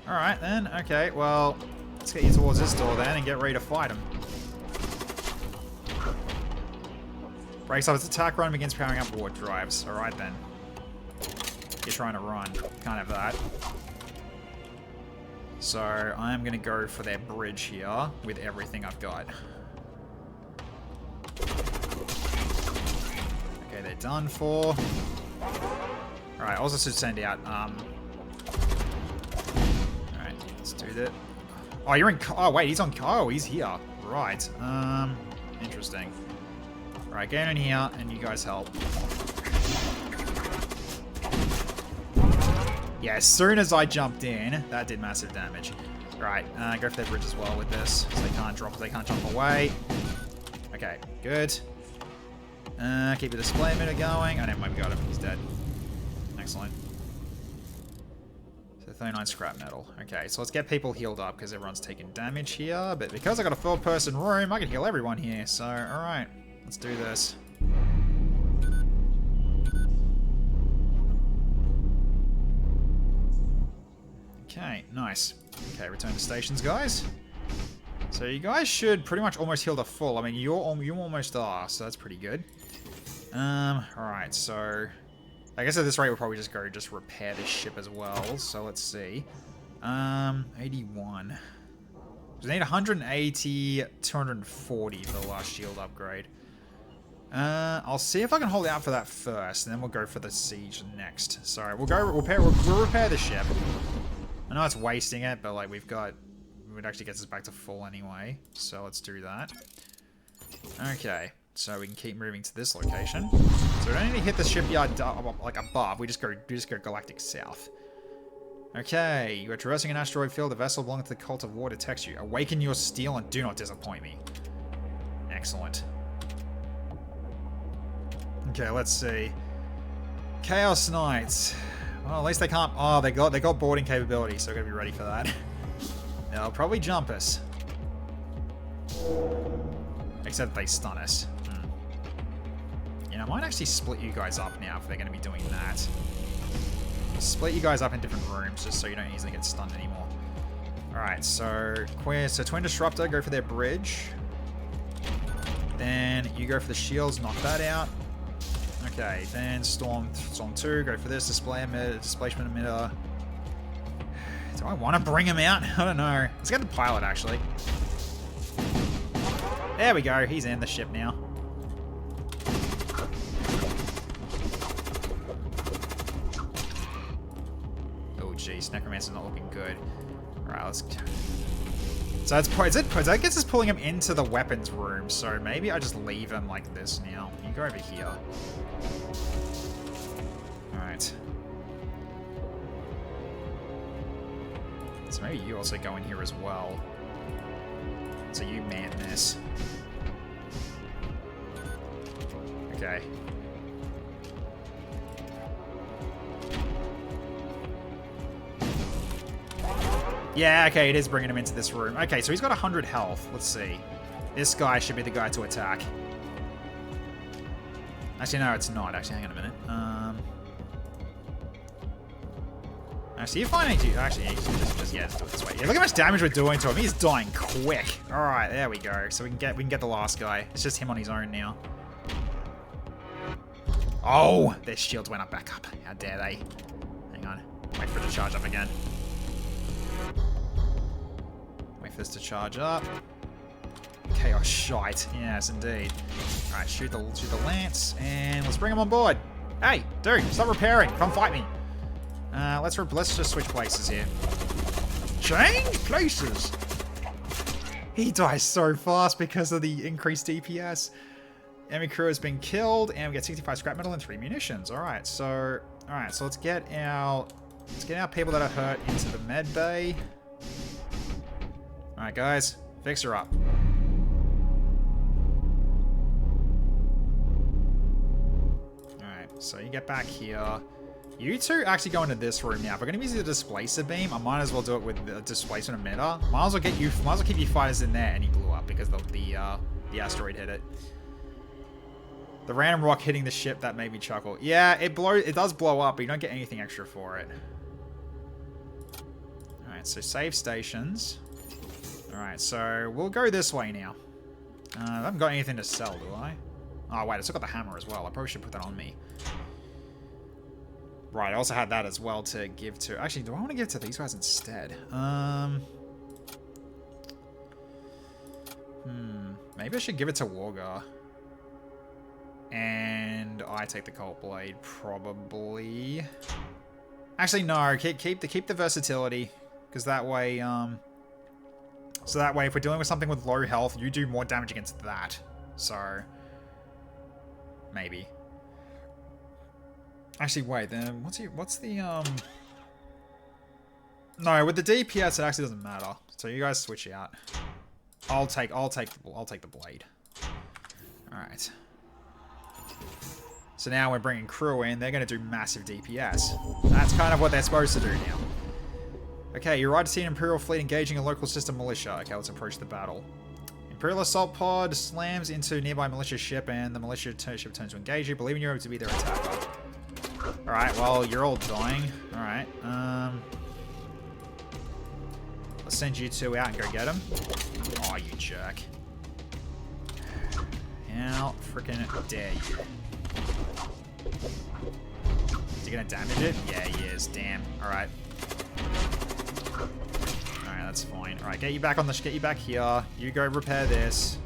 Alright then. Okay, well, let's get you towards this door then and get ready to fight them. Breaks up its attack run begins powering up warp drives. Alright then. You're trying to run. Can't have that. So I'm going to go for their bridge here with everything I've got. Okay, they're done for. Alright, I also should send out, alright, let's do that. Oh, you're in, oh wait, he's on, oh, he's here. Right, interesting. Alright, get in here, and you guys help. Yeah, as soon as I jumped in, that did massive damage. Right, go for their bridge as well with this, so they can't drop, they can't jump away. Okay, good. Keep the display emitter going. Oh, never mind, we got him, he's dead. Excellent. So 39 scrap metal. Okay, so let's get people healed up because everyone's taking damage here. But because I got a 4-person room, I can heal everyone here. So, alright, let's do this. Okay, nice. Okay, return to stations, guys. So you guys should pretty much almost heal to full. I mean, you almost are, so that's pretty good. Alright, so I guess at this rate we'll probably just go repair this ship as well. So let's see. 81. We need 180, 240 for the last shield upgrade. I'll see if I can hold out for that first, and then we'll go for the siege next. Sorry, we'll repair the ship. I know it's wasting it, but like it actually gets us back to full anyway. So let's do that. Okay, so we can keep moving to this location. So we don't need to hit the shipyard like above. We just go galactic south. Okay, you are traversing an asteroid field. A vessel belonging to the Cult of War detects you. Awaken your steel and do not disappoint me. Excellent. Okay, let's see. Chaos Knights. Well, at least they can't. Oh, they got boarding capability, so we're gonna be ready for that. They'll probably jump us. Except they stun us. You know, I might actually split you guys up now if they're gonna be doing that. Split you guys up in different rooms just so you don't easily get stunned anymore. Alright, so Twin Disruptor, go for their bridge. Then you go for the shields, knock that out. Okay, then Storm 2, go for this, displacement emitter. Do I want to bring him out? I don't know. Let's get the pilot, actually. There we go, he's in the ship now. Oh jeez, Necromancer's not looking good. Alright, let's... So I guess it's pulling him into the weapons room, so maybe I just leave him like this now. You go over here. Alright. So maybe you also go in here as well. So you man this. Okay. Yeah, okay, it is bringing him into this room. Okay, so he's got 100 health. Let's see. This guy should be the guy to attack. Actually, no, it's not. Actually, hang on a minute. Actually, you find it. Actually, just yeah, let's do it this way. Yeah, look how much damage we're doing to him. He's dying quick. All right, there we go. So we can get the last guy. It's just him on his own now. Oh, their shields went back up. How dare they? Hang on. Wait for it to charge up again. Wait for this to charge up. Chaos shite. Yes, indeed. All right, shoot the lance, and let's bring him on board. Hey, dude, stop repairing. Come fight me. Let's just switch places here. Change places. He dies so fast because of the increased DPS. Enemy crew has been killed, and we get 65 scrap metal and 3 munitions. All right, so let's get our people that are hurt into the med bay. All right, guys, fix her up. All right, so you get back here. You two actually go into this room now. If we're going to use the displacer beam, I might as well do it with the displacement emitter. Might as well keep you fighters in there, and he blew up because the asteroid hit it. The random rock hitting the ship, that made me chuckle. Yeah, it does blow up, but you don't get anything extra for it. Alright, so save stations. Alright, so we'll go this way now. I haven't got anything to sell, do I? Oh, wait, I still got the hammer as well. I probably should put that on me. Right, I also had that as well to give to... Actually, do I want to give to these guys instead? Maybe I should give it to Wargar. And I take the Cult Blade, probably. Actually, no. Keep the versatility, because that way, so that way, if we're dealing with something with low health, you do more damage against that. So, maybe. Actually, wait. Then what's the No, with the DPS, it actually doesn't matter. So you guys switch out. I'll take the blade. All right. So now we're bringing crew in. They're going to do massive DPS. That's kind of what they're supposed to do now. Okay, you're right to see an Imperial fleet engaging a local system militia. Okay, let's approach the battle. Imperial assault pod slams into nearby militia ship, and the militia ship turns to engage you, believing you're able to be their attacker. Alright, well, you're all dying. Alright, let's send you two out and go get them. Oh, you jerk. How freaking dare you? Is he gonna damage it? Yeah, he is. Damn. Alright. Alright, that's fine. Alright, get you back on the get you back here. You go repair this.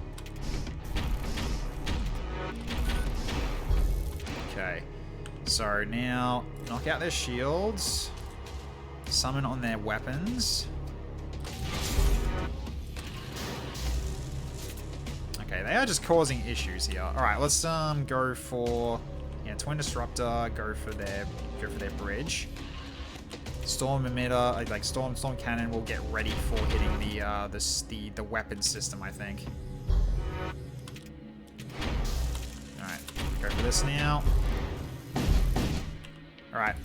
Okay. So now knock out their shields. Summon on their weapons. Okay, they are just causing issues here. Alright, let's go for Twin Disruptor, go for their bridge. Storm emitter, like storm cannon will get ready for hitting the weapon system, I think. Alright, go for this now. Alright.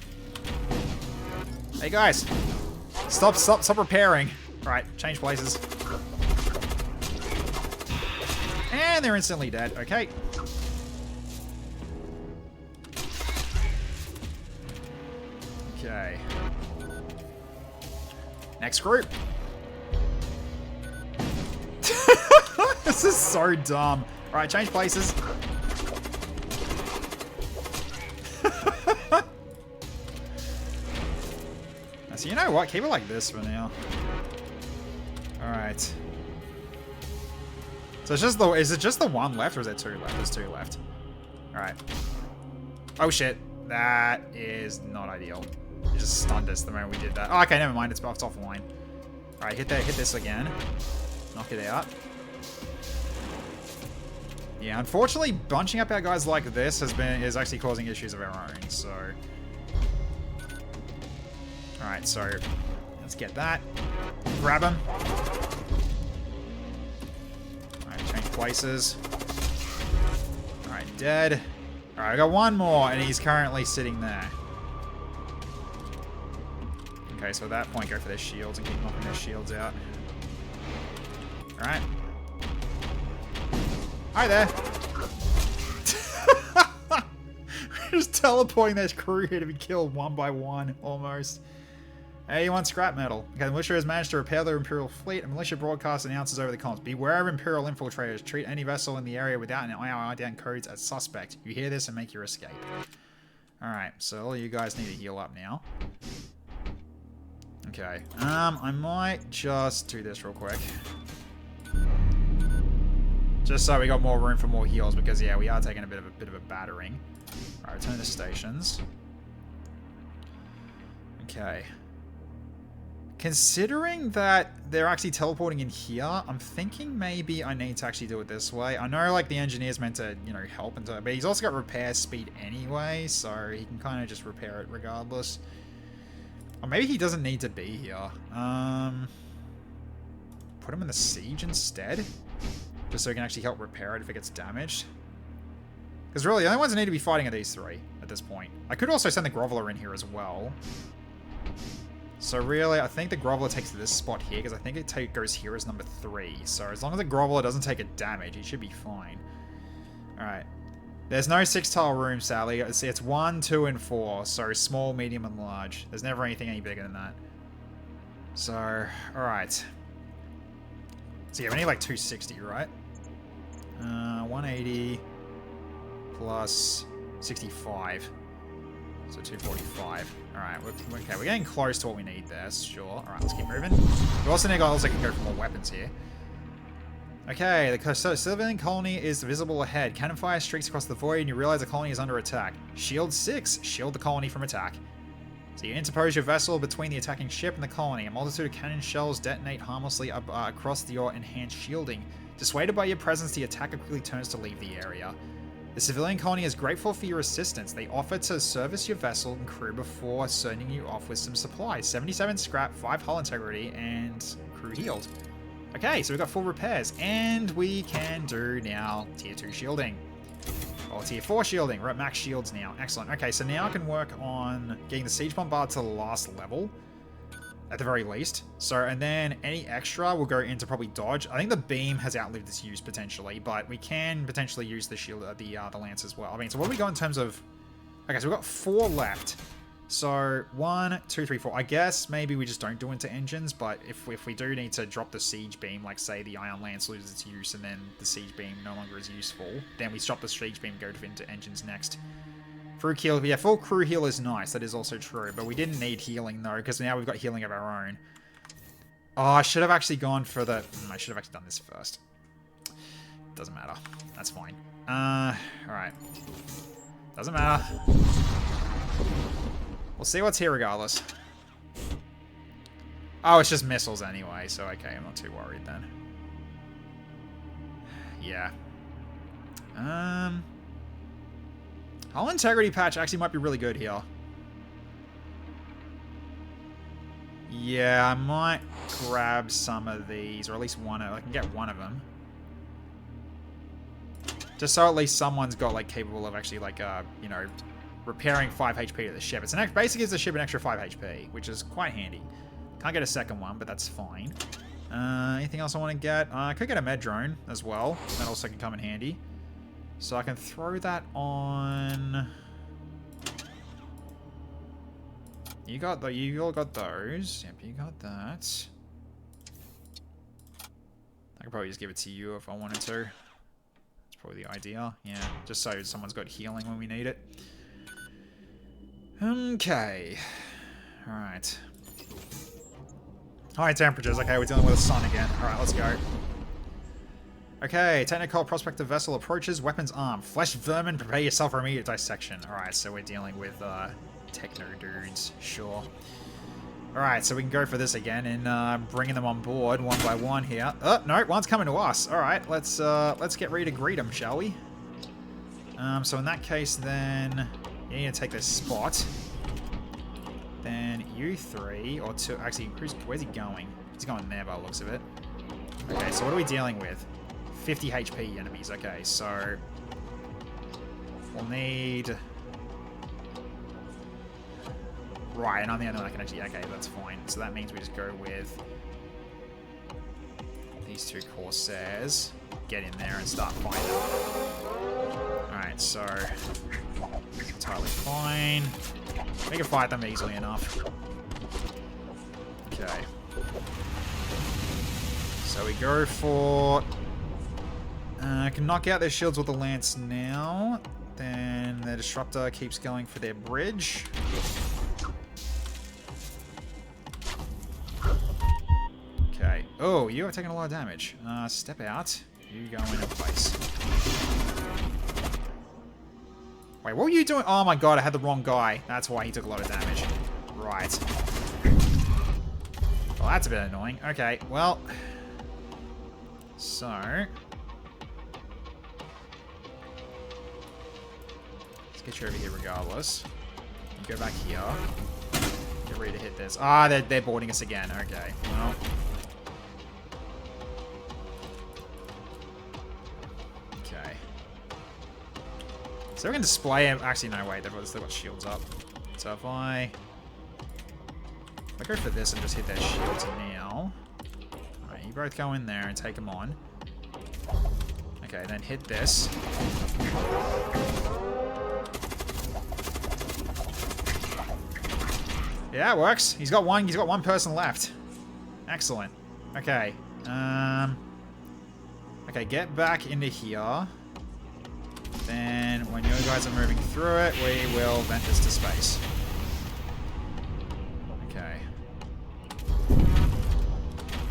Hey guys! Stop repairing. Alright, change places. And they're instantly dead. Okay. Okay. Next group. This is so dumb. Alright, change places. So you know what? Keep it like this for now. Alright. So it's just the... Is it just the one left or is there two left? There's two left. Alright. Oh shit. That is not ideal. It just stunned us the moment we did that. Oh, okay, never mind. It's offline. Alright, hit this again. Knock it out. Yeah, unfortunately, bunching up our guys like this is actually causing issues of our own, so... Alright, so... Let's get that. Grab him. Alright, change places. Alright, dead. Alright, I got one more, and he's currently sitting there. Okay, so at that point, go for their shields and keep knocking their shields out. Alright. Hi there. Just teleporting their crew here to be killed one by one, almost. Hey, you want scrap metal? Okay, the militia has managed to repair their Imperial fleet, and militia broadcasts announces over the comms. Beware of Imperial infiltrators. Treat any vessel in the area without an IR codes as suspect. You hear this and make your escape. Alright, so all you guys need to heal up now. Okay, I might just do this real quick. Just so we got more room for more heals, because yeah, we are taking a bit of a battering. Alright, return to stations. Okay. Considering that they're actually teleporting in here, I'm thinking maybe I need to actually do it this way. I know, like, the engineer's meant to, you know, help, but he's also got repair speed anyway, so he can kind of just repair it regardless. Or maybe he doesn't need to be here. Put him in the siege instead? Just so he can actually help repair it if it gets damaged. Because really, the only ones that need to be fighting are these three at this point. I could also send the Groveler in here as well. So really, I think the Groveler takes this spot here, because I think it goes here as number 3. So as long as the Groveler doesn't take a damage, he should be fine. Alright. There's no 6-tile room, sadly. It's 1, 2, and 4. So small, medium, and large. There's never anything any bigger than that. So, alright. So yeah, we need like 260, right? 180 plus 65. So 245. Alright, okay, we're getting close to what we need there, sure. Alright, let's keep moving. We also need to go for more weapons here. Okay, the civilian colony is visible ahead. Cannon fire streaks across the void and you realize the colony is under attack. Shield 6. Shield the colony from attack. So you interpose your vessel between the attacking ship and the colony. A multitude of cannon shells detonate harmlessly across your enhanced shielding. Dissuaded by your presence, the attacker quickly turns to leave the area. The civilian colony is grateful for your assistance. They offer to service your vessel and crew before sending you off with some supplies. 77 scrap, 5 hull integrity, and crew healed. Okay, so we've got full repairs, and we can do now tier 2 shielding. Or tier 4 shielding. We're at max shields now. Excellent. Okay, so now I can work on getting the siege bombard to the last level. At the very least. So, and then any extra will go into probably dodge. I think the beam has outlived its use potentially, but we can potentially use the shield, the lance as well. I mean, so what do we got in terms of... Okay, so we've got 4 left. So, 1, 2, 3, 4. I guess maybe we just don't do into engines, but if we do need to drop the siege beam, like say the ion lance loses its use and then the siege beam no longer is useful, then we stop the siege beam and go into engines next. Crew heal, yeah, full crew heal is nice, that is also true, but we didn't need healing though, because now we've got healing of our own. Oh, I should have actually gone for the... I should have actually done this first. Doesn't matter. That's fine. Alright. Doesn't matter. We'll see what's here regardless. Oh, it's just missiles anyway, so okay, I'm not too worried then. Yeah. Hull integrity patch actually might be really good here. Yeah, I might grab some of these, or at least one. I can get one of them. Just so at least someone's got, like, capable of actually, like, you know, repairing 5 HP to the ship. It's basically gives the ship an extra 5 HP, which is quite handy. Can't get a second one, but that's fine. Anything else I want to get? I could get a med drone as well. That also can come in handy. So I can throw that on... You all got those. Yep, you got that. I could probably just give it to you if I wanted to. It's probably the idea. Yeah, just so someone's got healing when we need it. Okay. Alright. High temperatures. Okay, we're dealing with the sun again. Alright, let's go. Okay, technical prospector vessel approaches. Weapons armed. Flesh vermin, prepare yourself for immediate dissection. Alright, so we're dealing with techno dudes. Sure. Alright, so we can go for this again and bringing them on board one by one here. Oh, no, one's coming to us. Alright, let's get ready to greet them, shall we? So in that case, then you need to take this spot. Then you three, or two, actually, where's he going? He's going there by the looks of it. Okay, so what are we dealing with? 50 HP enemies, okay, so we'll need... Right, and I'm the only one I can actually... Okay, that's fine. So that means we just go with these two Corsairs, get in there and start fighting. Alright, so entirely fine. We can fight them easily enough. Okay. So we go for... I can knock out their shields with the lance now. Then the disruptor keeps going for their bridge. Okay. Oh, you have taken a lot of damage. Step out. You go in place. Wait, what were you doing? Oh my god, I had the wrong guy. That's why he took a lot of damage. Right. Well, that's a bit annoying. Okay, well... So... Let's get you over here regardless. You go back here. Get ready to hit this. Ah, they're boarding us again. Okay, well... Okay. So we can display him. Actually, no, wait, they've still got shields up. So if I go for this and just hit their shields now. Alright, you both go in there and take them on. Okay, then hit this. Yeah, it works. He's got one person left. Excellent. Okay. Okay, get back into here. Then, when you guys are moving through it, we will vent this to space. Okay.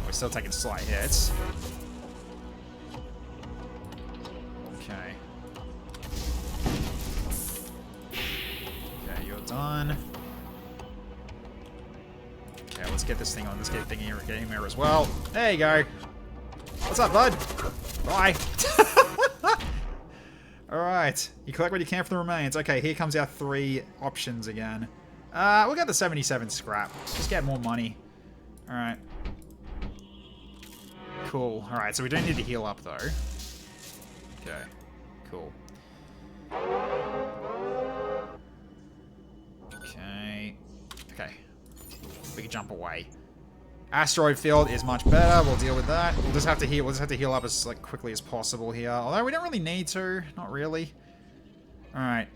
We're still taking slight hits. Okay. Okay, you're done. Okay, let's get this thing on. Let's get him here as well. There you go. What's up, bud? Bye. Alright, you collect what you can for the remains. Okay, here comes our 3 options again. We'll get the 77 scrap. Just get more money. Alright. Cool. Alright, so we don't need to heal up, though. Okay, cool. Okay. Okay. We can jump away. Asteroid field is much better. We'll deal with that. We'll just have to heal up as quickly as possible here. Although we don't really need to. Not really. Alright.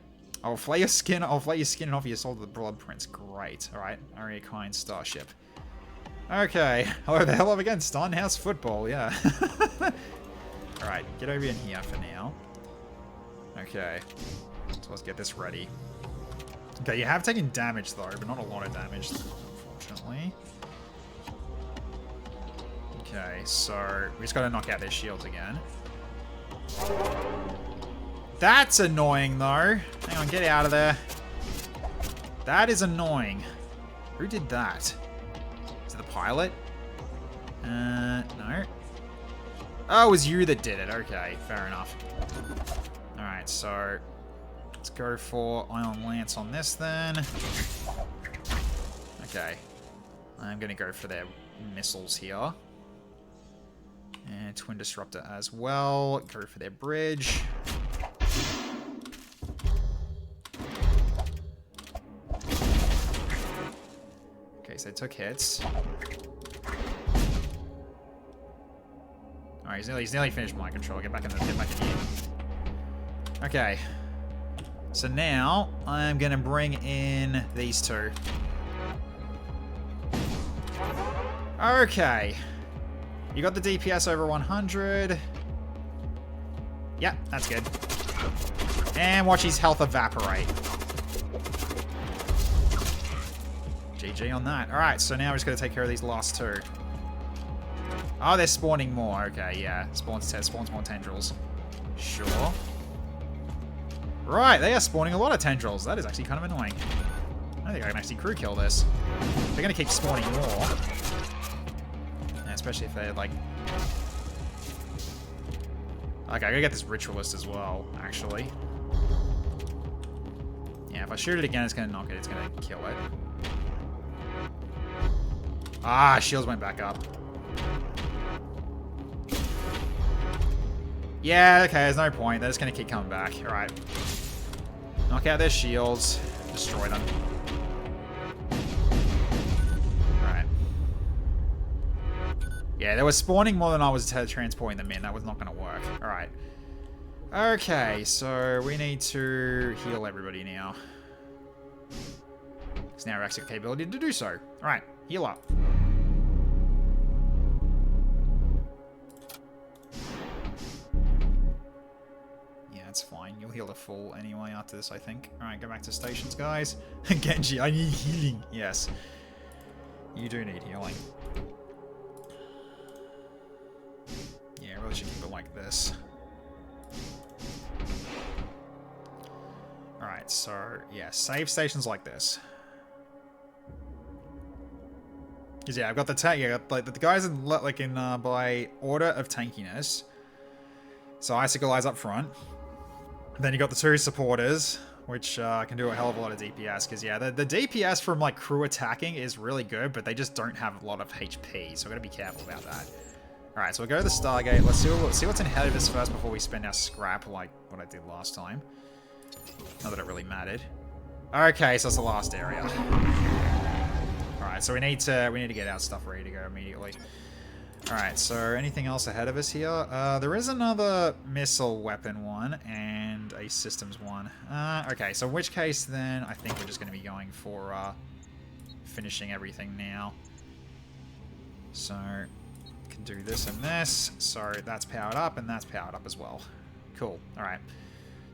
I'll flay your skin. I'll flay your skin and offer your soul to the blood prince. Great. Alright. Aria Kind Starship. Okay. Hello there. Hello again, Stun. How's football? Yeah. Alright. Get over in here for now. Okay. So let's get this ready. Okay, you have taken damage though, but not a lot of damage, unfortunately. Okay, so we just gotta knock out their shields again. That's annoying, though. Hang on, get out of there. That is annoying. Who did that? Is it the pilot? No. Oh, it was you that did it. Okay, fair enough. Alright, so let's go for Ion Lance on this then. Okay. I'm gonna go for their missiles here. And Twin Disruptor as well. Go for their bridge. Okay, so they took hits. Alright, he's nearly finished mind control. Get back in here. Okay. So now I'm gonna bring in these two. Okay. You got the DPS over 100. Yep, that's good. And watch his health evaporate. GG on that. Alright, so now we're just going to take care of these last two. Oh, they're spawning more. Okay, yeah. Spawns more tendrils. Sure. Right, they are spawning a lot of tendrils. That is actually kind of annoying. I don't think I can actually crew kill this. They're going to keep spawning more. Yeah, especially if they're like... Okay, I gotta get this ritualist as well, actually. Yeah, if I shoot it again, it's gonna knock it. It's gonna kill it. Ah, shields went back up. Yeah, okay, there's no point. They're just gonna keep coming back. Alright. Knock out their shields. Destroy them. Alright. Yeah, they were spawning more than I was transporting them in. That was not gonna work. Alright. Okay, so we need to heal everybody now. Because now we actually have the capability to do so. Alright, heal up. That's fine. You'll heal to full anyway after this, I think. Alright, go back to stations, guys. Genji, I need healing. Yes. You do need healing. Yeah, I really should keep it like this. Alright, so, yeah, save stations like this. Because, yeah, I've got the guys in, by order of tankiness. So, Icicle Eyes up front. Then you got the two supporters, which can do a hell of a lot of DPS. Because, yeah, the DPS from, like, crew attacking is really good, but they just don't have a lot of HP. So, we've got to be careful about that. Alright, so we'll go to the Stargate. Let's see what's ahead of us first before we spend our scrap, like what I did last time. Not that it really mattered. Okay, so it's the last area. Alright, so we need to get our stuff ready to go immediately. Alright, so anything else ahead of us here? There is another missile weapon one and a systems one. Okay, so in which case then I think we're just going to be going for finishing everything now. So, can do this and this. So that's powered up and that's powered up as well. Cool, alright.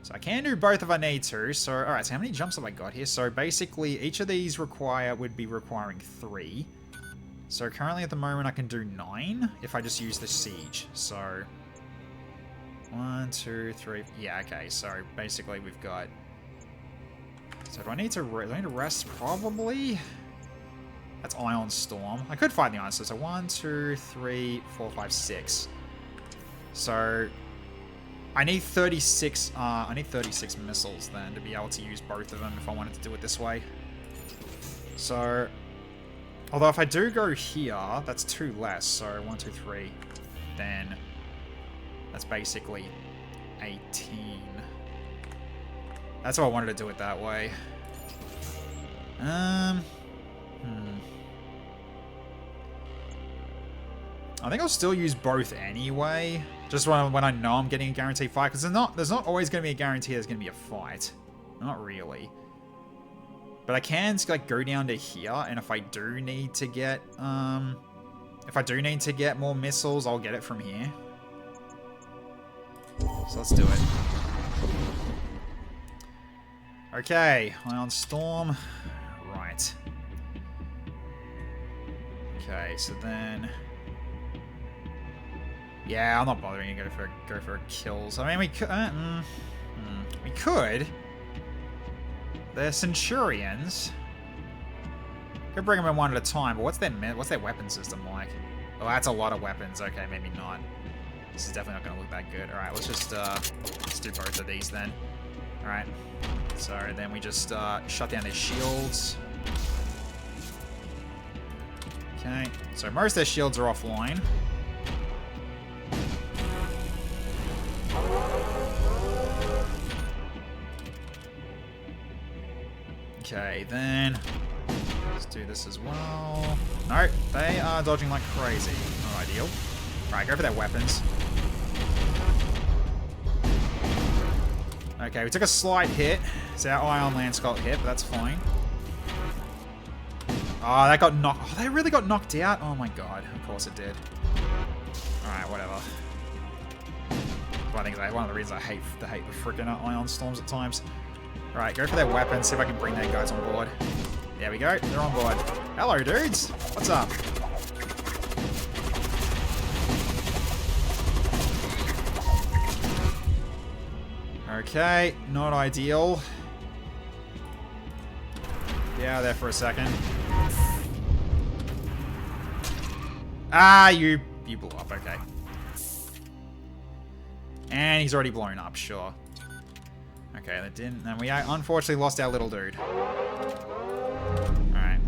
So I can do both if I need to. So, alright, so how many jumps have I got here? So basically each of these would be requiring 3. So currently at the moment I can do 9 if I just use the siege. So 1, 2, 3. Yeah, okay. So basically we've got. So do I need to rest? Probably. That's Ion Storm. I could fight the Ion Storm. So 1, 2, 3, 4, 5, 6. So I need 36. I need 36 missiles then to be able to use both of them if I wanted to do it this way. So. Although if I do go here, that's 2 less, so 1, 2, 3, then that's basically 18. That's why I wanted to do it that way. I think I'll still use both anyway, just when I know I'm getting a guaranteed fight, because there's not always going to be a guarantee there's going to be a fight. Not really. But I can like go down to here, and if I do need to get more missiles, I'll get it from here. So let's do it. Okay, Ion Storm. Right. Okay, so then. Yeah, I'm not bothering to go for kills. I mean, we could. We could. They're Centurions. Could bring them in one at a time, but what's their weapon system like? Oh, that's a lot of weapons. Okay, maybe not. This is definitely not going to look that good. All right, let's do both of these then. All right. So then we just shut down their shields. Okay. So most of their shields are offline. Okay, then let's do this as well. Nope, they are dodging like crazy. Not ideal. Alright, go for their weapons. Okay, we took a slight hit. So our Ion Lance got hit, but that's fine. Oh, that got knocked. Oh, they really got knocked out? Oh my god. Of course it did. Alright, whatever. Do I think that's one of the reasons I hate the freaking ion storms at times. Alright, go for their weapons, see if I can bring their guys on board. There we go, they're on board. Hello, dudes! What's up? Okay, not ideal. Yeah, there for a second. Ah, you blew up, okay. And he's already blown up, sure. Okay, that didn't... And we unfortunately lost our little dude. Alright.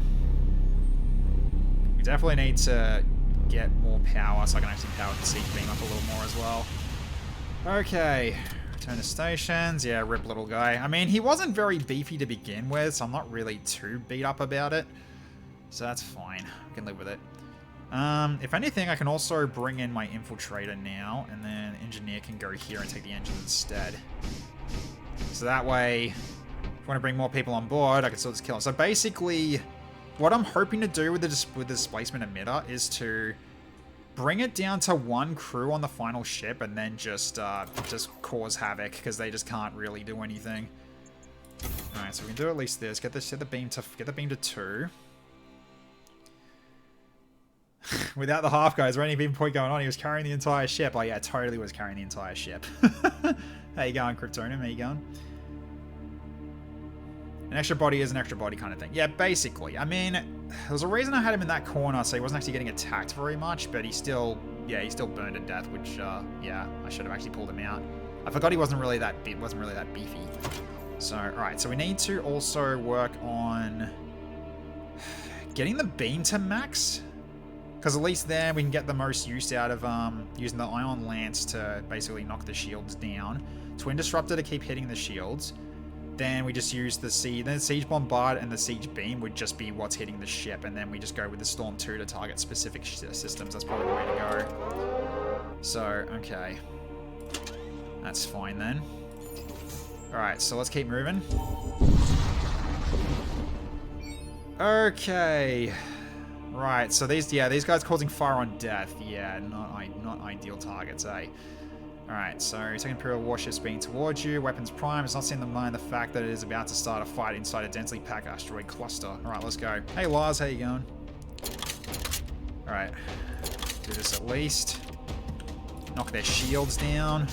We definitely need to get more power so I can actually power the siege beam up a little more as well. Okay. Return to stations. Yeah, rip little guy. I mean, he wasn't very beefy to begin with, so I'm not really too beat up about it. So that's fine. We can live with it. If anything, I can also bring in my infiltrator now, and then engineer can go here and take the engine instead. So that way, if I want to bring more people on board, I can still just kill them. So basically, what I'm hoping to do with the displacement emitter is to bring it down to one crew on the final ship, and then just cause havoc because they just can't really do anything. All right, so we can do at least this. Get the beam to 2. Without the half guys, or any beam point going on, he was carrying the entire ship. Oh yeah, totally was carrying the entire ship. How you going, Kryptonium? How you going? An extra body is an extra body kind of thing. Yeah, basically. I mean, there's a reason I had him in that corner, so he wasn't actually getting attacked very much, but he still burned to death, which, yeah, I should have actually pulled him out. I forgot he wasn't really that beefy. So, alright, so we need to also work on getting the beam to max. Because at least then we can get the most use out of using the Ion Lance to basically knock the shields down. Twin Disruptor to keep hitting the shields. Then we just use the Siege. Then Siege Bombard and the Siege Beam would just be what's hitting the ship. And then we just go with the Storm 2 to target specific systems. That's probably the way to go. So, okay. That's fine then. Alright, so let's keep moving. Okay. Right, so these guys causing fire on death. Yeah, not ideal targets, eh? Alright, so second Imperial warship speeding towards you. Weapons prime. It's not seeing the fact that it is about to start a fight inside a densely packed asteroid cluster. Alright, let's go. Hey Lars, how you going? Alright. Do this at least. Knock their shields down.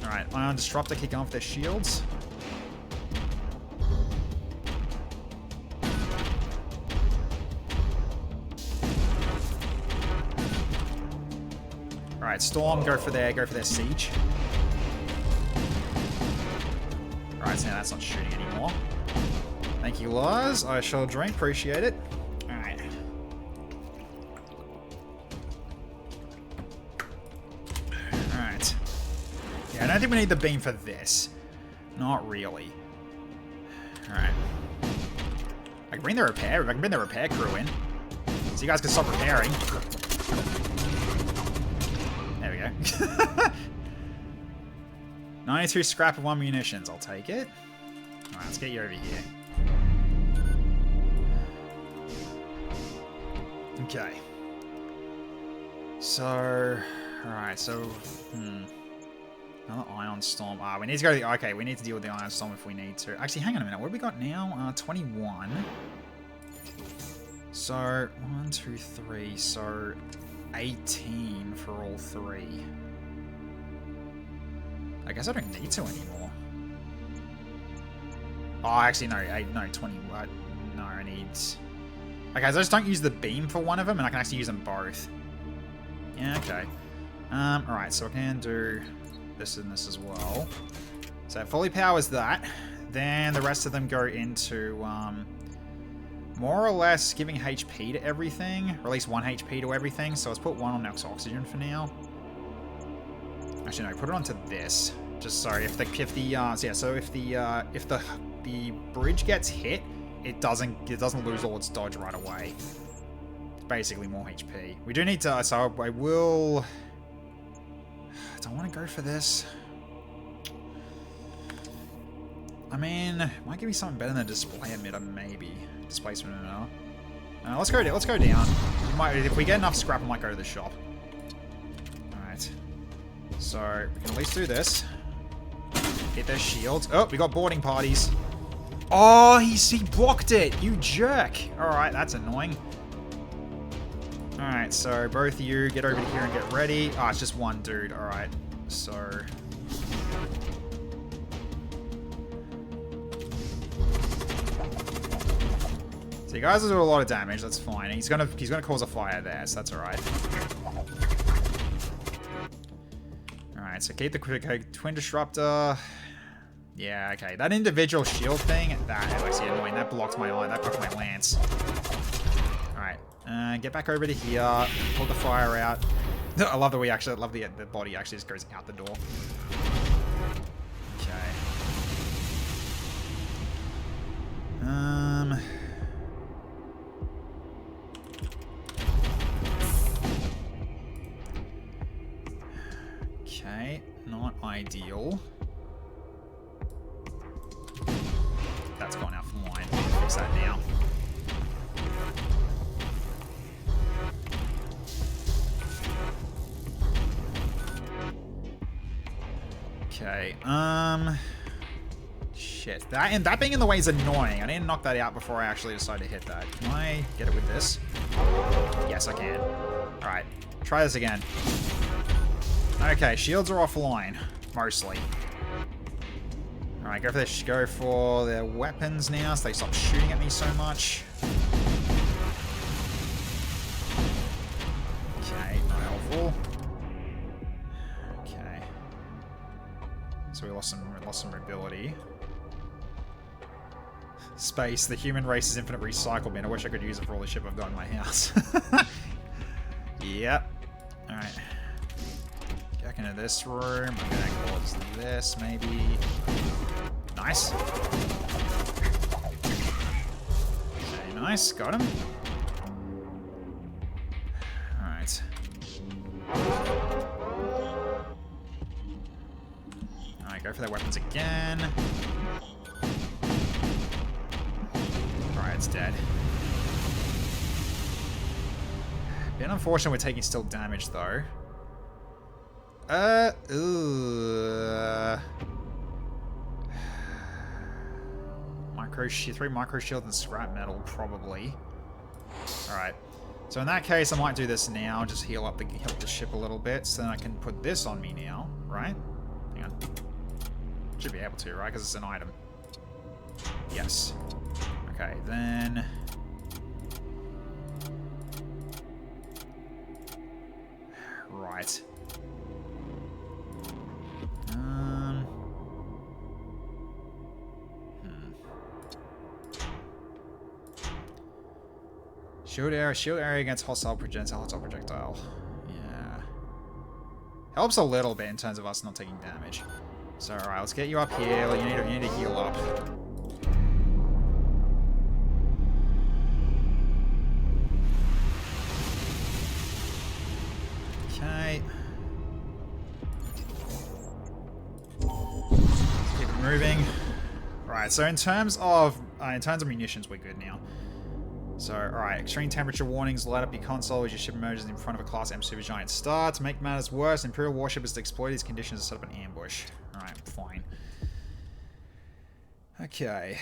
Alright, Ion Disruptor, keep going for their shields. Alright, Storm, go for their siege. Alright, so now that's not shooting anymore. Thank you, Lars. I shall drink, appreciate it. Alright. Alright. Yeah, I don't think we need the beam for this. Not really. Alright. I can bring the repair crew in. So you guys can stop repairing. 92 scrap of 1 munitions. I'll take it. Alright, let's get you over here. Okay. So... Alright, so... Another Ion Storm. Ah, we need to go to the... Okay, we need to deal with the Ion Storm if we need to. Actually, hang on a minute. What have we got now? 21. So, 1, 2, 3. So, 18 for all 3. I guess I don't need to anymore. Oh, actually, no. 20. What? No, I need... Okay, so I just don't use the beam for one of them, and I can actually use them both. Yeah, okay. Alright, so I can do this and this as well. So it fully powers that. Then the rest of them go into, more or less giving HP to everything. Or at least 1 HP to everything. So let's put 1 on Next Oxygen for now. Actually, no, put it onto this. Just sorry, if the bridge gets hit, it doesn't lose all its dodge right away. It's basically more HP. We do need to, so I will. Do I want to go for this? I mean, might give me something better than a display emitter, maybe. Displacement emitter. Let's go down. If we get enough scrap, I might go to the shop. Alright. So, we can at least do this. Hit their shields. Oh, we got boarding parties. Oh, he blocked it. You jerk. Alright, that's annoying. Alright, so both of you get over here and get ready. Ah, it's just one dude. Alright, so... So you guys will do a lot of damage, that's fine. He's gonna cause a fire there, so that's alright. Alright, so keep the Twin Disruptor. Yeah, okay. That individual shield thing, that is actually annoying. That blocked my eye, that blocked my lance. Alright. Get back over to here. Pull the fire out. I love the way actually, I love the body actually just goes out the door. Okay. Okay, not ideal. That's gone out from line. Fix that now. Okay, shit. That being in the way is annoying. I need to knock that out before I actually decide to hit that. Can I get it with this? Yes, I can. Alright, try this again. Okay, shields are offline, mostly. Alright, go for their weapons now, so they stop shooting at me so much. Okay, not helpful. Okay. So we lost some mobility. Space, the human race is infinite recycle bin. I wish I could use it for all the shit I've got in my house. Yep. Alright. Back into this room. I'm gonna cause this, maybe. Nice. Okay, nice. Got him. Alright. Alright, go for their weapons again. Alright, it's dead. Bit unfortunate we're taking still damage, though. Three micro shield and scrap metal, probably. Alright. So in that case, I might do this now. Just heal the ship a little bit, so then I can put this on me now, right? Hang on. Should be able to, right? Because it's an item. Yes. Okay, then... Right. Shield area against hostile projectile. Yeah. Helps a little bit in terms of us not taking damage. So, alright, let's get you up here. You need to heal up. Okay. Let's keep it moving. Right, so in terms of munitions, we're good now. So, alright, extreme temperature warnings light up your console as your ship emerges in front of a Class M supergiant star. To make matters worse, Imperial warship is to exploit these conditions to set up an ambush. Alright, fine. Okay.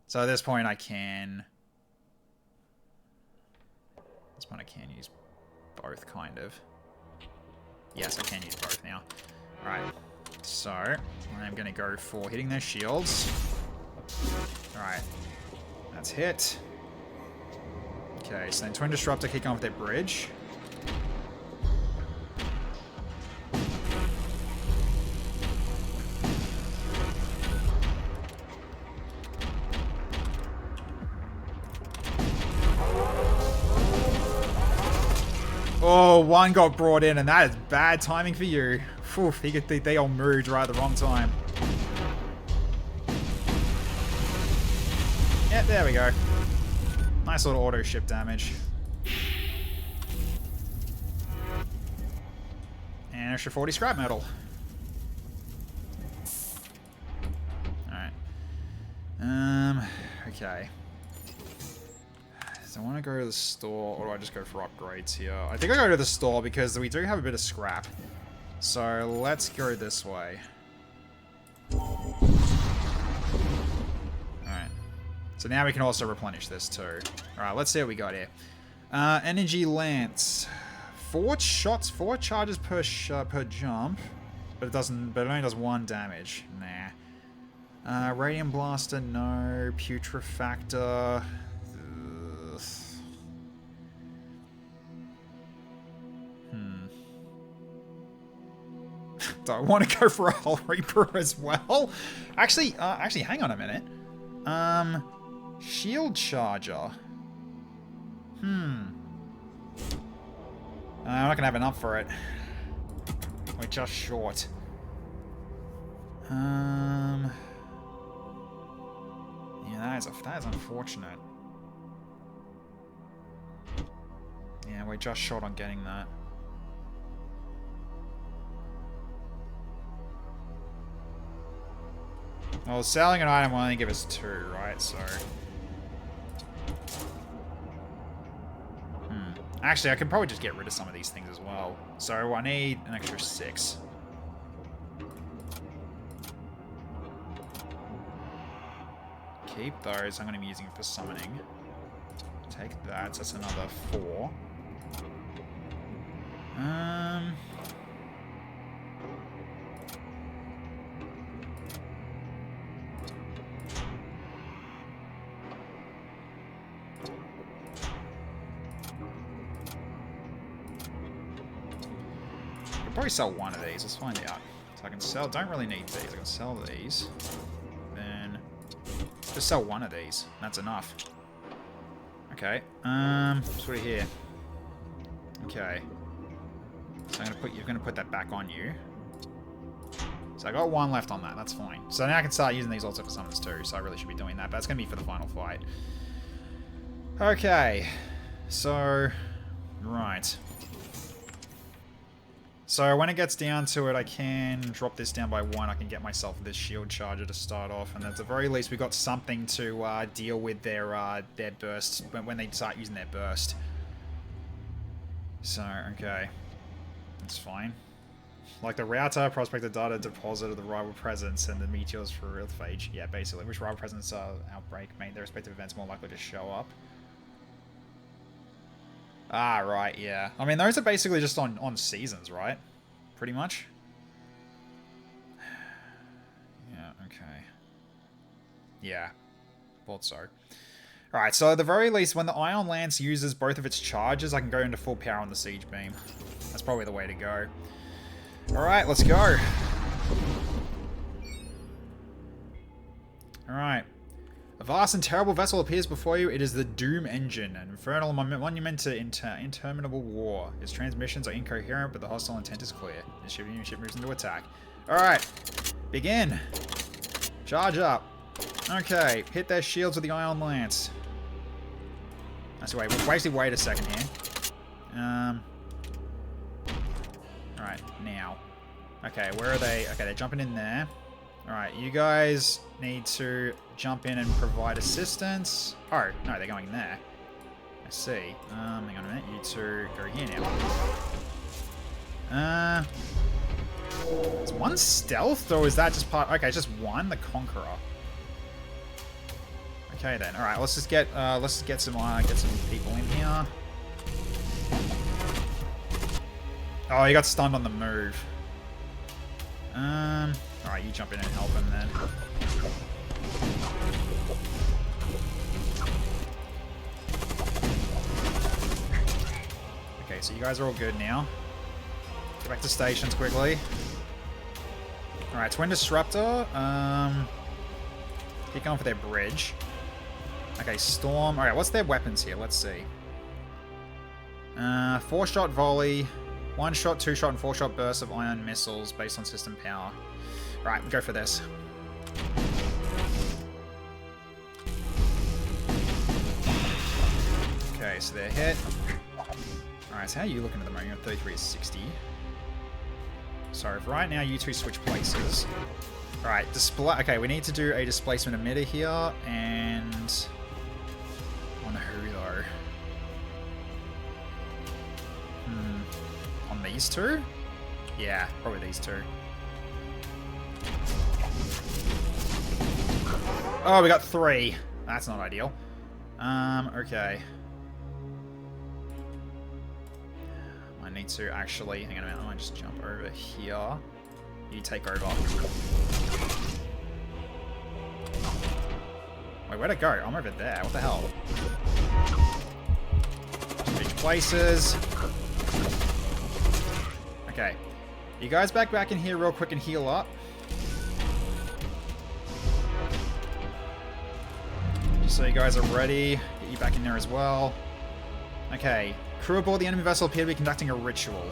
So at this point I can... use both, kind of. Yes, I can use both now. Alright, so I'm going to go for hitting their shields. Alright, that's hit. Okay, so then Twin Disruptor kick on with their bridge. Oh, one got brought in, and that is bad timing for you. Oof, they all moved right at the wrong time. Yep, there we go. Nice little auto ship damage. And extra 40 scrap metal. Alright. Okay. So I want to go to the store, or do I just go for upgrades here? I think I go to the store because we do have a bit of scrap. So let's go this way. Alright. So now we can also replenish this too. Alright, let's see what we got here. Energy Lance. 4 shots, 4 charges per jump. But it only does 1 damage. Nah. Radiant Blaster, no. Putrefactor. Do I want to go for a Hull Reaper as well? Actually, hang on a minute. Shield Charger. I'm not gonna have enough for it. We're just short. Yeah, that is unfortunate. Yeah, we're just short on getting that. Well, selling an item will only give us 2, right? So... Actually, I could probably just get rid of some of these things as well. So I need an extra 6. Keep those. I'm going to be using for summoning. Take that. So that's another 4. Probably sell one of these. Let's find out. So I can sell. Don't really need these. I can sell these. Then just sell one of these. That's enough. Okay. What's we here? Okay. So you're gonna put that back on you. So I got 1 left on that. That's fine. So now I can start using these also for summons too. So I really should be doing that. But it's gonna be for the final fight. Okay. So right. So when it gets down to it, I can drop this down by 1. I can get myself this shield charger to start off, and at the very least, we got something to deal with their burst when they start using their burst. So okay, that's fine. Like the router, prospector data, deposit of the rival presence, and the meteors for real phage. Yeah, basically, which rival presence outbreak made their respective events more likely to show up. Ah, right, yeah. I mean, those are basically just on seasons, right? Pretty much. Yeah, okay. Yeah, thought so. Alright, so at the very least, when the Ion Lance uses both of its charges, I can go into full power on the Siege Beam. That's probably the way to go. Alright, let's go. Alright. A vast and terrible vessel appears before you. It is the Doom Engine, an infernal monument to interminable war. Its transmissions are incoherent, but the hostile intent is clear. The ship moves into attack. Alright. Begin. Charge up. Okay. Hit their shields with the Ion Lance. That's wait. We'll basically wait a second here. Alright. Now. Okay. Where are they? Okay. They're jumping in there. Alright. You guys need to jump in and provide assistance. Oh, no, they're going there. I see. Hang on a minute. You two go here now. Is one stealth, or is that just part? Okay, it's just one, the Conqueror. Okay then. All right, let's just get some people in here. Oh, he got stunned on the move. All right, you jump in and help him then. Okay, so you guys are all good now. Get back to stations quickly. Alright, Twin Disruptor. Keep going for their bridge. Okay, Storm. Alright, what's their weapons here? Let's see. 4-shot volley, 1-shot, 2-shot, and 4-shot bursts of ion missiles based on system power. Right, we go for this. Okay, so they're hit. Alright, so how are you looking at the moment? You're at 33 to 60. So if right now you two switch places. Alright, display. Okay, we need to do a displacement emitter here, and on who though? On these two? Yeah, probably these two. Oh, we got 3. That's not ideal. Okay. I need to actually... Hang on a minute, I might just jump over here. You take over. Wait, where'd it go? I'm over there. What the hell? Switch places. Okay. You guys back in here real quick and heal up. Just so you guys are ready. Get you back in there as well. Okay. Crew aboard the enemy vessel appear to be conducting a ritual.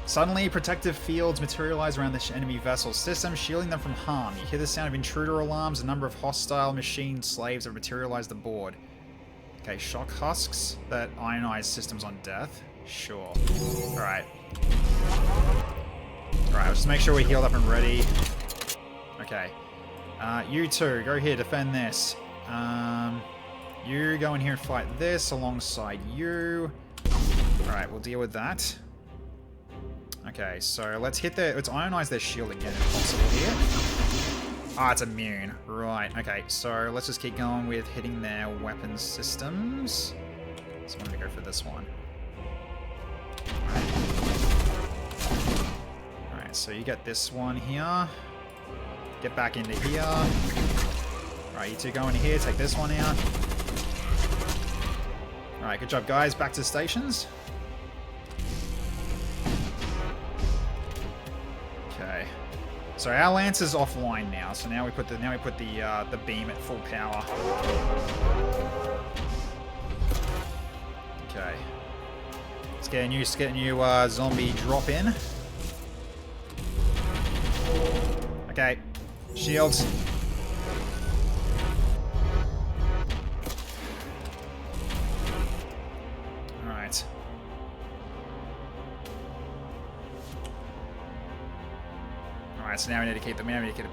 Suddenly, protective fields materialize around the enemy vessel system, shielding them from harm. You hear the sound of intruder alarms. A number of hostile machine slaves have materialized aboard. Okay, shock husks that ionize systems on death. Sure. Alright. Alright, let's just make sure we're healed up and ready. Okay. You two, go here, defend this. You go in here and fight this alongside you. Alright, we'll deal with that. Okay, so let's ionize their shield again if possible here. Ah, it's immune. Right, okay, so let's just keep going with hitting their weapons systems. So I'm going to go for this one. Alright, so you get this one here. Get back into here. Alright, you two go into here, take this one out. Alright, good job guys, back to the stations. Okay. So our lance is offline now, so now we put the beam at full power. Okay. Let's get a new zombie drop in. Okay. Shields. Alright. Alright, so now we need to keep the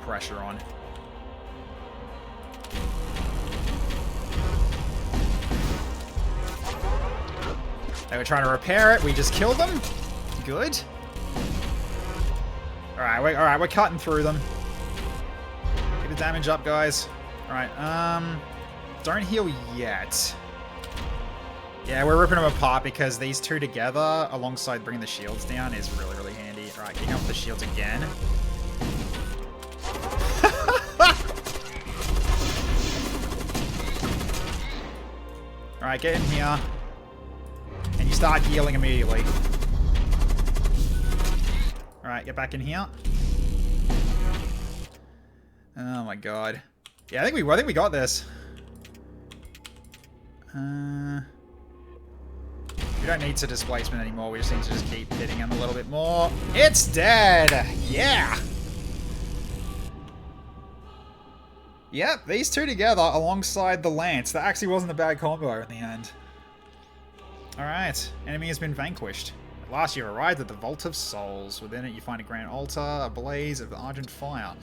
pressure on. They were trying to repair it, we just killed them. Good. Alright, we're cutting through them. Get the damage up, guys. Alright, don't heal yet. Yeah, we're ripping them apart because these two together, alongside bringing the shields down, is really, really handy. Alright, getting up the shields again. Alright, get in here. And you start healing immediately. Alright, get back in here. Oh my god. Yeah, I think we got this. We don't need to displacement anymore, we just need to just keep hitting him a little bit more. It's dead! Yeah! Yep, these two together alongside the lance. That actually wasn't a bad combo in the end. Alright, enemy has been vanquished. At last you arrived at the Vault of Souls. Within it you find a grand altar, a blaze of argent fire.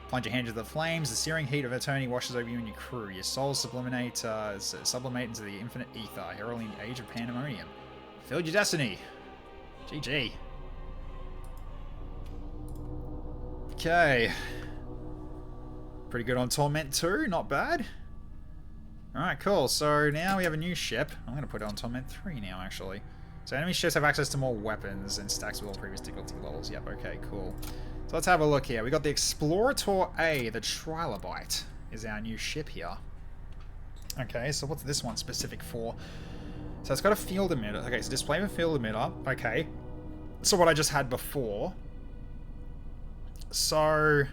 Plunge your hand into the flames, the searing heat of eternity washes over you and your crew. Your souls sublimate into the infinite ether, heralding the age of pandemonium. Fulfilled your destiny. GG. Okay. Pretty good on Torment 2, not bad. Alright, cool. So now we have a new ship. I'm going to put it on Torment 3 now, actually. So enemy ships have access to more weapons and stacks with all previous difficulty levels. Yep, okay, cool. So let's have a look here. We got the Explorator A, the Trilobite, is our new ship here. Okay, so what's this one specific for? So it's got a field emitter. Okay, so display of a field emitter. Okay. So what I just had before. So...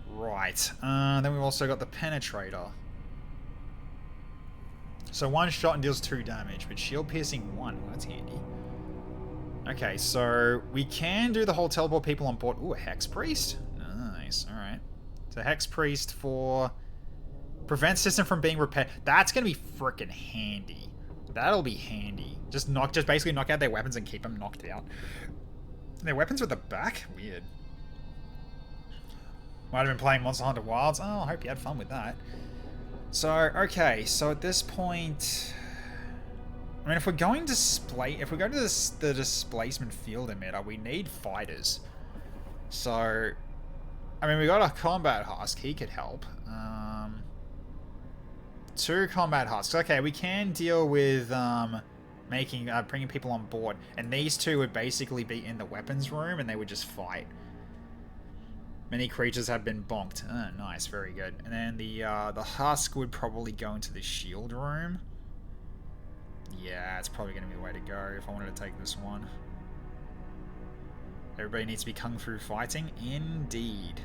Right. Then we've also got the Penetrator. So one shot and deals 2 damage, but shield piercing 1. Well, that's handy. Okay, so we can do the whole teleport people on board. Ooh, a Hex Priest? Nice, alright. So Hex Priest for... Prevent system from being repaired. That's going to be freaking handy. That'll be handy. Just basically knock out their weapons and keep them knocked out. Their weapons with the back? Weird. Might have been playing Monster Hunter Wilds. Oh, I hope you had fun with that. So, okay. So at this point... I mean, if we're going to if we go to the displacement field emitter, we need fighters. So, I mean, we got a combat husk. He could help. 2 combat husks. Okay, we can deal with bringing people on board, and these 2 would basically be in the weapons room, and they would just fight. Many creatures have been bonked. Oh, nice, very good. And then the husk would probably go into the shield room. Yeah, it's probably going to be the way to go if I wanted to take this one. Everybody needs to be kung fu fighting? Indeed.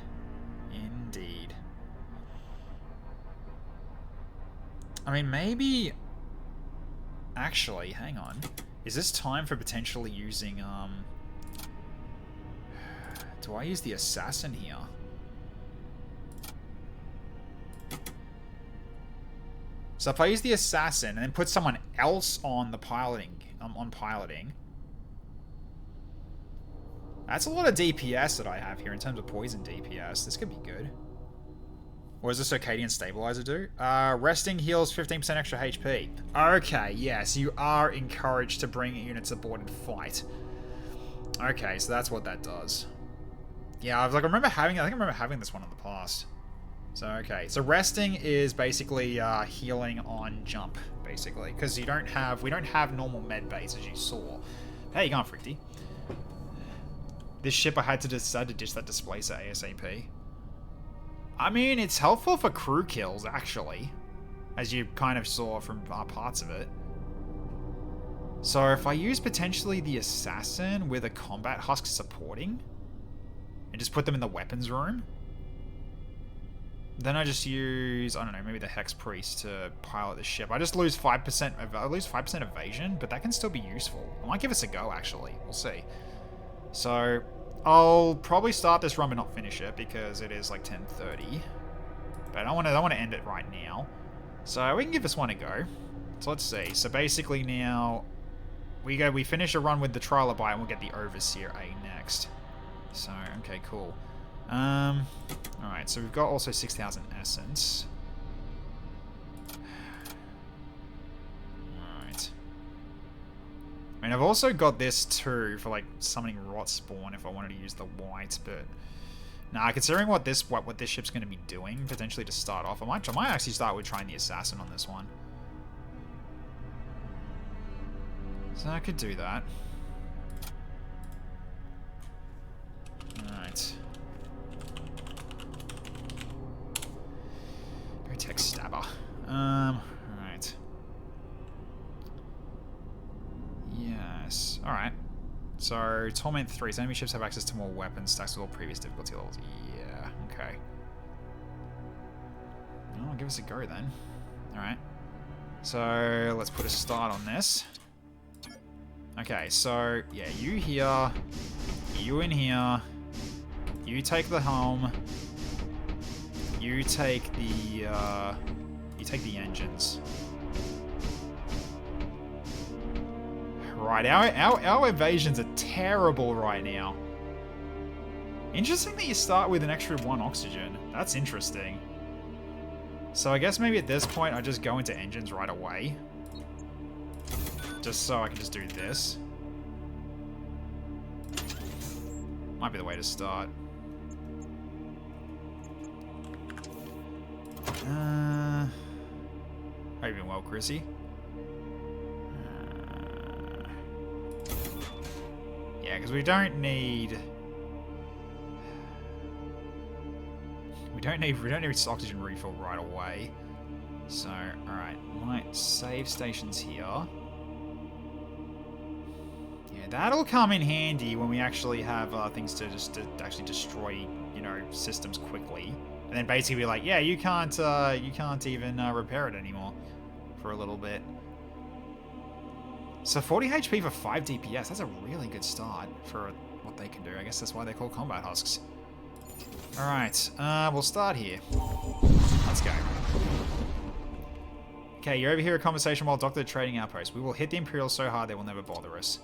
Indeed. I mean, maybe... Actually, hang on. Is this time for potentially using, Do I use the assassin here? So if I use the assassin and then put someone else on the piloting, that's a lot of DPS that I have here in terms of poison DPS. This could be good. What does the Circadian Stabilizer do? Resting heals 15% extra HP. Okay, yes, you are encouraged to bring units aboard and fight. Okay, so that's what that does. Yeah, I remember having. I think I remember having this one in the past. So okay, so resting is basically healing on jump, basically, because we don't have normal med bays as you saw. Hey, you going, Fricty? This ship, I had to decide to ditch that displacer ASAP. I mean, it's helpful for crew kills, actually, as you kind of saw from parts of it. So if I use potentially the assassin with a combat husk supporting, and just put them in the weapons room, then I just use, I don't know, maybe the Hex Priest to pilot the ship. I just lose 5%, I lose 5% evasion, but that can still be useful. I might give this a go, actually. We'll see. So, I'll probably start this run but not finish it, because it is like 10:30. But I want to end it right now. So, we can give this one a go. So, let's see. So, basically now, we finish a run with the Trilobite, and we'll get the Overseer A next. So, okay, cool. Alright, so we've got also 6,000 essence. Alright. I mean, I've also got this too for like summoning Rot Spawn if I wanted to use the white, but nah, considering what this ship's going to be doing potentially to start off, I might actually start with trying the assassin on this one. So I could do that. Alright. Go tech stabber. Alright. Yes. Alright. So, Torment 3. So enemy ships have access to more weapons stacks with all previous difficulty levels. Yeah, okay. Well, I'll give us a go then. Alright. So, let's put a start on this. Okay, so, yeah, you here. You in here. You take the helm. You take the engines. Right, our evasions are terrible right now. Interesting that you start with an extra 1 oxygen. That's interesting. So I guess maybe at this point I just go into engines right away. Just so I can just do this. Might be the way to start. How you been well, Chrissy? Yeah, because we don't need oxygen refill right away. So, alright, might save stations here. Yeah, that'll come in handy when we actually have things to actually destroy, you know, systems quickly. And then basically be like, yeah, you can't even repair it anymore for a little bit. So 40 HP for 5 DPS, that's a really good start for what they can do. I guess that's why they're called combat husks. Alright, we'll start here. Let's go. Okay, you overhear a conversation while Doctor trading outpost. We will hit the Imperials so hard they will never bother us.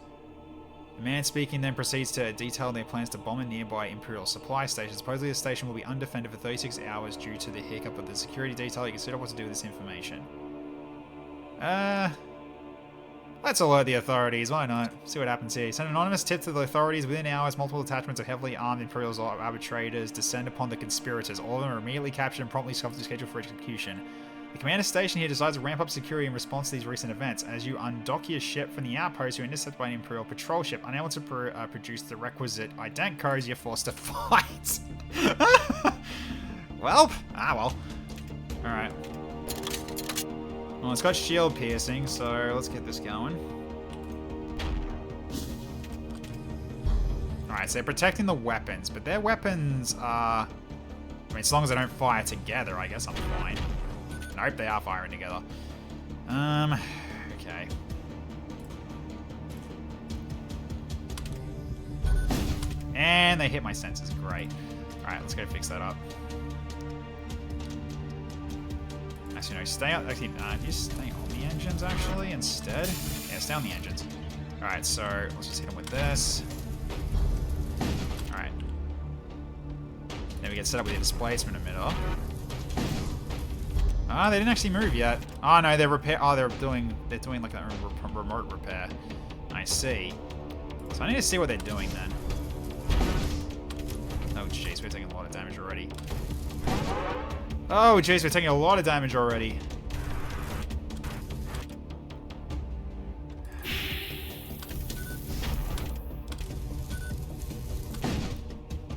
The man speaking then proceeds to detail their plans to bomb a nearby Imperial supply station. Supposedly the station will be undefended for 36 hours due to the hiccup of the security detail. You consider what to do with this information. Let's alert the authorities, why not? See what happens here. Send an anonymous tip to the authorities. Within hours, multiple detachments of heavily armed Imperials or arbitrators descend upon the conspirators. All of them are immediately captured and promptly scheduled for execution. The commander station here decides to ramp up security in response to these recent events. As you undock your ship from the outpost, you're intercepted by an Imperial patrol ship. Unable to produce the requisite ident codes, you're forced to fight. Well. Alright. Well, it's got shield piercing, so let's get this going. Alright, so they're protecting the weapons, but their weapons are... I mean, as long as they don't fire together, I guess I'm fine. Nope, they are firing together. Okay. And they hit my sensors, great. Alright, let's go fix that up. Actually, no, stay out. Actually, just stay on the engines, actually, instead. Yeah, stay on the engines. Alright, so let's just hit them with this. Alright. Then we get set up with the displacement emitter. Ah, they didn't actually move yet. Oh no, they're repair. Oh, they're doing like a remote repair. I see. So I need to see what they're doing then. Oh jeez, we're taking a lot of damage already. Oh jeez, we're taking a lot of damage already.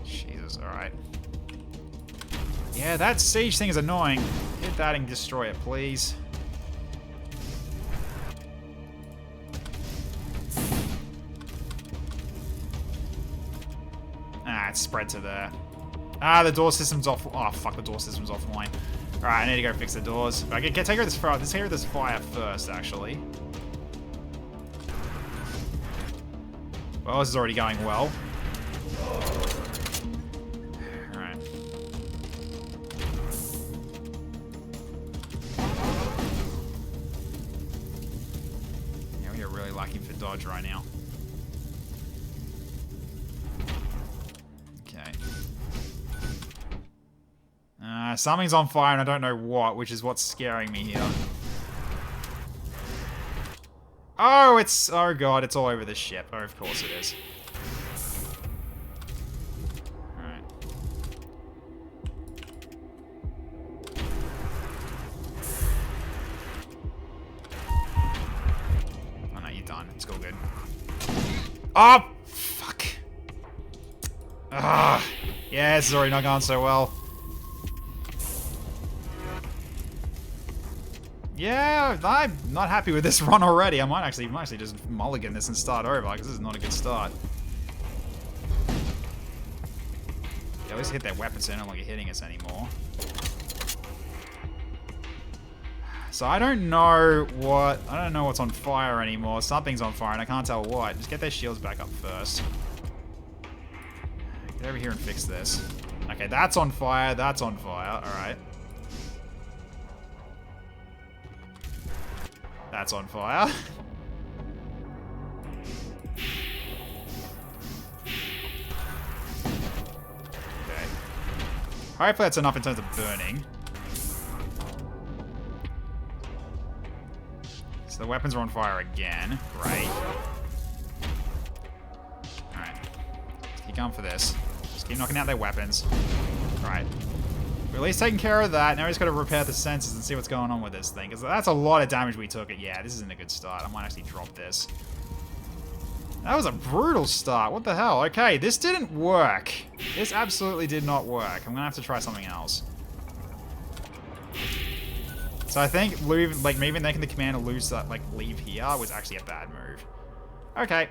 Jesus, all right. Yeah, that siege thing is annoying. Hit that and destroy it, please. Ah, it's spread to there. Ah, the door system's off. Oh, fuck, the door system's offline. Alright, I need to go fix the doors. But I can take care of this fire. Let's take care of this fire first, actually. Well, this is already going well. Alright. Yeah, we are really lacking for dodge right now. Something's on fire and I don't know what, which is what's scaring me here. Oh, it's... Oh god, it's all over the ship. Oh, of course it is. Alright. Oh no, you're done. It's all good. Oh! Fuck. Ah! Yeah, this is already not going so well. Yeah, I'm not happy with this run already. I might actually just mulligan this and start over, because this is not a good start. Yeah, at least hit their weapons so they're no longer hitting us anymore. So I don't know what's on fire anymore. Something's on fire and I can't tell what. Just get their shields back up first. Get over here and fix this. Okay, that's on fire, that's on fire, alright. That's on fire. Okay. Hopefully that's enough in terms of burning. So the weapons are on fire again. Great. Alright. Keep going for this. Just keep knocking out their weapons. Alright. We're at least taking care of that. Now we just got to repair the sensors and see what's going on with this thing. Because that's a lot of damage we took. Yeah, this isn't a good start. I might actually drop this. That was a brutal start. What the hell? Okay, this didn't work. This absolutely did not work. I'm going to have to try something else. So I think maybe making the commander lose that, leave here was actually a bad move. Okay.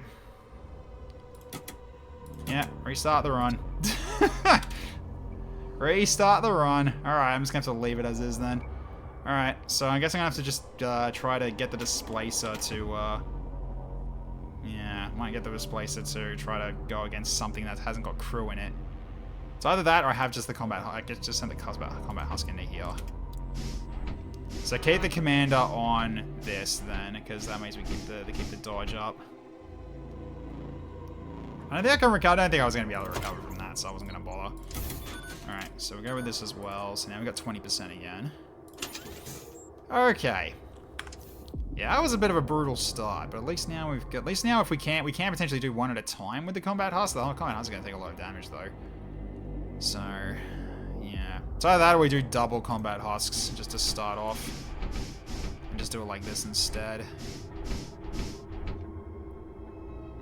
Yeah, restart the run. Restart the run. Alright, I'm just going to have to leave it as is then. Alright, so I guess I'm going to have to just try to get the displacer to... yeah, might get the displacer to try to go against something that hasn't got crew in it. It's either that or I have just the combat... I guess just send the combat husk into here. So keep the commander on this then, because that means we keep the dodge up. I don't think I was going to be able to recover from that, so I wasn't going to bother. Alright, so we'll go with this as well. So now we've got 20% again. Okay. Yeah, that was a bit of a brutal start, but at least now we've got... At least now if we can potentially do one at a time with the combat husk. The combat husk is going to take a lot of damage, though. So, yeah. So either that or we do double combat husks just to start off. And just do it like this instead.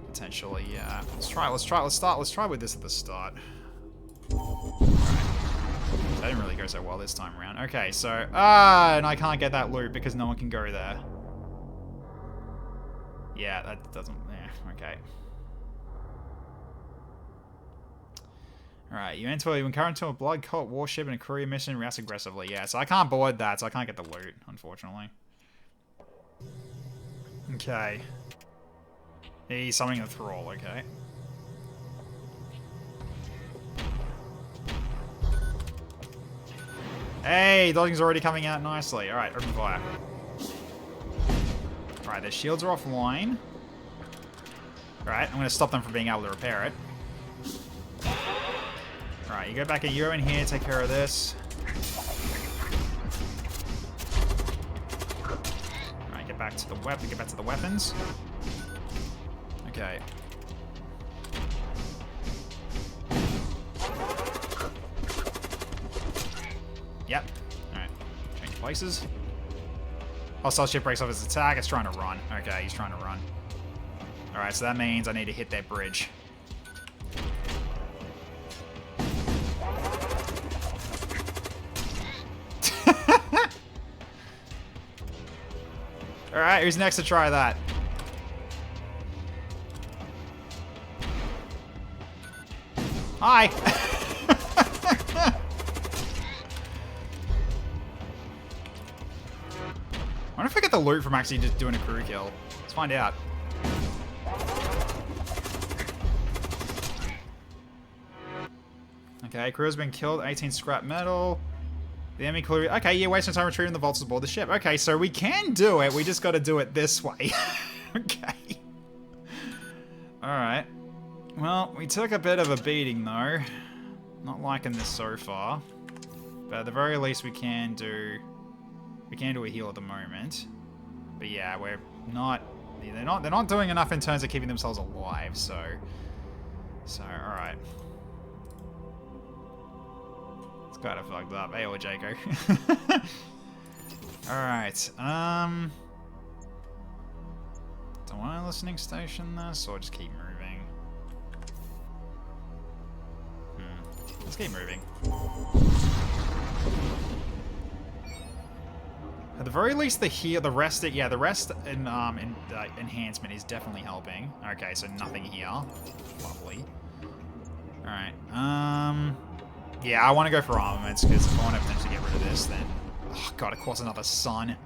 Potentially, yeah. Let's try with this at the start. That didn't really go so well this time around. Okay, so... and I can't get that loot because no one can go there. Yeah, that doesn't... Yeah, okay. Alright, you encounter into a blood cult warship and a courier mission, reacts aggressively. Yeah, so I can't board that, so I can't get the loot, unfortunately. Okay. He's summoning a thrall, okay. Hey, dodging's already coming out nicely. Alright, open fire. Alright, their shields are offline. Alright, I'm going to stop them from being able to repair it. Alright, you go back in, you go in here, take care of this. Alright, get back to the weapons. Okay. Yep. Alright. Change places. Hostile ship breaks off his attack. It's trying to run. Okay, he's trying to run. Alright, so that means I need to hit that bridge. Alright, who's next to try that? Hi! I wonder if I get the loot from actually just doing a crew kill. Let's find out. Okay, crew has been killed. 18 scrap metal. The enemy crew... Okay, yeah, waste no time retrieving the vaults aboard the ship. Okay, so we can do it. We just got to do it this way. Okay. Alright. Well, we took a bit of a beating, though. Not liking this so far. But at the very least, we can do a heal at the moment. But yeah, we're not... They're not doing enough in terms of keeping themselves alive, so... alright. It's kind of fucked up. Hey, or Jaco. Alright, do I want a listening station this, or just keep moving? Let's keep moving. At the very least, the rest in enhancement is definitely helping. Okay, so nothing here. Lovely. Alright, yeah, I want to go for armaments, because if I want to potentially get rid of this, then... Oh, God, of course, another sun.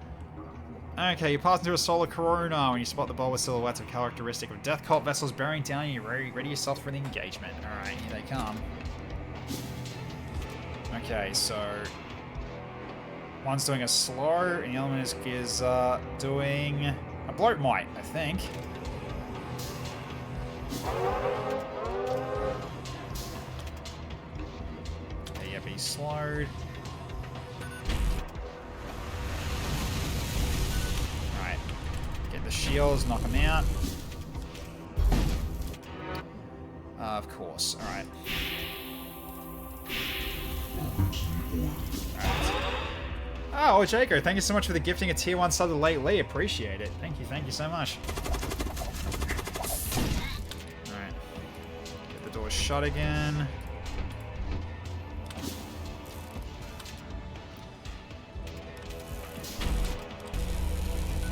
Okay, you pass into a solar corona when you spot the ball with silhouettes of characteristic of death cult vessels bearing down, and you ready yourself for the engagement. Alright, here they come. Okay, so... One's doing a slow, and the other one is doing a bloat might, I think. Okay, yep, he's slowed. Alright. Get the shields, knock him out. Of course, alright. Oh, Jaco, thank you so much for the gifting a tier 1 sub to lately. Appreciate it. Thank you so much. Alright. Get the door shut again.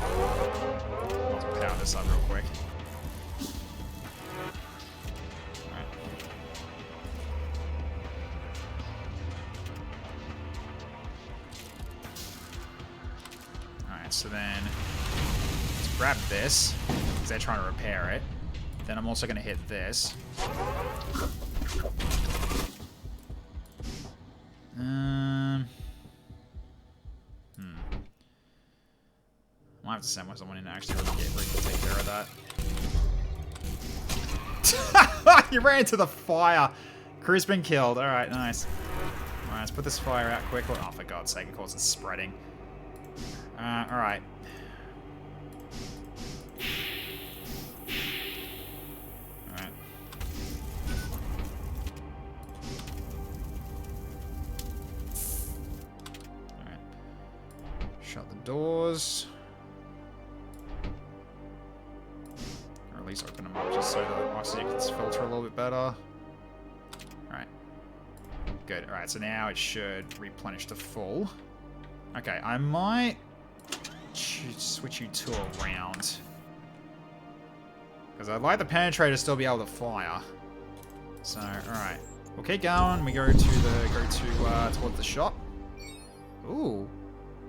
I'll power this up real quick. So then, let's grab this, because they're trying to repair it. Then I'm also going to hit this. Might have to send someone in to actually really take care of that. You ran into the fire. Crew's been killed. Alright, nice. Alright, let's put this fire out quickly. Oh, for God's sake, of course it's spreading. Alright. doors. Or at least open them up just so the oxygen can filter a little bit better. Alright. Good. Alright, so now it should replenish to full. Okay, I might switch you two around. Because I'd like the penetrator to still be able to fire. So, alright. We'll keep going. We go towards the shop. Ooh.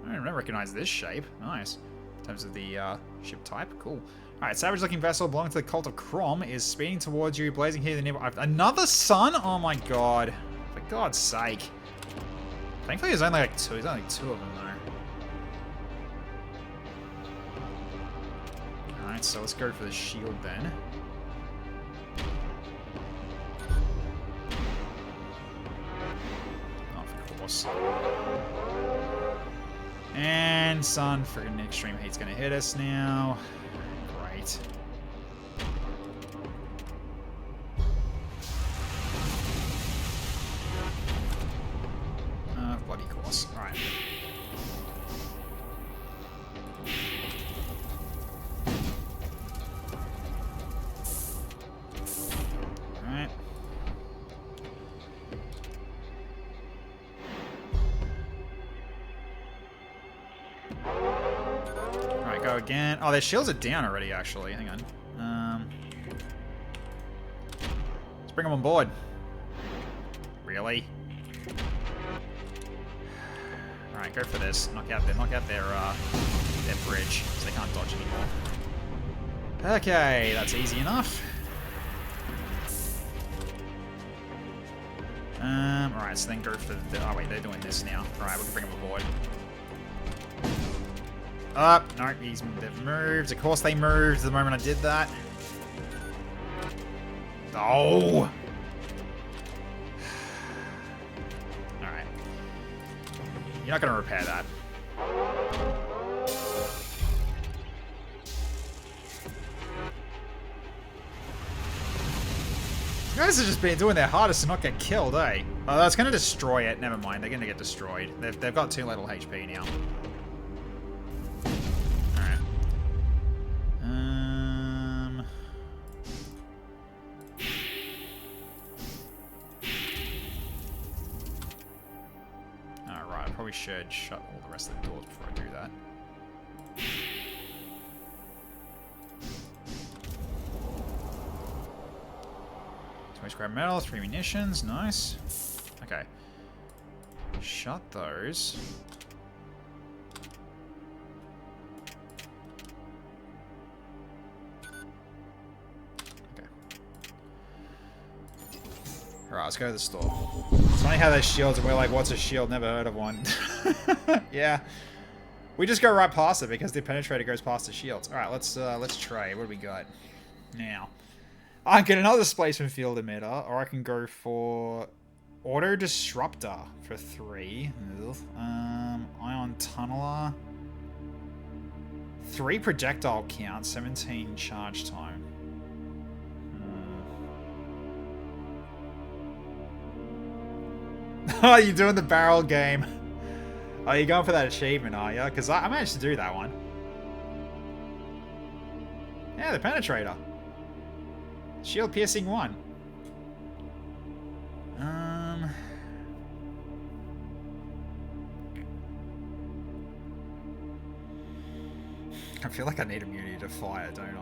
I don't recognize this shape. Nice. In terms of the ship type. Cool. Alright, savage-looking vessel belonging to the cult of Crom is speeding towards you, blazing here in the nearby... Another sun? Oh my god. For God's sake. Thankfully there's only like two. There's only two of them though. Alright, so let's go for the shield then. Oh, of course. And sun, friggin' extreme heat's gonna hit us now. Great. Bloody course. Alright. Alright. Alright, go again. Oh, their shields are down already, actually. Hang on. Let's bring them on board. Really? Alright, go for this. Knock out their bridge, so they can't dodge anymore. Okay, that's easy enough. Alright, so then go for the... Oh wait, they're doing this now. Alright, we can bring them aboard. No, they've moved. Of course they moved the moment I did that. Oh! Alright. You're not going to repair that. You guys have just been doing their hardest to not get killed, eh? Oh, that's going to destroy it. Never mind, they're going to get destroyed. They've got too little HP now. Alright. Alright, I probably should shut all the rest of the doors before I do that. Scrap metal, 3 munitions, nice. Okay. Shut those. Okay. Alright, let's go to the store. It's funny how those shields, and we're like, what's a shield? Never heard of one. Yeah. We just go right past it because the penetrator goes past the shields. Alright, let's trade. What do we got? Now. I can get another displacement field emitter, or I can go for auto disruptor for 3. Ion tunneler. 3 projectile count, 17 charge time. Oh, you're doing the barrel game. Oh, you're going for that achievement, are you? Because I managed to do that one. Yeah, the penetrator. Shield piercing 1. I feel like I need immunity to fire, don't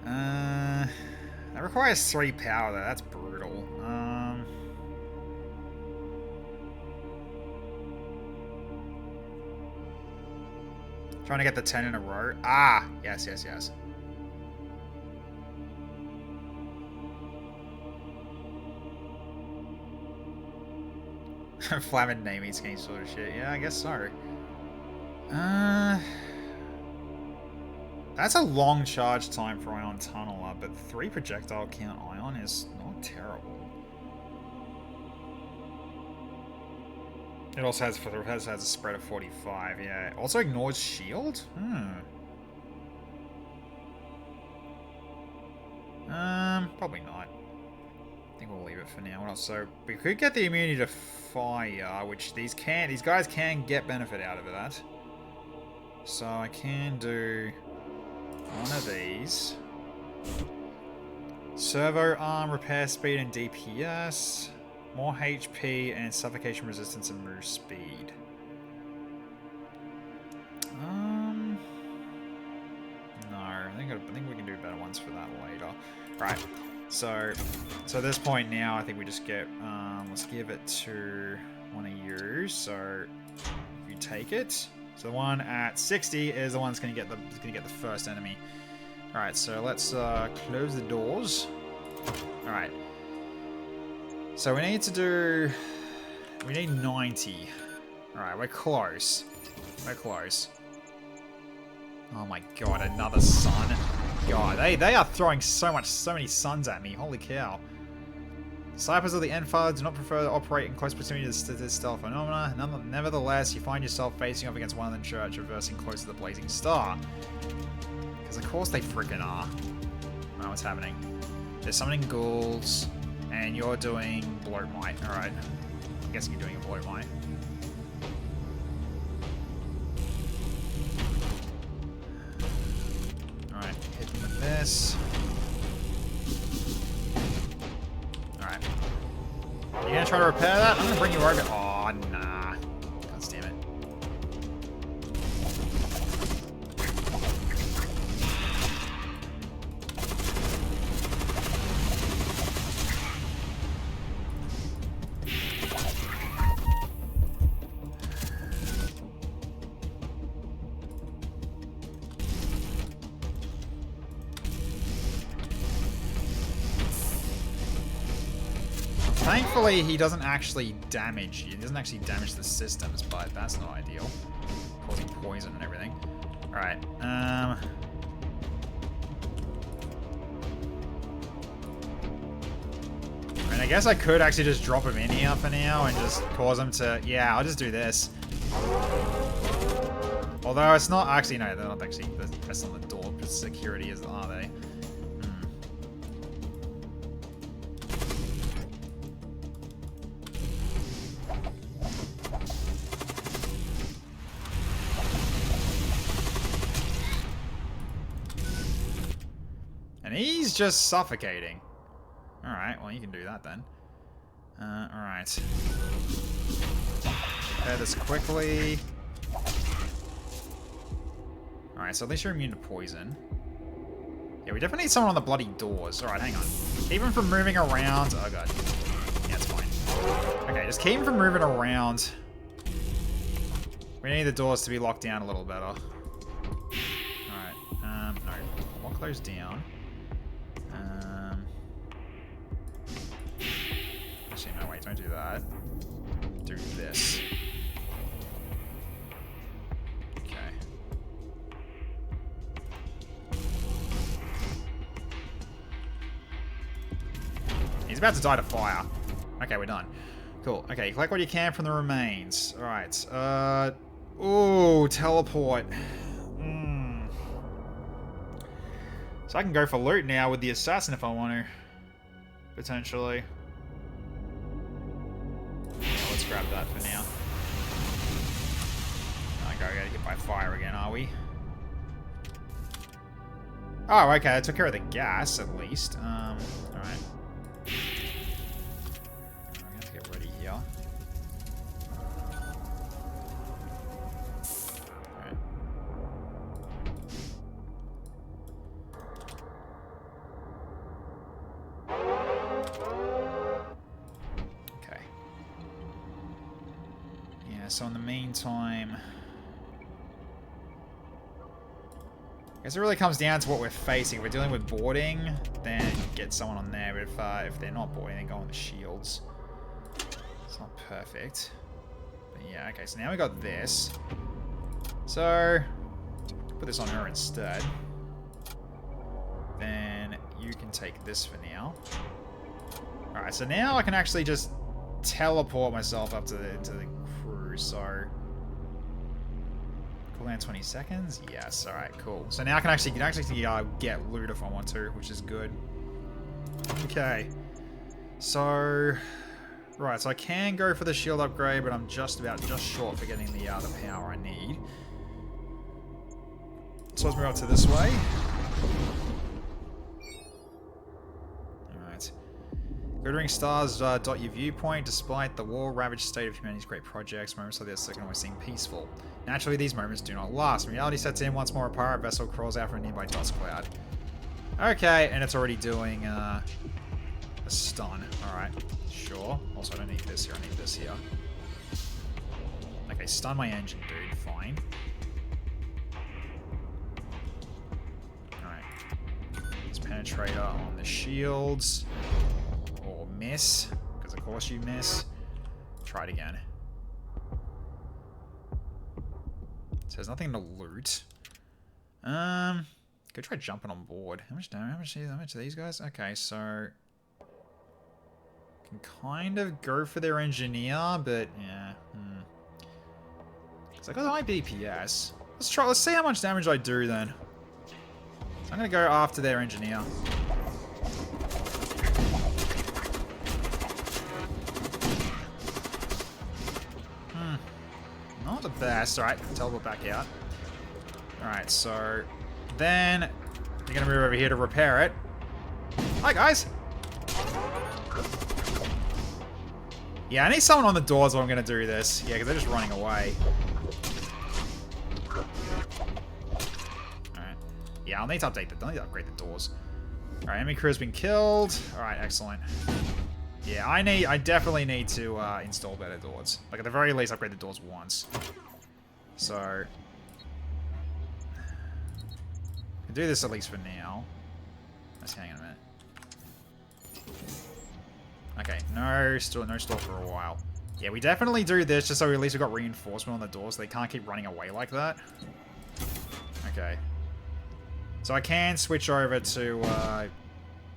I? That requires 3 power though, that's brutal. Trying to get the 10 in a row. Ah, yes, yes, yes. Flamin' naming scheme sort of shit. Yeah, I guess so. That's a long charge time for Ion Tunneler, but 3 projectile count Ion is not terrible. It also has a spread of 45, yeah. It also ignores shield? Probably not. I think we'll leave it for now. So we could get the immunity to fire, which these guys can get benefit out of that. So I can do one of these. Servo arm, repair speed and DPS. More HP and suffocation resistance and move speed. No, I think we can do better ones for that later. Right. So at this point now, I think we just get, let's give it to one of you. So if you take it, so the one at 60 is the one that's going to get the first enemy. All right, so let's close the doors. All right. So we need 90. All right, we're close. We're close. Oh my god, another sun. God, they are throwing so many suns at me. Holy cow. Disciples of the Endfather do not prefer to operate in close proximity to this stealth phenomena. Nevertheless, you find yourself facing off against one of them church, reversing close to the blazing star. Because of course they freaking are. Alright, what's happening? They're summoning ghouls, and you're doing bloat might. Alright. I'm guessing you're doing a bloat might. Alright, hit them with this. Alright. You gonna try to repair that? I'm gonna bring you over. Oh, nah. God damn it. Thankfully, he doesn't actually damage you. He doesn't actually damage the systems, but that's not ideal. Causing poison and everything. Alright, I mean, I guess I could actually just drop him in here for now and just cause him to... Yeah, I'll just do this. Although it's not actually... No, they're not actually... That's on the door for security, are they? And he's just suffocating. Alright, well you can do that then. Alright. Repair this quickly. Alright, so at least you're immune to poison. Yeah, we definitely need someone on the bloody doors. Alright, hang on. Keep him from moving around. Oh god. Yeah, it's fine. Okay, just keep him from moving around. We need the doors to be locked down a little better. Alright, no. Lock those down. Actually, no, wait, don't do that. Do this. Okay. He's about to die to fire. Okay, we're done. Cool. Okay, collect what you can from the remains. Alright, ooh, teleport. So I can go for loot now with the assassin if I want to. Potentially. Yeah, let's grab that for now. I gotta get hit by fire again, are we? Oh, okay, I took care of the gas at least. Alright. I'm gonna have to get ready here. Alright. Okay. Yeah, so in the meantime... I guess it really comes down to what we're facing. If we're dealing with boarding, then get someone on there. But if they're not boarding, then go on the shields. It's not perfect. But yeah, okay, so now we got this. So, put this on her instead. Then you can take this for now. Alright, so now I can actually just teleport myself up to into the crew, so... Cooldown 20 seconds? Yes, alright, cool. So now I can actually get loot if I want to, which is good. Okay. So... Right, so I can go for the shield upgrade, but I'm just short for getting the power I need. So let's move up to this way. Alright. Glittering stars dot your viewpoint. Despite the war-ravaged state of humanity's great projects, moments like this can always seem peaceful. Naturally, these moments do not last. When reality sets in, once more a pirate vessel crawls out from a nearby dust cloud. Okay, and it's already doing a stun. Alright, sure. Also, I don't need this here. I need this here. Okay, stun my engine, dude. Fine. Alright. Let's penetrator on the shields. Or miss. Because of course you miss. Try it again. So there's nothing to loot. Go try jumping on board. How much damage? How much are these guys? Okay, so can kind of go for their engineer, but yeah. So I got high DPS. Let's see how much damage I do then. So I'm gonna go after their engineer. Not the best. Alright, teleport back out. Alright, so then you're gonna move over here to repair it. Hi guys! Yeah, I need someone on the doors while I'm gonna do this. Yeah, because they're just running away. Alright. Yeah, I'll need to update the I'll need to upgrade the doors. Alright, enemy crew's been killed. Alright, excellent. Yeah, I definitely need to install better doors. Like at the very least upgrade the doors once. So can do this at least for now. Let's hang on a minute. Okay, no store for a while. Yeah, we definitely do this just so at least we've got reinforcement on the doors so they can't keep running away like that. Okay. So I can switch over to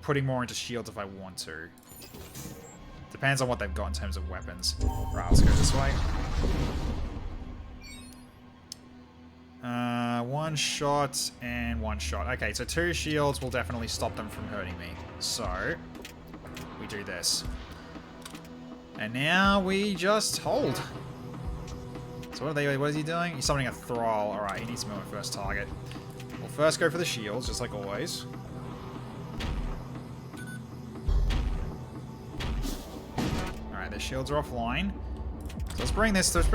putting more into shields if I want to. Depends on what they've got in terms of weapons. Right, let's go this way. One shot and one shot. Okay, so 2 shields will definitely stop them from hurting me. So we do this. And now we just hold. So what is he doing? He's summoning a thrall. Alright, he needs to move on first target. We'll first go for the shields, just like always. Alright, their shields are offline. So let's bring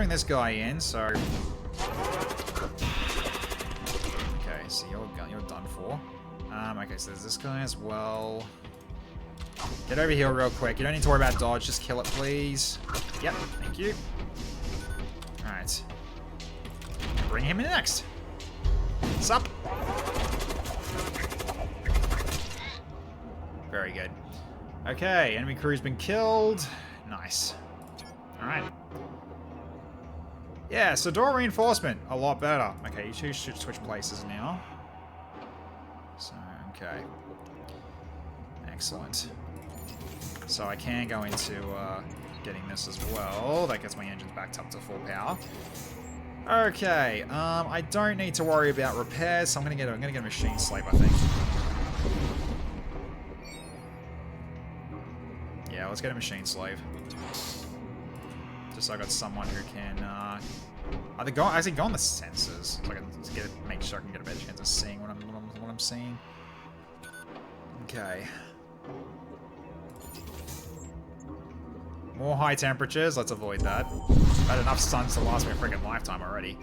this guy in, so okay, so you're done for. Okay, so there's this guy as well. Get over here real quick. You don't need to worry about dodge. Just kill it, please. Yep, thank you. Alright. Bring him in next. What's up? Very good. Okay, enemy crew's been killed. Nice. Alright. Yeah, so door reinforcement. A lot better. Okay, you two should switch places now. So, okay. Excellent. So I can go into getting this as well. That gets my engines backed up to full power. Okay, I don't need to worry about repairs, so I'm gonna get a machine slave, I think. Yeah, let's get a machine slave. Just so I got someone who can actually go on the sensors, so I can make sure I can get a better chance of seeing what I'm seeing. Okay. More high temperatures, let's avoid that. I've had enough suns to last me a freaking lifetime already.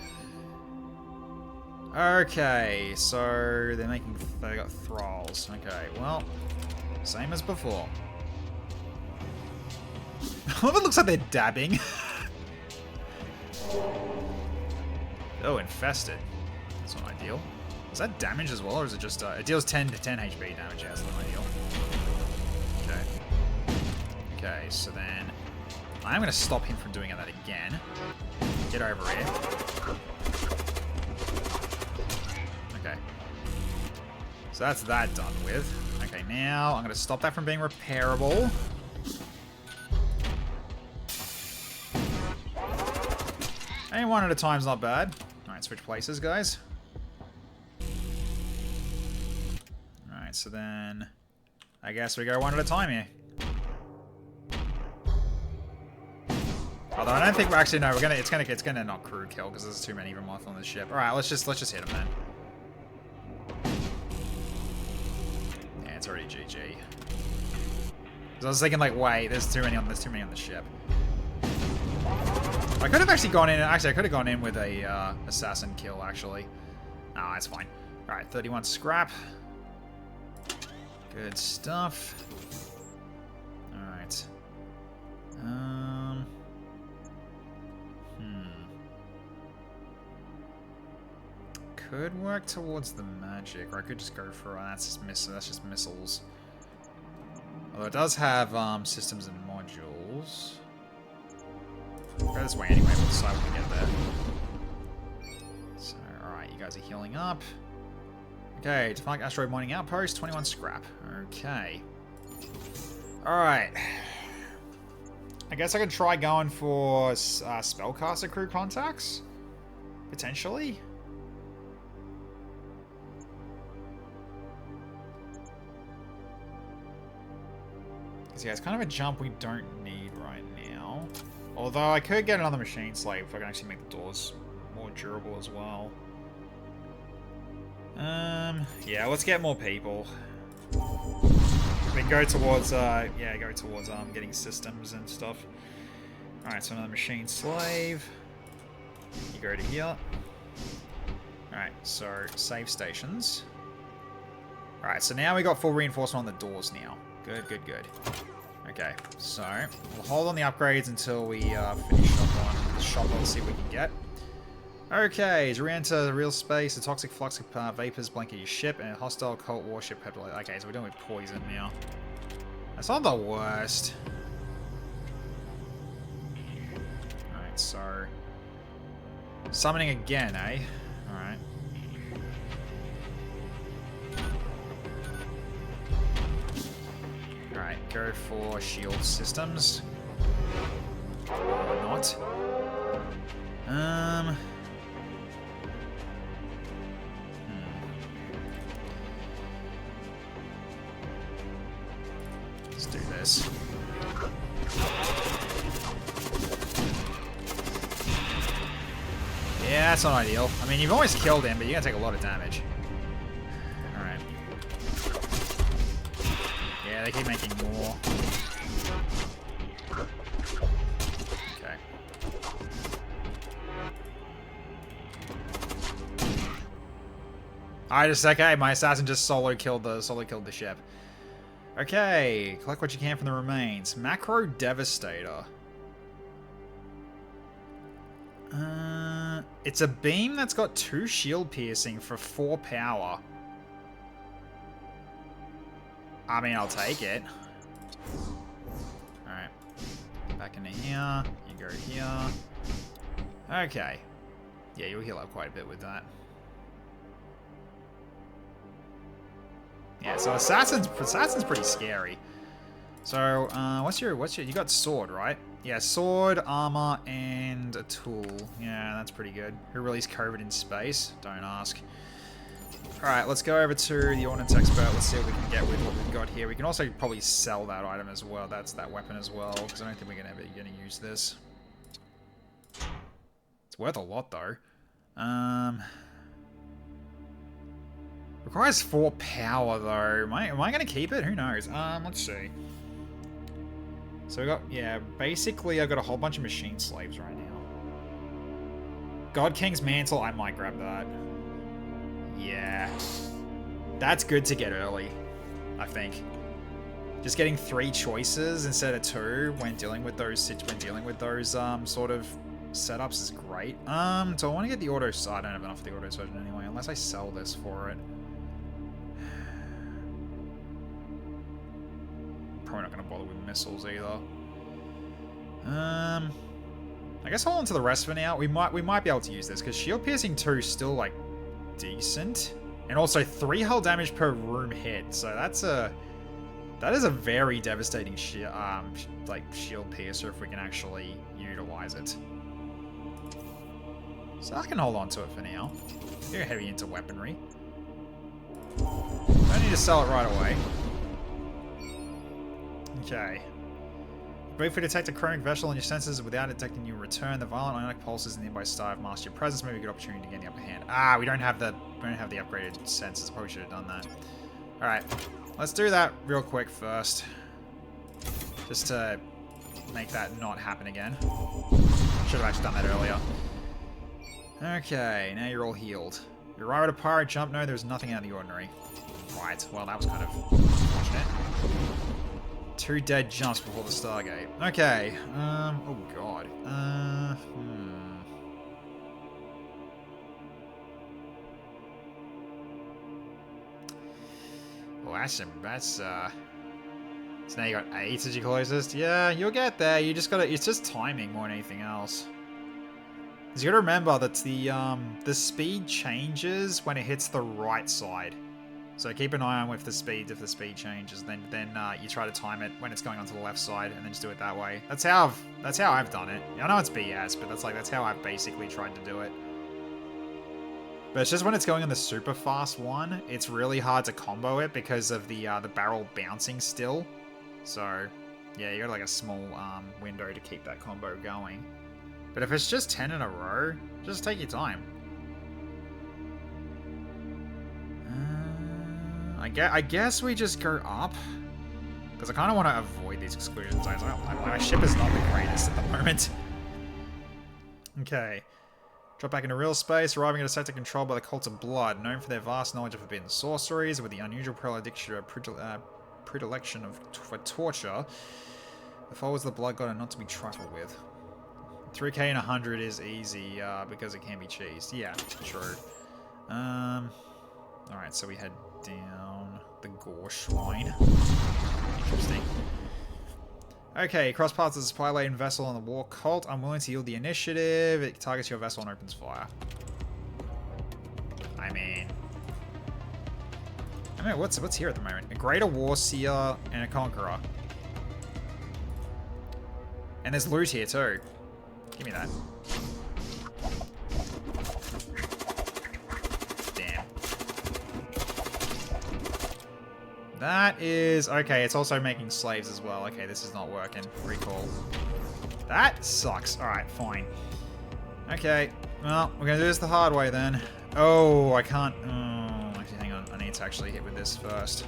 Okay, so they got thralls. Okay, well, same as before. I love it looks like they're dabbing. Oh, infested. That's not ideal. Is that damage as well, or is it just it deals 10 HP damage? Yeah, that's not ideal. Okay. Okay, so then I'm going to stop him from doing that again. Get over here. Okay. So that's that done with. Okay, now I'm going to stop that from being repairable. And one at a time's not bad. Alright, switch places, guys. Alright, so then I guess we go one at a time here. Although I don't think we're it's gonna not crew kill because there's too many of them left on the ship. Alright, let's just hit him then. it's already GG. I was thinking like, wait, there's too many on the ship. I could have actually gone in. Actually, I could have gone in with a assassin kill. Actually, no, that's fine. All right, 31 scrap. Good stuff. All right. Could work towards the magic, or I could just go for that's just missiles. Although it does have systems and modules. Go this way anyway, we'll decide when we get there. So, alright, you guys are healing up. Okay, deflect asteroid mining outpost, 21 scrap. Okay. Alright. I guess I could try going for spellcaster crew contacts? Potentially? Yeah, it's kind of a jump we don't need right now. Although I could get another machine slave if I can actually make the doors more durable as well. Yeah, let's get more people. We can go towards, getting systems and stuff. Alright, so another machine slave. You go to here. Alright, so save stations. Alright, so now we got full reinforcement on the doors now. Good, good, good. Okay, so we'll hold on the upgrades until we finish up on the shop. Let's see what we can get. Okay, as we enter the real space, the toxic flux of vapors blanket your ship, and a hostile cult warship pepper. Okay, so we're doing with poison now. That's not the worst. Alright, so summoning again, eh? Alright. Alright, go for shield systems. Or not. Let's do this. Yeah, that's not ideal. I mean, you've always killed him, but you're gonna take a lot of damage. Alright. Yeah, they keep making more. Okay. Alright, just okay. My assassin just solo killed the ship. Okay, collect what you can from the remains. Macro Devastator. It's a beam that's got 2 shield piercing for 4 power. I mean, I'll take it. Alright. Back into here. You go here. Okay. Yeah, you'll heal up quite a bit with that. Yeah, so Assassin's pretty scary. So, what's your, you got sword, right? Yeah, sword, armor, and a tool. Yeah, that's pretty good. Who released COVID in space? Don't ask. Alright, let's go over to the Ordnance Expert. Let's see what we can get with what we've got here. We can also probably sell that item as well. That's that weapon as well, because I don't think we're gonna use this. It's worth a lot, though. Requires 4 power, though. Am I gonna keep it? Who knows? Let's see. So we got, yeah, basically I've got a whole bunch of machine slaves right now. God King's Mantle, I might grab that. Yeah. That's good to get early, I think. Just getting 3 choices instead of 2 when dealing with those sort of setups is great. So I want to get the auto, I don't have enough of the auto surgeon anyway, unless I sell this for it. Probably not going to bother with missiles either. I guess hold on to the rest for now. We might be able to use this because shield piercing 2 is still like decent, and also 3 hull damage per room hit. So that is a very devastating shield piercer if we can actually utilize it. So I can hold on to it for now. Go heavy into weaponry. Don't need to sell it right away. Okay. Briefly detect a chromic vessel on your sensors without detecting you return. The violent ionic pulses in the nearby star have masked your presence. Maybe a good opportunity to get the upper hand. Ah, we don't have the upgraded sensors. Probably should have done that. Alright. Let's do that real quick first. Just to make that not happen again. Should have actually done that earlier. Okay, now you're all healed. You're right with a pirate jump? No, there's nothing out of the ordinary. Right, well that was kind of unfortunate. 2 dead jumps before the Stargate. Okay, oh god. Well, so now you got 8 as your closest. Yeah, you'll get there. You just gotta, it's just timing more than anything else. Cause you gotta remember that the speed changes when it hits the right side. So keep an eye on with the speed. If the speed changes, then you try to time it when it's going onto the left side, and then just do it that way. That's how I've done it. I know it's BS, but that's how I've basically tried to do it. But it's just when it's going on the super fast one, it's really hard to combo it because of the barrel bouncing still. So yeah, you got like a small window to keep that combo going. But if it's just 10 in a row, just take your time. I guess we just go up. Because I kind of want to avoid these exclusion zones. My ship is not the greatest at the moment. Okay. Drop back into real space, arriving at a sector controlled by the Cult of Blood, known for their vast knowledge of forbidden sorceries, with the unusual predilection for torture. The followers of the Blood God are not to be trifled with. 3k and 100 is easy, because it can be cheesed. Yeah, true. Alright, so we head down the Gore Shrine. Interesting. Okay, cross paths as a supply-laden vessel on the War Cult. Unwilling to yield the initiative. It targets your vessel and opens fire. I mean, what's here at the moment? A Greater War Seer and a Conqueror. And there's loot here too. Give me that. Damn. That is... Okay, it's also making slaves as well. Okay, this is not working. Recall. That sucks. Alright, fine. Okay, well, we're gonna do this the hard way then. Oh, I can't... Oh, actually, hang on. I need to actually hit with this first.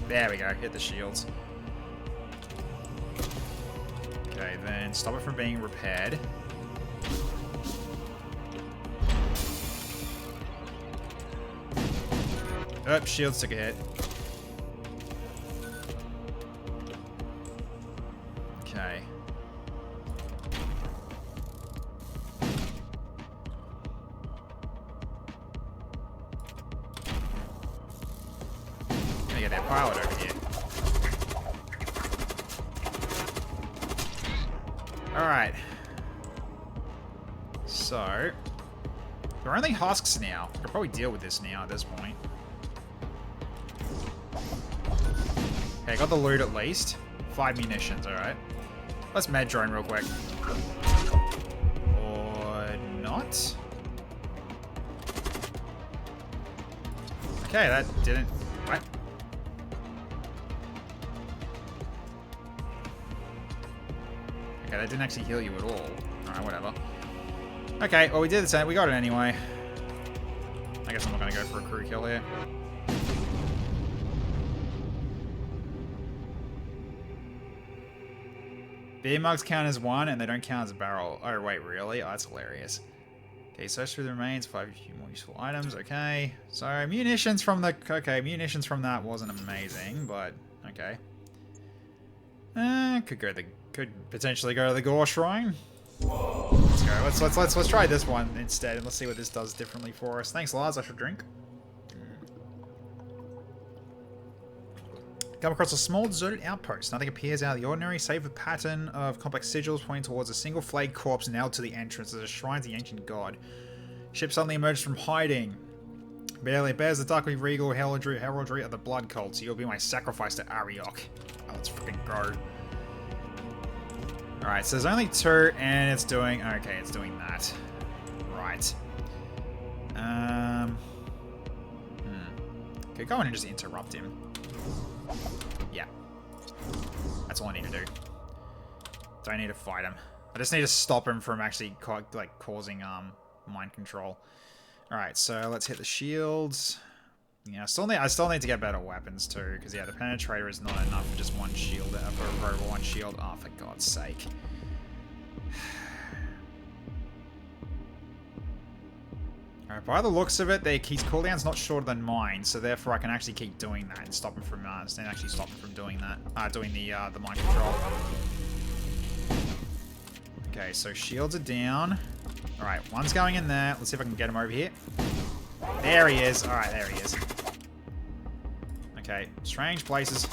There we go. Hit the shields. Okay, then stop it from being repaired. Oh, shields took a hit. Okay. Gonna get that pilot over here. Alright. So, there are only husks now. I could probably deal with this now at this point. Okay, got the loot at least. 5 munitions, alright. Let's med drone real quick. Or not. Okay, that didn't... What? Okay, that didn't actually heal you at all. Alright, whatever. Okay, well we did the same. We got it anyway. I guess I'm not going to go for a crew kill here. Beer mugs count as 1 and they don't count as a barrel. Oh, wait, really? Oh, that's hilarious. Okay, search through the remains. 5 more useful items. Okay. So, munitions from the... Okay, munitions from that wasn't amazing, but... Okay. Could potentially go to the Gore Shrine. Let's go. Let's try this one instead, and let's see what this does differently for us. Thanks, Lars. I should drink. Come across a small deserted outpost. Nothing appears out of the ordinary, save a pattern of complex sigils pointing towards a single flayed corpse nailed to the entrance as a shrine to the ancient god. Ship suddenly emerges from hiding. Barely bears the darkly regal heraldry of the blood cult, so you'll be my sacrifice to Ariok. Oh, let's freaking go. Alright, so there's only 2, and it's doing... Okay, it's doing that. Right. Okay, go in and just interrupt him. Yeah. That's all I need to do. Don't need to fight him. I just need to stop him from actually causing mind control. Alright, so let's hit the shields. Yeah, I still need to get better weapons too, because yeah, the penetrator is not enough for just one shield, for one shield. Oh, for God's sake. Alright, by the looks of it, his cooldown's not shorter than mine, so therefore I can actually keep doing that and stop him from doing that. Doing the mind control. Okay, so shields are down. Alright, one's going in there. Let's see if I can get him over here. There he is. Alright, there he is. Okay, strange places.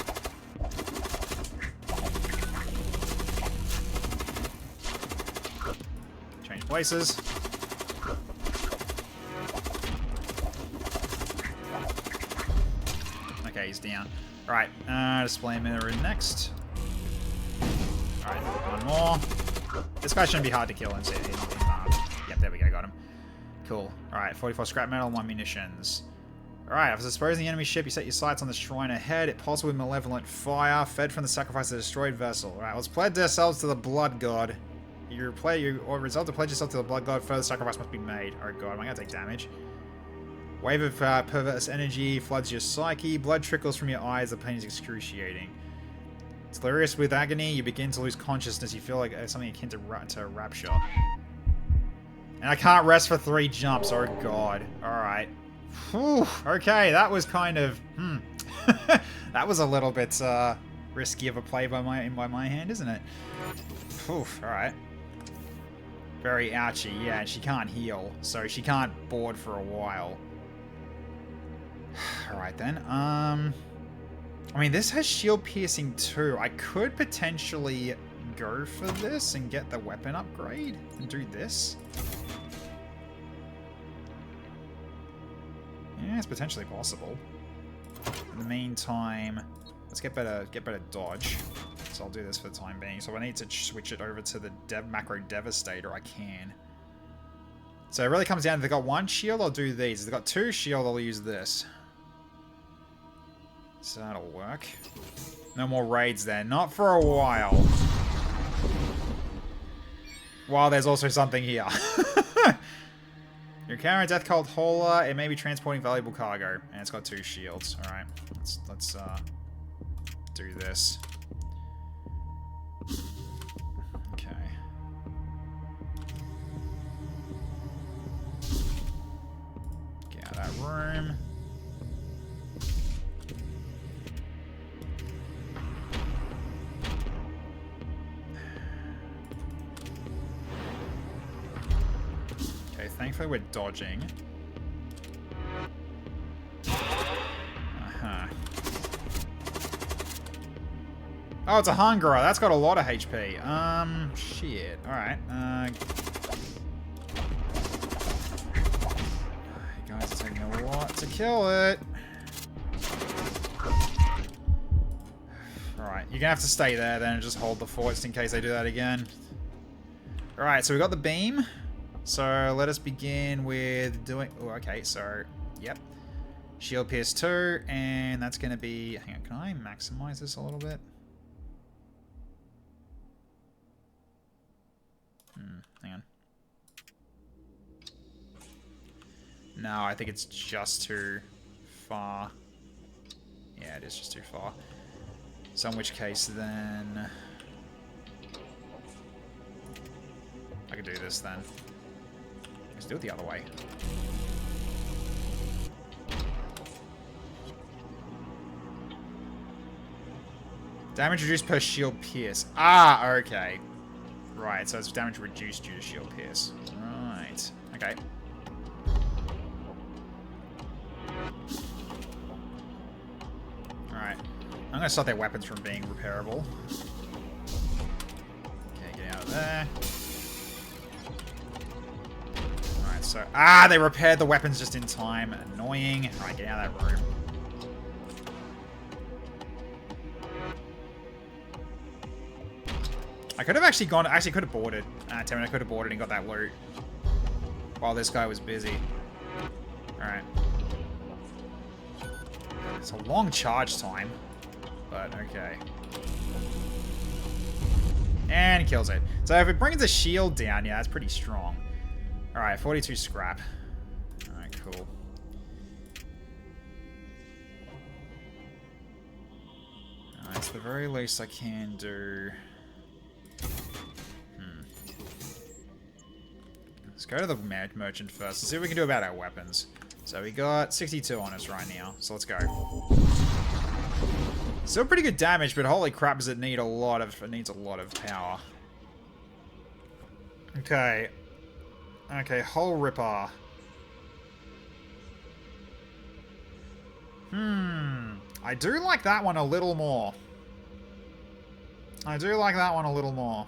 Change places. Okay, he's down. Alright, display mirror next. Alright, one more. This guy shouldn't be hard to kill and see. Yep, there we go, got him. Cool. Alright, 44 scrap metal, 1 munitions. Alright, after exposing the enemy ship, you set your sights on the shrine ahead. It pulses with malevolent fire, fed from the sacrifice of the destroyed vessel. Alright, let's pledge ourselves to the blood god. You resolve to pledge yourself to the blood god, further sacrifice must be made. Oh god, am I gonna take damage? Wave of perverse energy floods your psyche. Blood trickles from your eyes. The pain is excruciating. Delirious with agony, you begin to lose consciousness. You feel like something akin to rapture. And I can't rest for 3 jumps. Oh god. Alright. Okay, that was kind of... that was a little bit risky of a play by my hand, isn't it? Alright. Very ouchy. Yeah, and she can't heal. So she can't board for a while. Alright then. I mean, this has shield piercing too. I could potentially go for this and get the weapon upgrade and do this. Yeah, it's potentially possible. In the meantime, let's get better dodge. So I'll do this for the time being. So if I need to switch it over to the macro devastator, I can. So it really comes down to, if they've got 1 shield, I'll do these. If they've got 2 shield, I'll use this. So that'll work. No more raids then. Not for a while. While there's also something here. You're carrying a Death Cult hauler. It may be transporting valuable cargo. And it's got 2 shields. Alright. Let's do this. Okay. Get out of that room. Thankfully we're dodging. Oh, it's a Hungerer. That's got a lot of HP. Shit. Alright. You guys are taking a lot to kill it. Alright, you're gonna have to stay there then and just hold the fort just in case they do that again. Alright, so we got the beam. So let us begin with doing... Oh, okay, so... Yep. Shield Pierce 2, and that's going to be... Hang on, can I maximize this a little bit? Hang on. No, I think it's just too far. Yeah, it is just too far. So in which case, then... I could do this, then. Let's do it the other way. Damage reduced per shield pierce. Ah, okay. Right, so it's damage reduced due to shield pierce. Right. Okay. Alright. I'm gonna stop their weapons from being repairable. Okay, get out of there. So, they repaired the weapons just in time. Annoying. Alright, get out of that room. I could have actually gone... Actually, could have boarded. Damn it, I could have boarded and got that loot. While this guy was busy. Alright. It's a long charge time. But, okay. And he kills it. So if it brings the shield down, yeah, that's pretty strong. Alright, 42 scrap. Alright, cool. Alright, so the very least I can do... Let's go to the merchant first. Let's see what we can do about our weapons. So we got 62 on us right now. So let's go. Still pretty good damage, but holy crap, does it need a lot of... It needs a lot of power. Okay. Okay, Hole Ripper. I do like that one a little more. I do like that one a little more.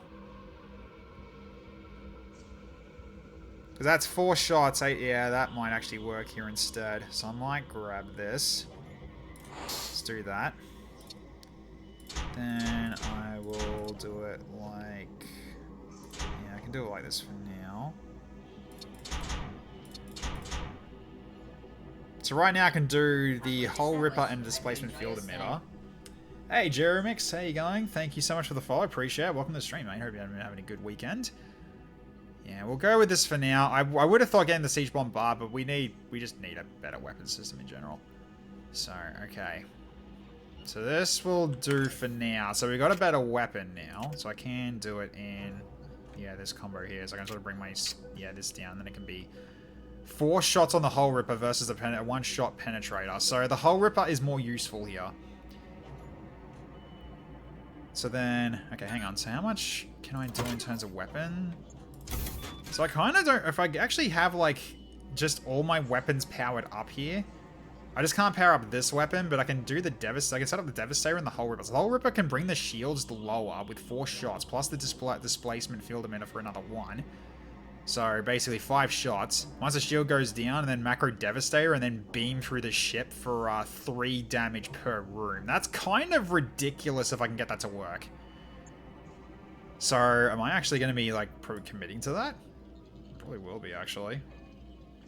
Because that's 4 shots. Yeah, that might actually work here instead. So I might grab this. Let's do that. Then I will do it like... Yeah, I can do it like this for now. So right now I can do the Hole Ripper and Displacement Field Emitter. Hey Jeremix, how you going? Thank you so much for the follow, appreciate it. Welcome to the stream, mate. Hope you're having a good weekend. Yeah, we'll go with this for now. I would have thought getting the Siege Bombard, but we just need a better weapon system in general. So, okay. So this will do for now. So we got a better weapon now. So I can do it in, yeah, this combo here. So I can sort of bring my, yeah, this down. Then it can be 4 shots on the Hole Ripper versus a 1-shot Penetrator. So the Hole Ripper is more useful here. So then, okay, hang on. So how much can I do in terms of weapon? So I kind of don't, if I actually have like just all my weapons powered up here, I just can't power up this weapon, but I can do the Devastator. I can set up the Devastator and the Hole Ripper. So the Hole Ripper can bring the shields lower with 4 shots, plus the Displacement Field Emitter for another 1. So basically 5 shots. Once the shield goes down, and then Macro Devastator, and then beam through the ship for 3 damage per room. That's kind of ridiculous if I can get that to work. So am I actually going to be like committing to that? Probably will be actually.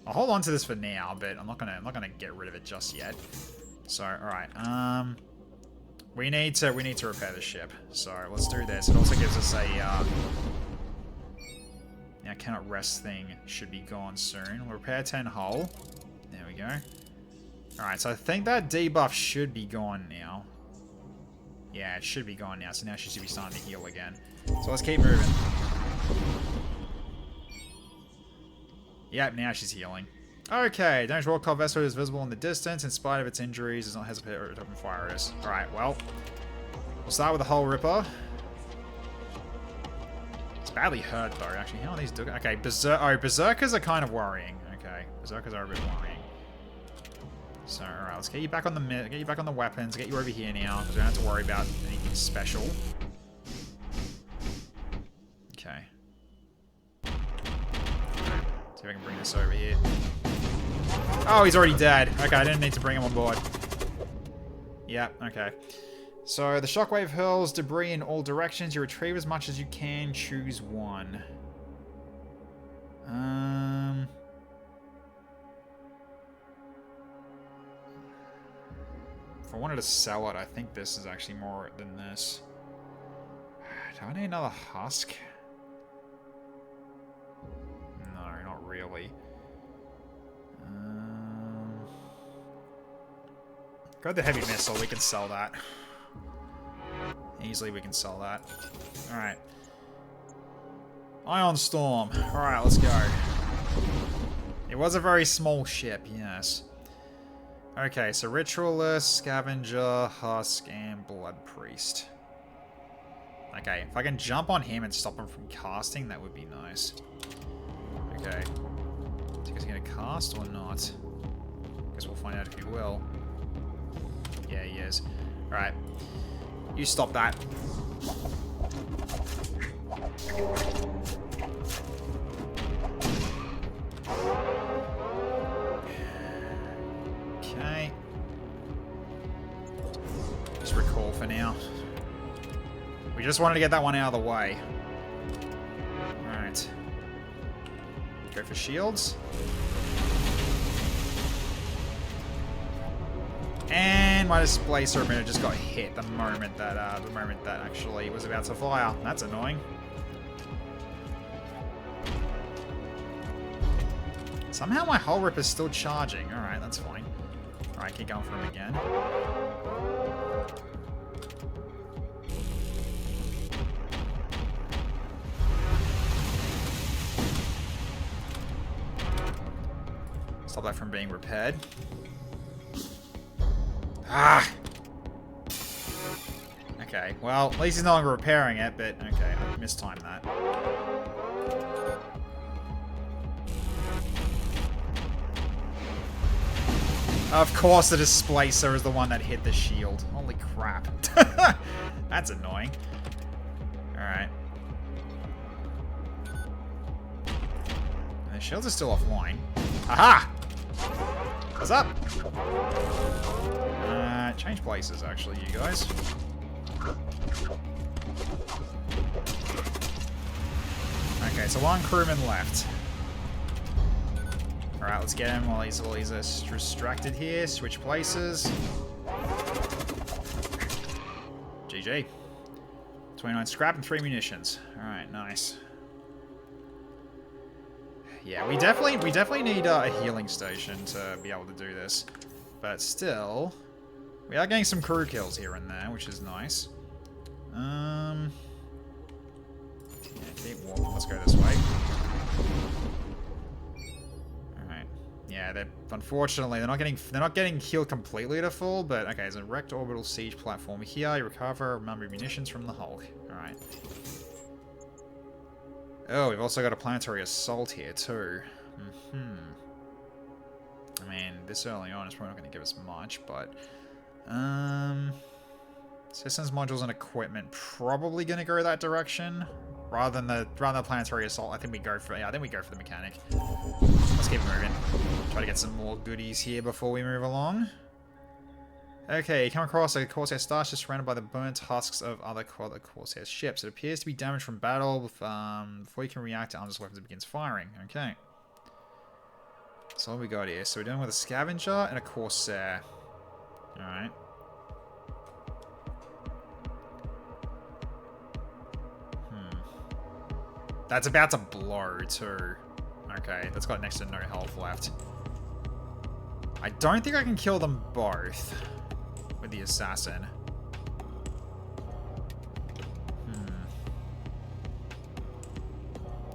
I'll hold on to this for now, but I'm not gonna get rid of it just yet. So all right, we need to repair the ship. So let's do this. It also gives us a now cannot rest thing should be gone soon. We'll repair 10 hull. There we go. All right, so I think that debuff should be gone now. Yeah, it should be gone now. So now she should be starting to heal again. So let's keep moving. Yep, now she's healing. Okay, damaged Warcraft vessel is visible in the distance. In spite of its injuries, does not hesitate to open fire at us. Alright, well. We'll start with the Hole Ripper. It's badly hurt, though, actually. How are these doing? Okay, Berserkers are kind of worrying. Okay, Berserkers are a bit worrying. So, alright, let's get you back on the weapons. Get you over here now, because we don't have to worry about anything special. Okay. See if I can bring this over here. Oh, he's already dead. Okay, I didn't need to bring him on board. Yep, okay. So the shockwave hurls debris in all directions. You retrieve as much as you can. Choose one. If I wanted to sell it, I think this is actually more than this. Do I need another husk? Really. Grab the heavy missile, we can sell that. Easily we can sell that. Alright. Ion Storm. Alright, let's go. It was a very small ship, yes. Okay, so Ritualist, Scavenger, Husk, and Blood Priest. Okay, if I can jump on him and stop him from casting, that would be nice. Okay. Is he going to cast or not? Guess we'll find out if he will. Yeah, he is. Alright. You stop that. Okay. Just recall for now. We just wanted to get that one out of the way. Alright. Go for shields. And my displacer emitter just got hit the moment that actually was about to fire. That's annoying. Somehow my hull rip is still charging. Alright, that's fine. Alright, keep going for him again. Stop that from being repaired. Ah! Okay, well, at least he's no longer repairing it, but okay, I mistimed that. Of course the displacer is the one that hit the shield. Holy crap. That's annoying. Alright. The shields are still offline. Aha! What's up? Change places, actually, you guys. Okay, so one crewman left. Alright, let's get him while he's distracted here. Switch places. GG. 29 scrap and 3 munitions. Alright, nice. Yeah, we definitely need a healing station to be able to do this. But still, we are getting some crew kills here and there, which is nice. Yeah, keep walking. Let's go this way. Alright. Yeah, unfortunately they're not getting healed completely to full, but okay, there's a wrecked orbital siege platform here. You recover a number of munitions from the Hulk. Alright. Oh, we've also got a planetary assault here too. I mean, this early on is probably not going to give us much, but systems, modules, and equipment probably going to go that direction rather than the planetary assault. I think we go for the mechanic. Let's keep moving. Try to get some more goodies here before we move along. Okay, you come across a Corsair starship surrounded by the burnt husks of other Corsair ships. It appears to be damaged from battle. Before you can react to arms weapons, it begins firing. Okay. So what we got here? So we're dealing with a scavenger and a Corsair. Alright. That's about to blow too. Okay, that's got next to no health left. I don't think I can kill them both with the assassin.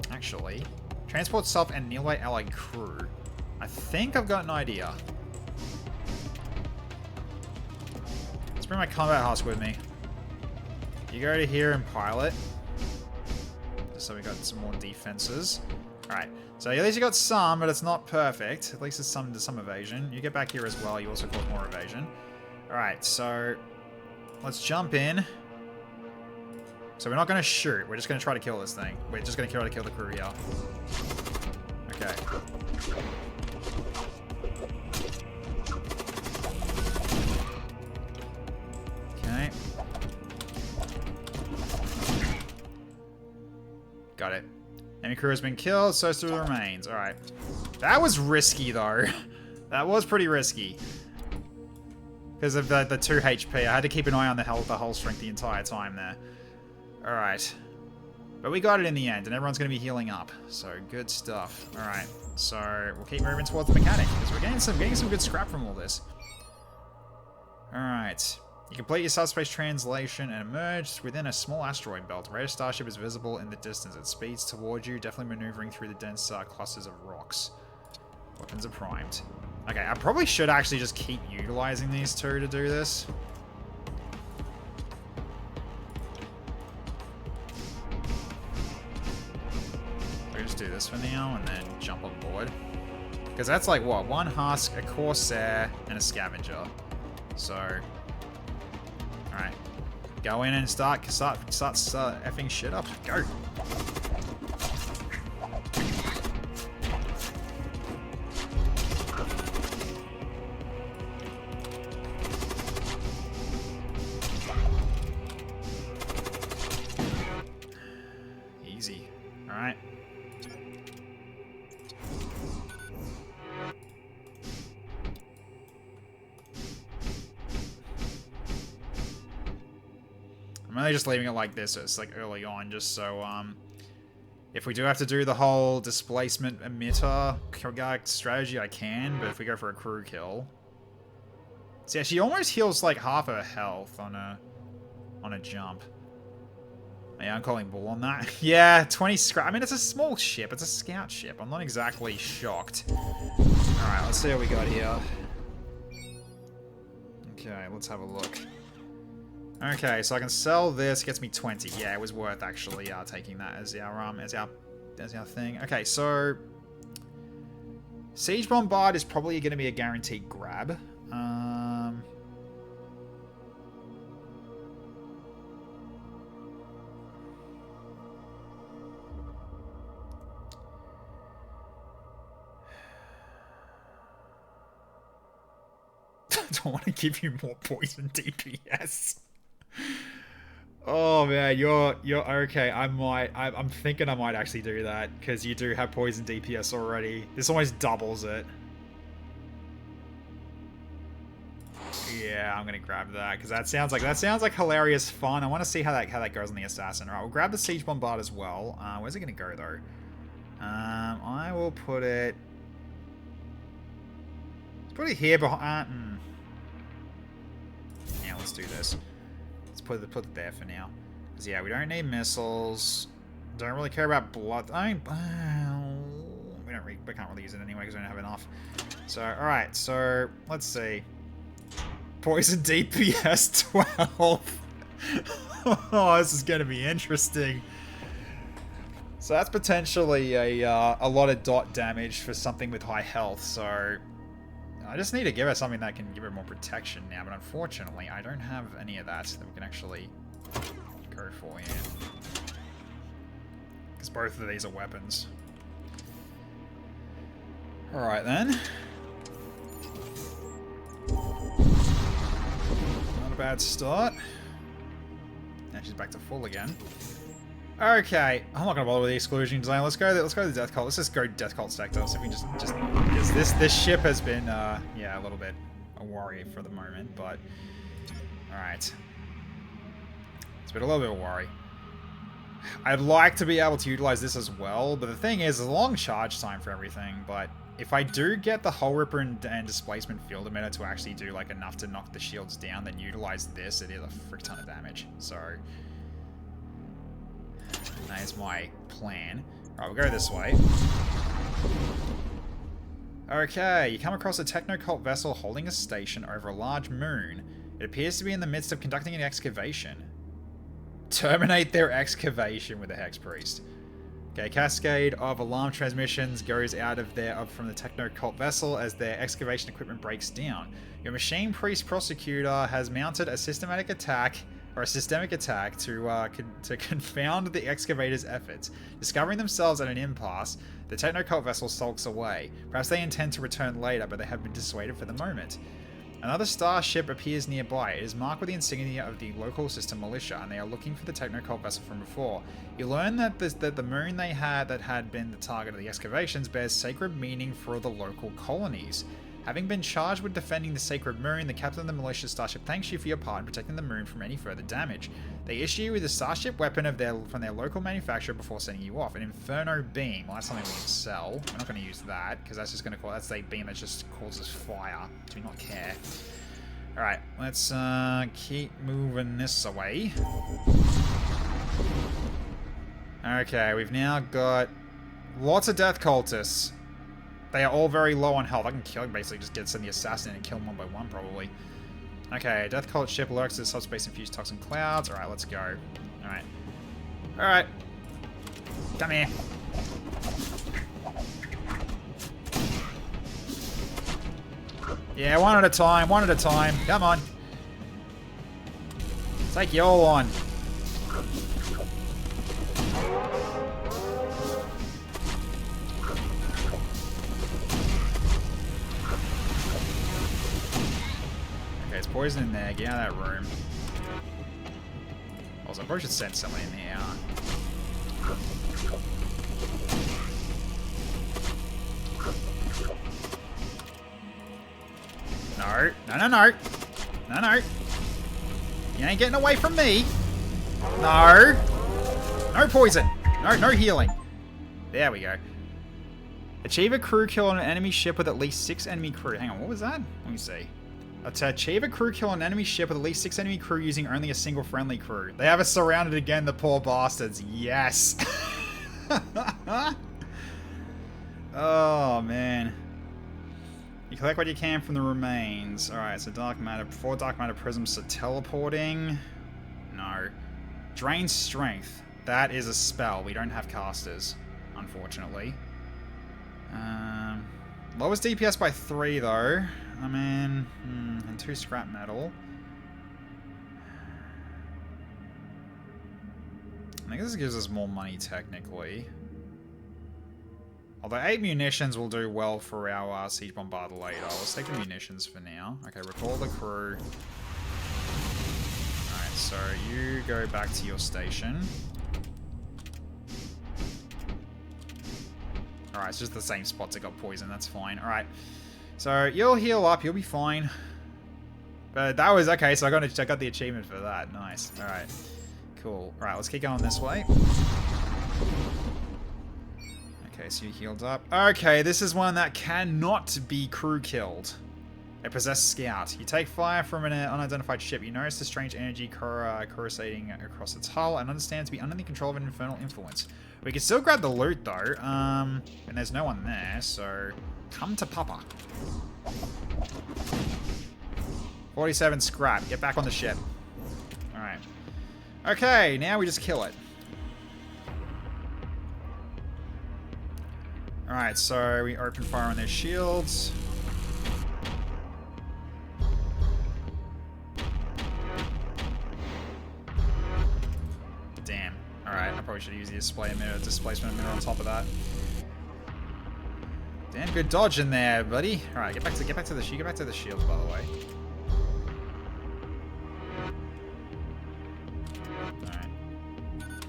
Actually, transport self and nearby allied crew. I think I've got an idea. Let's bring my combat husk with me. You go to here and pilot. Just so we got some more defenses. Alright, so at least you got some, but it's not perfect. At least it's some evasion. You get back here as well, you also cause more evasion. Alright, so let's jump in. So we're not going to shoot, we're just going to try to kill this thing. We're just going to try to kill the crew here. Okay. Okay. Got it. Enemy crew has been killed, so through the remains. Alright. That was risky, though. That was pretty risky. Because of the 2 HP. I had to keep an eye on the hull strength the entire time there. Alright. But we got it in the end, and everyone's going to be healing up. So, good stuff. Alright. So, we'll keep moving towards the mechanic, because we're getting some good scrap from all this. Alright. You complete your subspace translation and emerge within a small asteroid belt. A rare starship is visible in the distance. It speeds towards you, definitely maneuvering through the dense clusters of rocks. Weapons are primed. Okay, I probably should actually just keep utilizing these two to do this. I just do this for now and then jump on board. Because that's like, what? 1 husk, a Corsair, and a scavenger. So... Alright. Go in and start effing shit up. Go! Easy. Alright. I'm only just leaving it like this, so it's like early on, just so, If we do have to do the whole displacement emitter strategy, I can, but if we go for a crew kill... See, she almost heals like half her health on a jump. Yeah, I'm calling bull on that. Yeah, 20 scrap. I mean, it's a small ship. It's a scout ship. I'm not exactly shocked. Alright, let's see what we got here. Okay, let's have a look. Okay, so I can sell this. Gets me 20. Yeah, it was worth actually taking that as our thing. Okay, so Siege Bombard is probably going to be a guaranteed grab. I don't want to give you more poison DPS. Oh man, you're okay. I'm thinking I might actually do that because you do have poison DPS already. This almost doubles it. Yeah, I'm gonna grab that because that sounds like hilarious fun. I want to see how that goes on the assassin. All right, we'll grab the siege bombard as well. Where's it gonna go though? I will put it. Let's put it here behind. Yeah, let's do this. Let's put it there for now. Because yeah, we don't need missiles. Don't really care about blood. We can't really use it anyway because we don't have enough. So all right, so let's see. Poison DPS 12. Oh, this is going to be interesting. So that's potentially a lot of dot damage for something with high health. So I just need to give her something that can give her more protection now. But unfortunately, I don't have any of that we can actually go for here. Because both of these are weapons. Alright then. Not a bad start. Now she's back to full again. Okay, I'm not gonna bother with the exclusion zone. Let's go to the death cult. Let's just go death cult sector. So we just because this ship has been yeah, a little bit a worry for the moment, but all right, it's been a little bit of a worry. I'd like to be able to utilize this as well, but the thing is, there's a long charge time for everything. But if I do get the Hull Ripper and displacement field emitter to actually do like enough to knock the shields down, then utilize this, it is a frick ton of damage. So that is my plan. Alright, we'll go this way. Okay, you come across a techno-cult vessel holding a station over a large moon. It appears to be in the midst of conducting an excavation. Terminate their excavation with a Hex Priest. Okay, cascade of alarm transmissions goes out of from the techno-cult vessel as their excavation equipment breaks down. Your machine priest prosecutor has mounted a systemic attack to confound the excavator's efforts. Discovering themselves at an impasse, the techno-cult vessel sulks away. Perhaps they intend to return later, but they have been dissuaded for the moment. Another starship appears nearby. It is marked with the insignia of the local system militia, and they are looking for the techno-cult vessel from before. You learn that the moon they had that had been the target of the excavations bears sacred meaning for the local colonies. Having been charged with defending the sacred moon, the captain of the militia starship thanks you for your part in protecting the moon from any further damage. They issue you with a starship weapon from their local manufacturer before sending you off. An Inferno beam. Well, that's something we can sell. We're not going to use that because that's just going to that's a beam that just causes fire. Do not care. All right, let's keep moving this away. Okay, we've now got lots of death cultists. They are all very low on health. I can basically just send the assassin and kill them one by one, probably. Okay, death cult ship lurks as subspace-infused toxin clouds. Alright, let's go. Alright. Alright. Come here. Yeah, one at a time, one at a time. Come on. Take you all on. Poison in there, get out of that room. Also, I probably should send someone in here. No, no, no, no. No, no. You ain't getting away from me. No. No poison. No, no healing. There we go. Achieve a crew kill on an enemy ship with at least 6 enemy crew. Hang on, what was that? Let me see. To achieve a crew kill on an enemy ship with at least 6 enemy crew using only a single friendly crew. They have us surrounded again, the poor bastards. Yes. Oh, man. You collect what you can from the remains. Alright, so dark matter. 4 dark matter prisms, so teleporting. No. Drain strength. That is a spell. We don't have casters, unfortunately. Lowers DPS by 3, though. I mean, and 2 scrap metal. I think this gives us more money, technically. Although 8 munitions will do well for our siege bombarder later. Let's take the munitions for now. Okay, recall the crew. Alright, so you go back to your station. Alright, it's just the same spots that got poisoned, that's fine. Alright, so you'll heal up, you'll be fine. But that was, okay, so I got the achievement for that. Nice, alright. Cool. Alright, let's keep going this way. Okay, so you healed up. Okay, this is one that cannot be crew killed. A possessed scout. You take fire from an unidentified ship. You notice the strange energy coruscating across its hull and understand to be under the control of an infernal influence. We can still grab the loot though, and there's no one there, so come to Papa. 47 scrap. Get back on the ship. Alright. Okay, now we just kill it. Alright, so we open fire on their shields. Damn. Alright, I probably should use the displacement emitter on top of that. Damn good dodge in there, buddy. Alright, get back to the shields, by the way. Alright.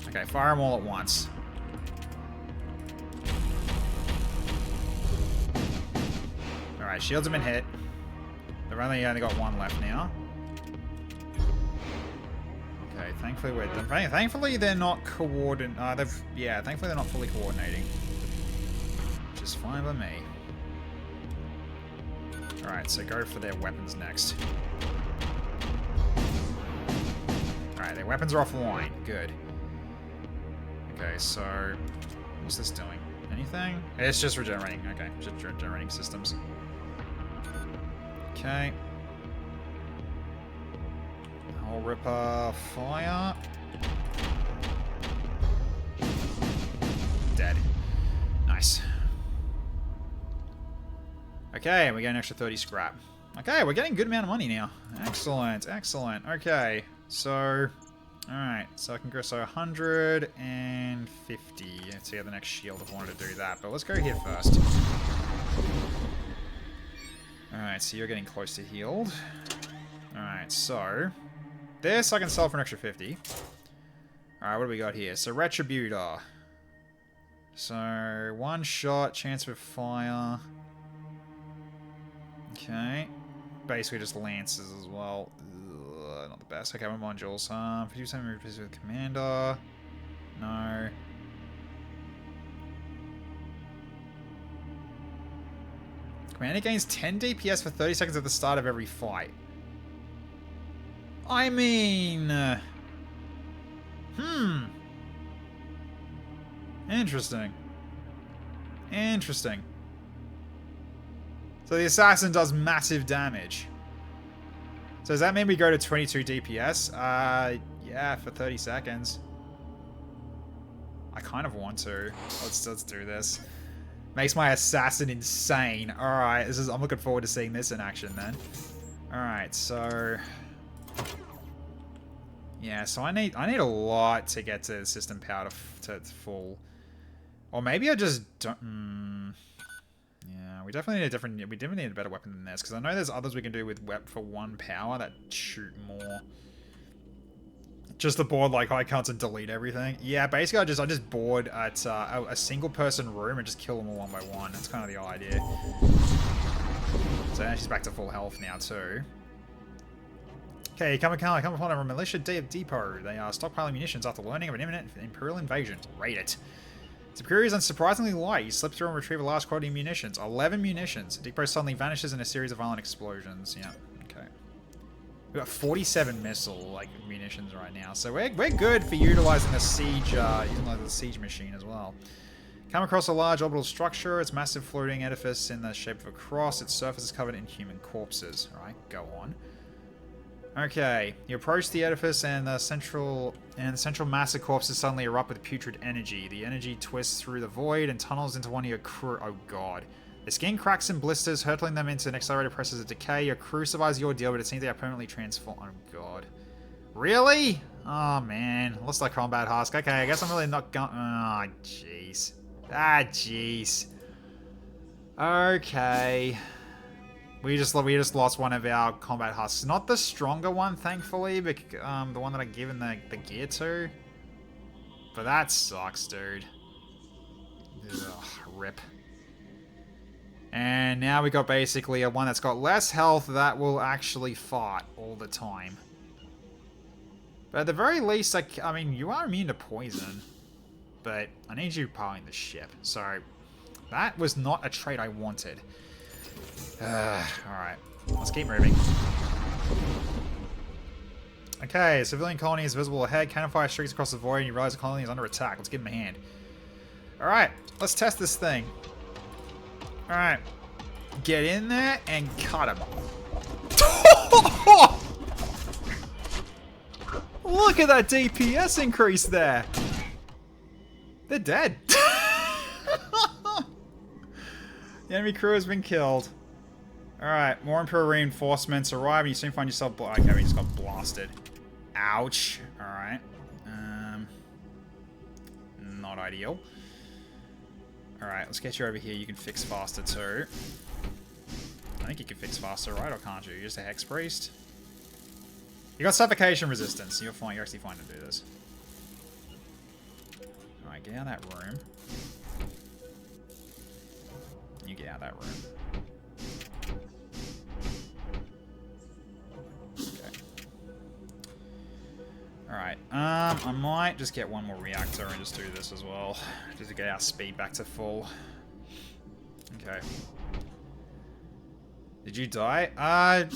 Okay, fire them all at once. Alright, shields have been hit. They've only got 1 left now. Okay, thankfully we're done. Thankfully they're not thankfully they're not fully coordinating. Which is fine by me. Alright, so go for their weapons next. Alright, their weapons are offline. Good. Okay, so what's this doing? Anything? It's just regenerating. Okay, just regenerating systems. Okay. I'll ripper fire. Dead. Nice. Okay, we get an extra 30 scrap. Okay, we're getting a good amount of money now. Excellent, excellent. Okay, so... Alright, so I can go, so 150 to get the next shield if I wanted to do that. But let's go here first. Alright, so you're getting close to healed. Alright, so... This I can sell for an extra 50. Alright, what do we got here? So, Retributor. So, 1 shot, chance for fire. Okay. Basically just lances as well. Ugh, not the best. Okay, what modules? 57 replaces with Commander. No. Commander gains 10 DPS for 30 seconds at the start of every fight. I mean... Interesting. Interesting. So the assassin does massive damage. So does that mean we go to 22 DPS? Yeah, for 30 seconds. I kind of want to. Let's do this. Makes my assassin insane. Alright, I'm looking forward to seeing this in action then. Alright, so... Yeah, so I need a lot to get to system power to full. Or maybe I just don't... Yeah, we definitely need a better weapon than this, because I know there's others we can do with for 1 power that shoot more. Just the board like icons and delete everything. Yeah, basically I just board at a single person room and just kill them all one by one. That's kind of the idea. So now she's back to full health now too. Okay, come upon a militia depot. They are stockpiling munitions after learning of an imminent Imperial invasion. Raid it. Superior is unsurprisingly light. You slip through and retrieve a large quantity of munitions. 11 munitions. Depot suddenly vanishes in a series of violent explosions. Yeah, okay. We've got 47 missile munitions right now, so we're good for utilizing the siege, the siege machine as well. Come across a large orbital structure. Its massive floating edifice in the shape of a cross. Its surface is covered in human corpses. All right, go on. Okay, you approach the edifice and the central mass of corpses suddenly erupt with putrid energy. The energy twists through the void and tunnels into one of your crew. Oh god. The skin cracks and blisters, hurtling them into an accelerated process of decay. Your crew survives the ordeal, but it seems they are permanently transformed. Oh god. Really? Oh man. Lost that combat husk. Okay, I guess I'm really not going. Oh jeez. Ah jeez. Okay. We just lost one of our combat husks. Not the stronger one, thankfully, but the one that I given the gear to. But that sucks, dude. Ugh, rip. And now we got basically a one that's got less health that will actually fight all the time. But at the very least, I mean, you are immune to poison. But I need you piloting the ship. So, that was not a trait I wanted. Alright, let's keep moving. Okay, civilian colony is visible ahead. Cannon fire streaks across the void and you realize the colony is under attack. Let's give him a hand. Alright, let's test this thing. Alright. Get in there and cut him. Look at that DPS increase there. They're dead. The enemy crew has been killed. Alright, more Imperial reinforcements arrive and you soon find yourself... Okay, we just got blasted. Ouch. Alright. Not ideal. Alright, let's get you over here. You can fix faster too. I think you can fix faster, right? Or can't you? You're just a Hex Priest. You got suffocation resistance. You're fine. You're actually fine to do this. Alright, get out of that room. You get out of that room. Alright, I might just get one more reactor and just do this as well. Just to get our speed back to full. Okay. Did you die?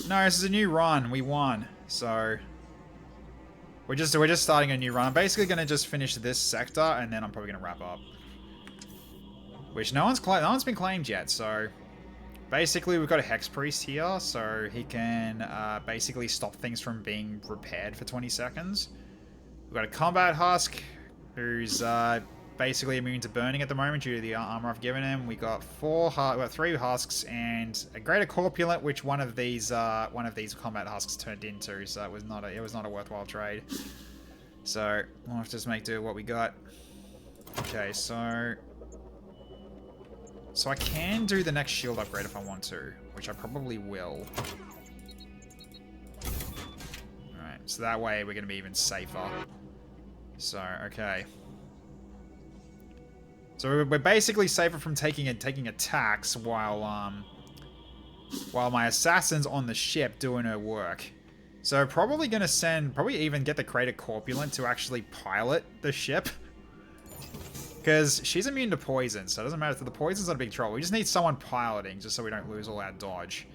No, this is a new run. We won. So we're just starting a new run. I'm basically gonna just finish this sector and then I'm probably gonna wrap up. Which no one's been claimed yet, so basically we've got a Hex Priest here, so he can basically stop things from being repaired for 20 seconds. We've got a Combat Husk, who's basically immune to burning at the moment due to the armor I've given him. We got 3 Husks and a Greater Corpulent, which one of these Combat Husks turned into, so it was not a worthwhile trade. So we'll have to just make do with what we got. Okay, so I can do the next shield upgrade if I want to, which I probably will. Alright, so that way we're going to be even safer. So, okay. So we're basically safer from taking attacks while my assassin's on the ship doing her work. So probably going to probably even get the Greater Corpulent to actually pilot the ship. Because she's immune to poison, so it doesn't matter if the poison's not a big trouble. We just need someone piloting, just so we don't lose all our dodge.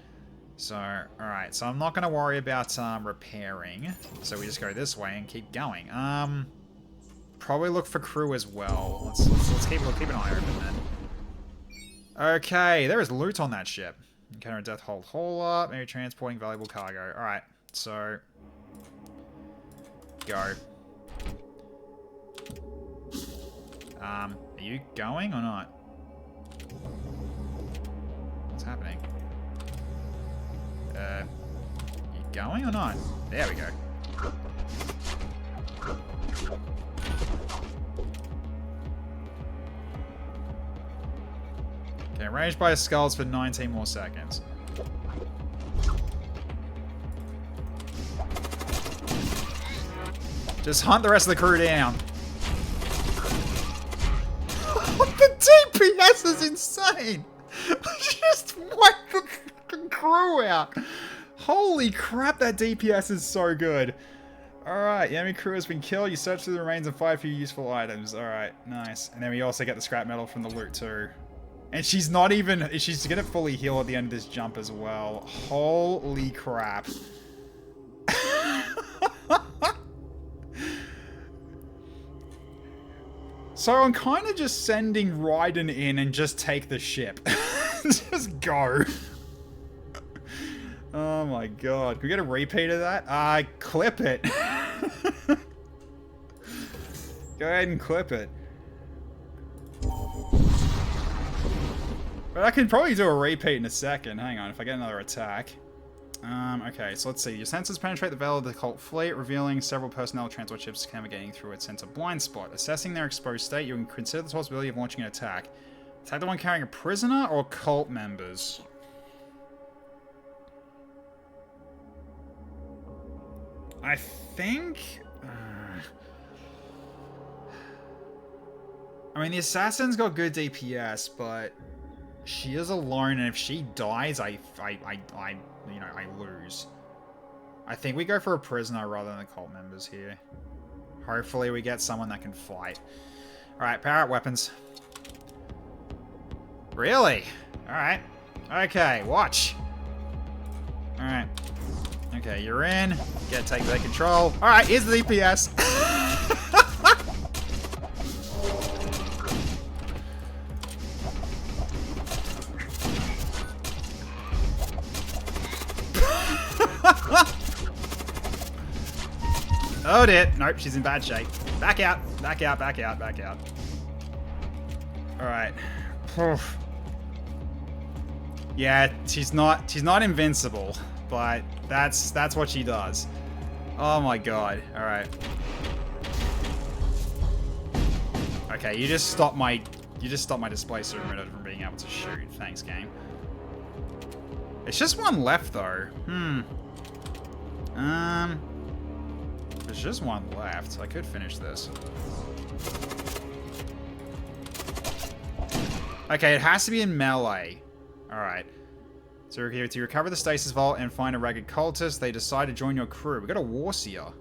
So, alright, so I'm not going to worry about repairing. So we just go this way and keep going. Probably look for crew as well. Let's keep an eye open then. Okay, there is loot on that ship. Encounter a death hold hauler, maybe transporting valuable cargo. Alright, so go. Are you going or not? What's happening? You going or not? There we go. Okay, ranged by skulls for 19 more seconds. Just hunt the rest of the crew down. The DPS is insane! Just wiped the fucking crew out! Holy crap, that DPS is so good. Alright, the enemy crew has been killed. You search through the remains and find a few useful items. Alright, nice. And then we also get the scrap metal from the loot too. And she's not even... She's gonna fully heal at the end of this jump as well. Holy crap. So I'm kind of just sending Raiden in and just take the ship. Just go. Oh my god. Can we get a repeat of that? Clip it. Go ahead and clip it. But I can probably do a repeat in a second. Hang on, if I get another attack. Okay, so let's see. Your sensors penetrate the veil of the cult fleet, revealing several personnel transport ships navigating through its center blind spot. Assessing their exposed state, you can consider the possibility of launching an attack. Attack the one carrying a prisoner or cult members? I think... I mean, the assassin's got good DPS, but she is alone, and if she dies, I lose. I think we go for a prisoner rather than the cult members here. Hopefully we get someone that can fight. Alright, power up weapons. Really? Alright. Okay, watch. Alright. Okay, you're in. Take that control. Alright, here's the DPS. Oh dear. Nope, she's in bad shape. Back out. Back out, back out, back out. Alright. Yeah, she's not invincible, but that's what she does. Oh my god. Alright. Okay, you just stopped my displacer emitter from being able to shoot. Thanks, game. It's just one left though. There's just one left. I could finish this. Okay, it has to be in melee. Alright. So to recover the stasis vault and find a ragged cultist, they decide to join your crew. We got a Warseer.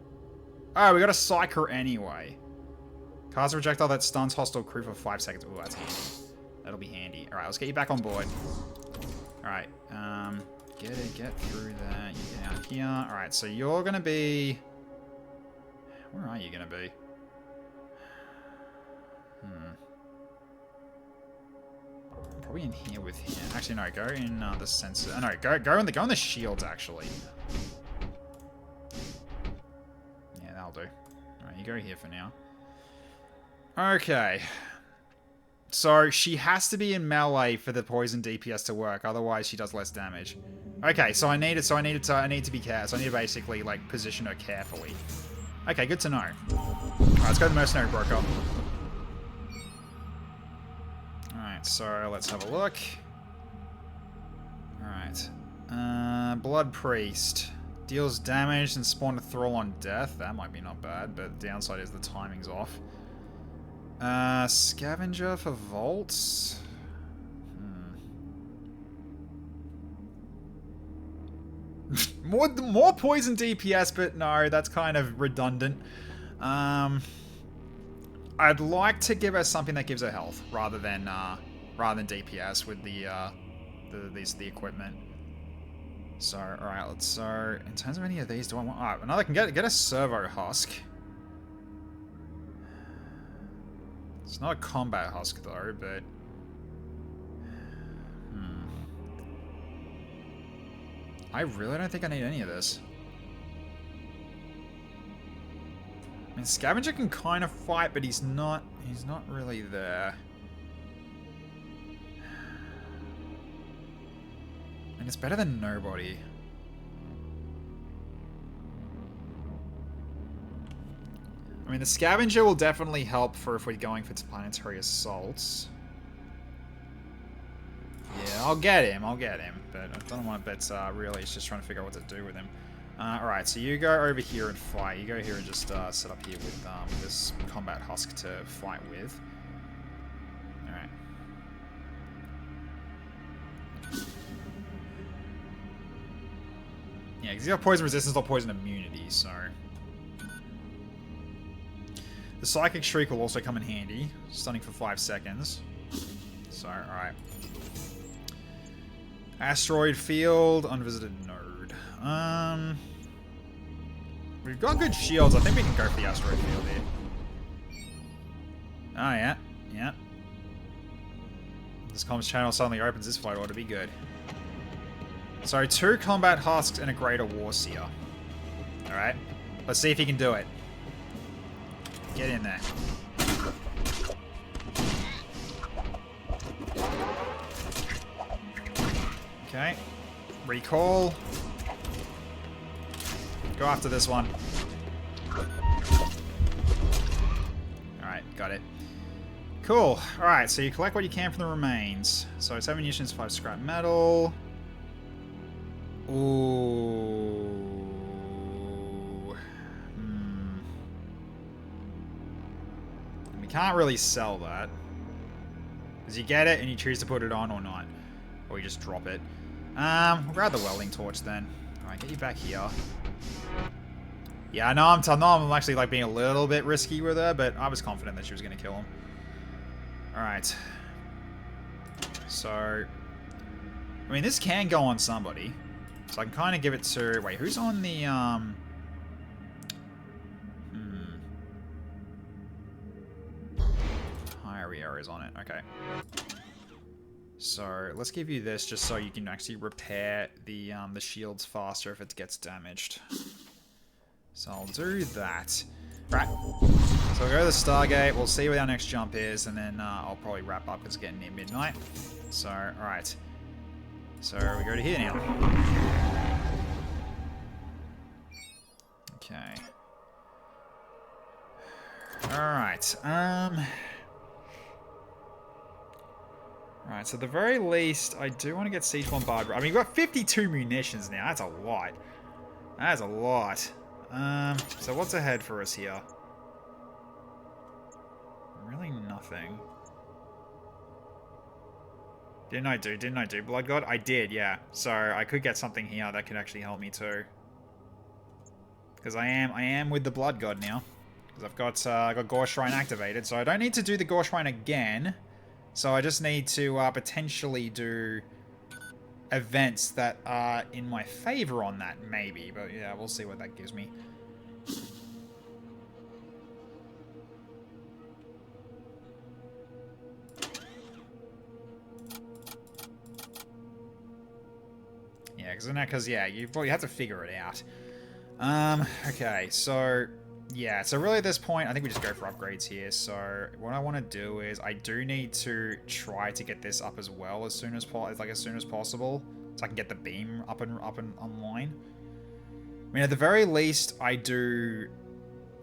Oh, we got a Psyker anyway. Cast a projectile that stuns hostile crew for 5 seconds. Ooh, that's handy. That'll be handy. Alright, let's get you back on board. Alright, get through that. You get out here. Alright, so you're gonna be... Where are you gonna be? Probably in here with him. Actually, no. Go in the sensor. No, go in the shields. Actually. Yeah, that'll do. All right, you go here for now. Okay. So she has to be in melee for the poison DPS to work. Otherwise, she does less damage. Okay, so I need to be careful. So I need to basically like position her carefully. Okay, good to know. Alright, let's go to the Mercenary Broker. Alright, so let's have a look. Alright. Blood Priest. Deals damage and spawn a thrall on death. That might be not bad, but the downside is the timing's off. Scavenger for vaults. More poison DPS, but no, that's kind of redundant. I'd like to give her something that gives her health rather than DPS with the equipment. So alright, so in terms of any of these, do I want? Oh, another can get a servo husk. It's not a combat husk though, but. I really don't think I need any of this. I mean, Scavenger can kind of fight, but he's not really there. And it's better than nobody. I mean, the Scavenger will definitely help for if we're going for planetary assaults. Yeah, I'll get him, but I don't want to bet really, it's just trying to figure out what to do with him. Alright, so you go over here and fight. You go here and just set up here with this combat husk to fight with. Alright. Yeah, because you have poison resistance or poison immunity, so... The Psychic Shriek will also come in handy. Stunning for 5 seconds. So, alright. Asteroid Field, Unvisited Node. We've got good shields. I think we can go for the Asteroid Field here. Oh, yeah. Yeah. This comms channel suddenly opens. This fight ought to be good. So, 2 Combat Husks and a Greater Warseer. Alright. Let's see if he can do it. Get in there. Okay. Recall. Go after this one. Alright, got it. Cool. Alright, so you collect what you can from the remains. So 7 munitions, 5 scrap metal. Ooh. We can't really sell that. Because you get it and you choose to put it on or not. Or you just drop it. We'll grab the welding torch then. Alright, get you back here. Yeah, I know I'm actually like being a little bit risky with her, but I was confident that she was going to kill him. Alright. So, I mean, this can go on somebody. So I can kind of give it to... Wait, who's on the, Higher areas on it. Okay. So, let's give you this just so you can actually repair the shields faster if it gets damaged. So I'll do that. Right. So we'll go to the Stargate, we'll see where our next jump is, and then I'll probably wrap up because it's getting near midnight. So, alright. So we go to here now. Okay. Alright. Alright, so at the very least, I do want to get Siege Bombard. I mean, we've got 52 munitions now. That's a lot. That's a lot. So what's ahead for us here? Really nothing. Didn't I do Blood God? I did, yeah. So I could get something here that could actually help me too. Because I am with the Blood God now. Because I've got Gore Shrine activated, so I don't need to do the Gore Shrine again. So I just need to potentially do events that are in my favor on that, maybe. But yeah, we'll see what that gives me. Yeah, because yeah, you have to figure it out. Okay, so yeah, so really at this point, I think we just go for upgrades here. So what I want to do is I do need to try to get this up as well as soon as possible, so I can get the beam up and online. I mean, at the very least, I do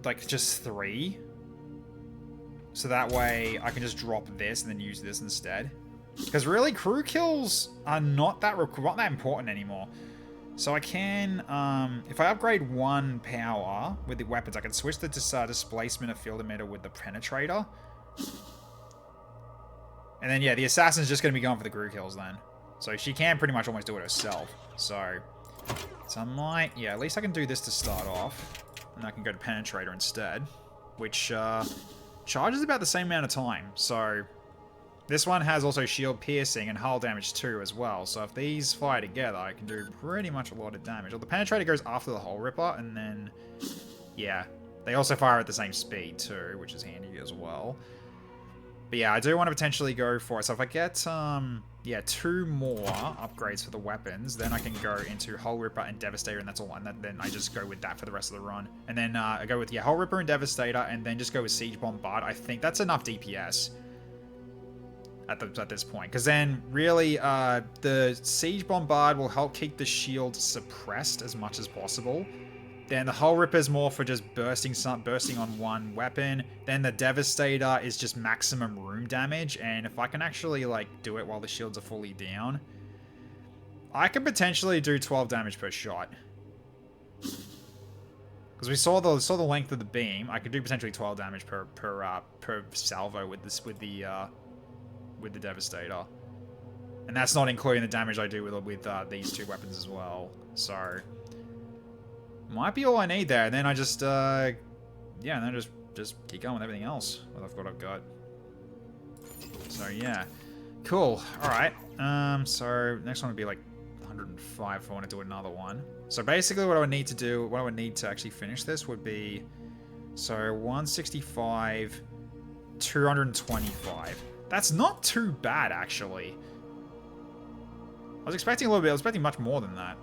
like just 3, so that way I can just drop this and then use this instead. Because really, crew kills are not that important anymore. So I can, if I upgrade 1 power with the weapons, I can switch the displacement of field emitter with the penetrator. And then, yeah, the assassin's just going to be going for the crew kills then. So she can pretty much almost do it herself. So I might, yeah, at least I can do this to start off. And I can go to penetrator instead. Which, charges about the same amount of time. So this one has also shield piercing and hull damage too as well. So if these fire together, I can do pretty much a lot of damage. Well, the penetrator goes after the hull ripper, and then, yeah, they also fire at the same speed too, which is handy as well. But yeah, I do want to potentially go for it. So if I get, yeah, 2 more upgrades for the weapons, then I can go into hull ripper and devastator, and that's all. And then I just go with that for the rest of the run. And then I go with, yeah, hull ripper and devastator, and then just go with siege bombard. I think that's enough DPS at this point, because then really the siege bombard will help keep the shield suppressed as much as possible. Then the hull ripper is more for just bursting on one weapon. Then the devastator is just maximum room damage, and if I can actually like do it while the shields are fully down, I could potentially do 12 damage per shot. Because we saw the length of the beam, I could do potentially 12 damage per salvo with the devastator, and that's not including the damage I do with these 2 weapons as well. So might be all I need there, and then I just yeah, and then just just keep going with everything else. What I've got. So yeah, cool. All right. So next one would be like 105 if I want to do another one. So basically, what I would need to do, what I would need to actually finish this would be, so 165, 225. That's not too bad actually. I was expecting a little bit. I was expecting much more than that.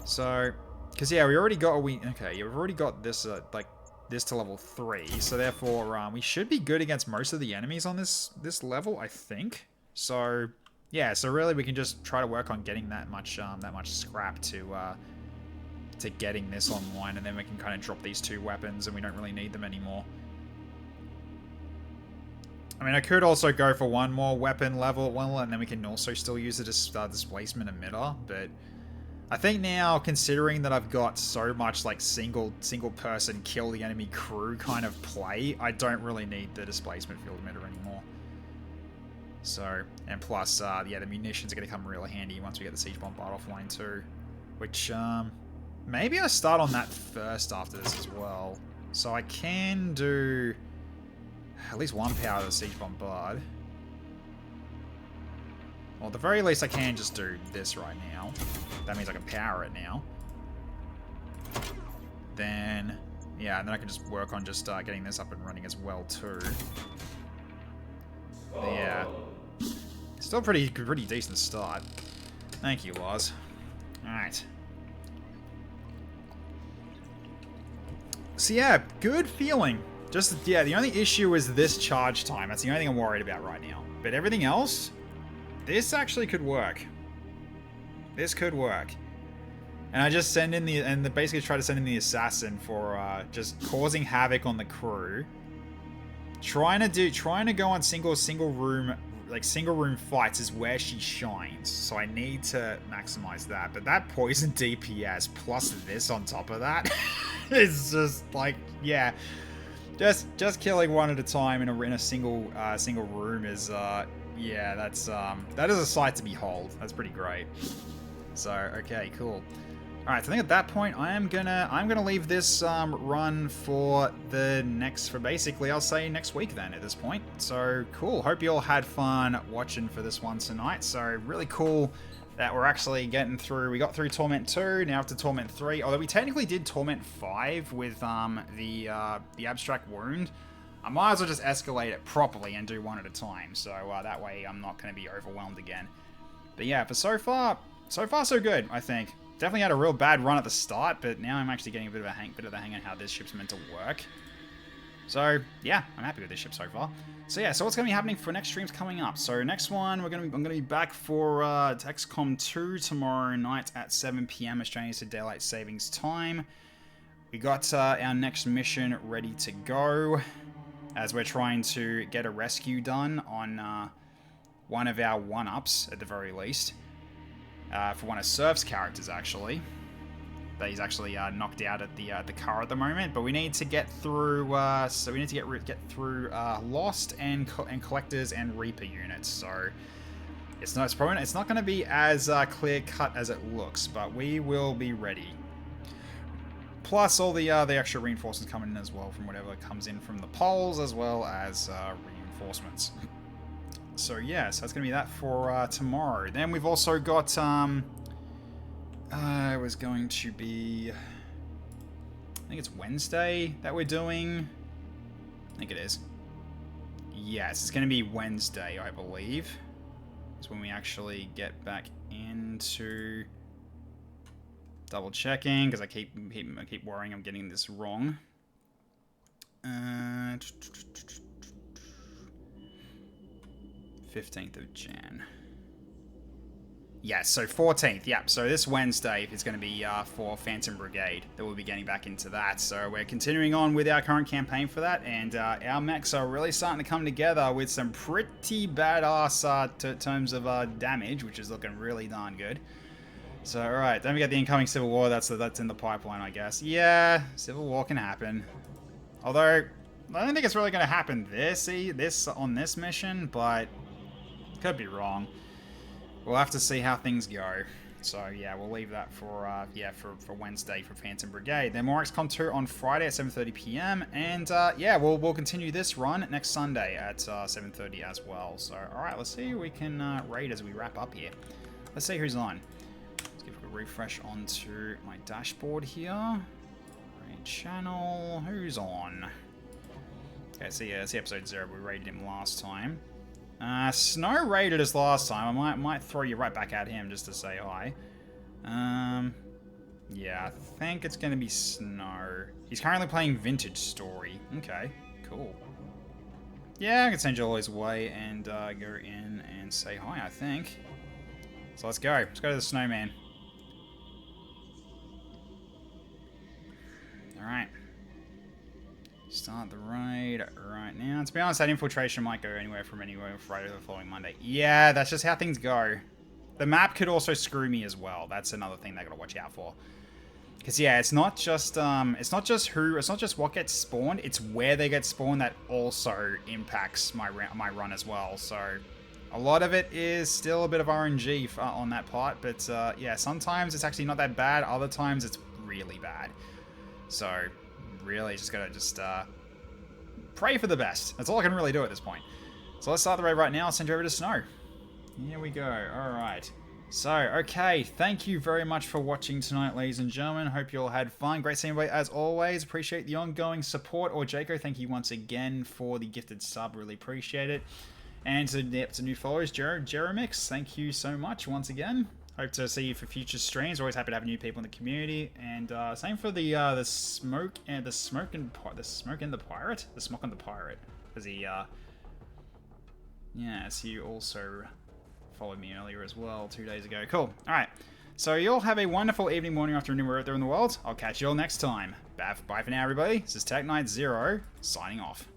So, because yeah, we already got we've already got this like this to level 3. So therefore, we should be good against most of the enemies on this level, I think. So yeah, so really we can just try to work on getting that much scrap to getting this online, and then we can kind of drop these 2 weapons, and we don't really need them anymore. I mean, I could also go for one more weapon level, and then we can also still use the displacement emitter, but I think now, considering that I've got so much like single person kill the enemy crew kind of play, I don't really need the displacement field emitter anymore. So, and plus, yeah, the munitions are going to come real handy once we get the siege bombard offline too, which maybe I start on that first after this as well. So I can do at least 1 power of the siege bombard. Well, at the very least I can just do this right now. That means I can power it now. Then, yeah, and then I can just work on just getting this up and running as well too. But yeah, still pretty decent start. Thank you, Lars. All right. So yeah, good feeling. Just, yeah, the only issue is this charge time. That's the only thing I'm worried about right now. But everything else, this actually could work. This could work. And I just send in basically try to send in the assassin for just causing havoc on the crew. Trying to go on single room fights is where she shines. So I need to maximize that. But that poison DPS plus this on top of that is just like, yeah. Just killing one at a time in a single room is yeah, that is a sight to behold. That's pretty great. So okay, cool. All right, so I think at that point I'm gonna leave this run for basically I'll say next week then at this point. So cool. Hope you all had fun watching for this one tonight. So really cool that we're actually getting through. We got through Torment 2, now up to Torment 3. Although we technically did Torment 5 with the abstract wound. I might as well just escalate it properly and do one at a time. So that way I'm not going to be overwhelmed again. But yeah, for so far so good, I think. Definitely had a real bad run at the start, but now I'm actually getting a bit of the hang on how this ship's meant to work. So yeah, I'm happy with this ship so far. So yeah, so what's going to be happening for next streams coming up? So next one, I'm going to be back for XCOM 2 tomorrow night at 7 PM Australian Daylight Savings Time. We got our next mission ready to go, as we're trying to get a rescue done on one of our 1-ups at the very least, for one of Surf's characters actually. That he's actually knocked out at the car at the moment, but we need to get through. So we need to get through Lost and Collectors and Reaper units. So it's not going to be as clear cut as it looks, but we will be ready. Plus all the extra reinforcements coming in as well from whatever comes in from the poles, as well as reinforcements. So yeah, so that's going to be that for tomorrow. Then we've also got it was going to be, I think it's Wednesday that we're doing. I think it is. Yes, it's going to be Wednesday, I believe. It's when we actually get back into double checking, because I keep worrying I'm getting this wrong. 15th of Jan. Yeah, so 14th, yeah. So this Wednesday is going to be for Phantom Brigade that we'll be getting back into that. So we're continuing on with our current campaign for that, and our mechs are really starting to come together with some pretty badass terms of damage, which is looking really darn good. So, alright, then we got the incoming Civil War, that's in the pipeline, I guess. Yeah, Civil War can happen. Although, I don't think it's really going to happen on this mission, but could be wrong. We'll have to see how things go. So yeah, we'll leave that for for Wednesday for Phantom Brigade. Then more XCOM 2 on Friday at 7:30 p.m. And yeah, we'll continue this run next Sunday at 7:30 as well. So all right, let's see who we can raid as we wrap up here. Let's see who's on. Let's give a refresh onto my dashboard here. Raid channel. Who's on? Okay, so yeah, it's episode 0. We raided him last time. Snow raided us last time. I might throw you right back at him just to say hi. Yeah, I think it's gonna be Snow. He's currently playing Vintage Story. Okay, cool. Yeah, I can send you all his way and go in and say hi, I think. So let's go. Let's go to the Snowman. Alright. Start the raid right now. To be honest, that infiltration might go anywhere from Friday to the following Monday. Yeah, that's just how things go. The map could also screw me as well. That's another thing they gotta watch out for. Because yeah, it's not just what gets spawned. It's where they get spawned that also impacts my run as well. So a lot of it is still a bit of RNG on that part. But yeah, sometimes it's actually not that bad. Other times it's really bad. So really just gotta pray for the best. That's all I can really do at this point. So let's start the raid right now. I'll send you over to Snow. Here we go. Alright. So, okay. Thank you very much for watching tonight, ladies and gentlemen. Hope you all had fun. Great seeing you as always. Appreciate the ongoing support. Or Jaco, thank you once again for the gifted sub. Really appreciate it. And to new followers, Jeremix, thank you so much once again. Hope to see you for future streams. Always happy to have new people in the community. And same for the smoke and the pirate, as he yeah, as he also followed me earlier as well 2 days ago. Cool. All right. So you all have a wonderful evening, morning, afternoon, wherever out there in the world. I'll catch you all next time. Bye for now, everybody. This is Tech Knight 0 signing off.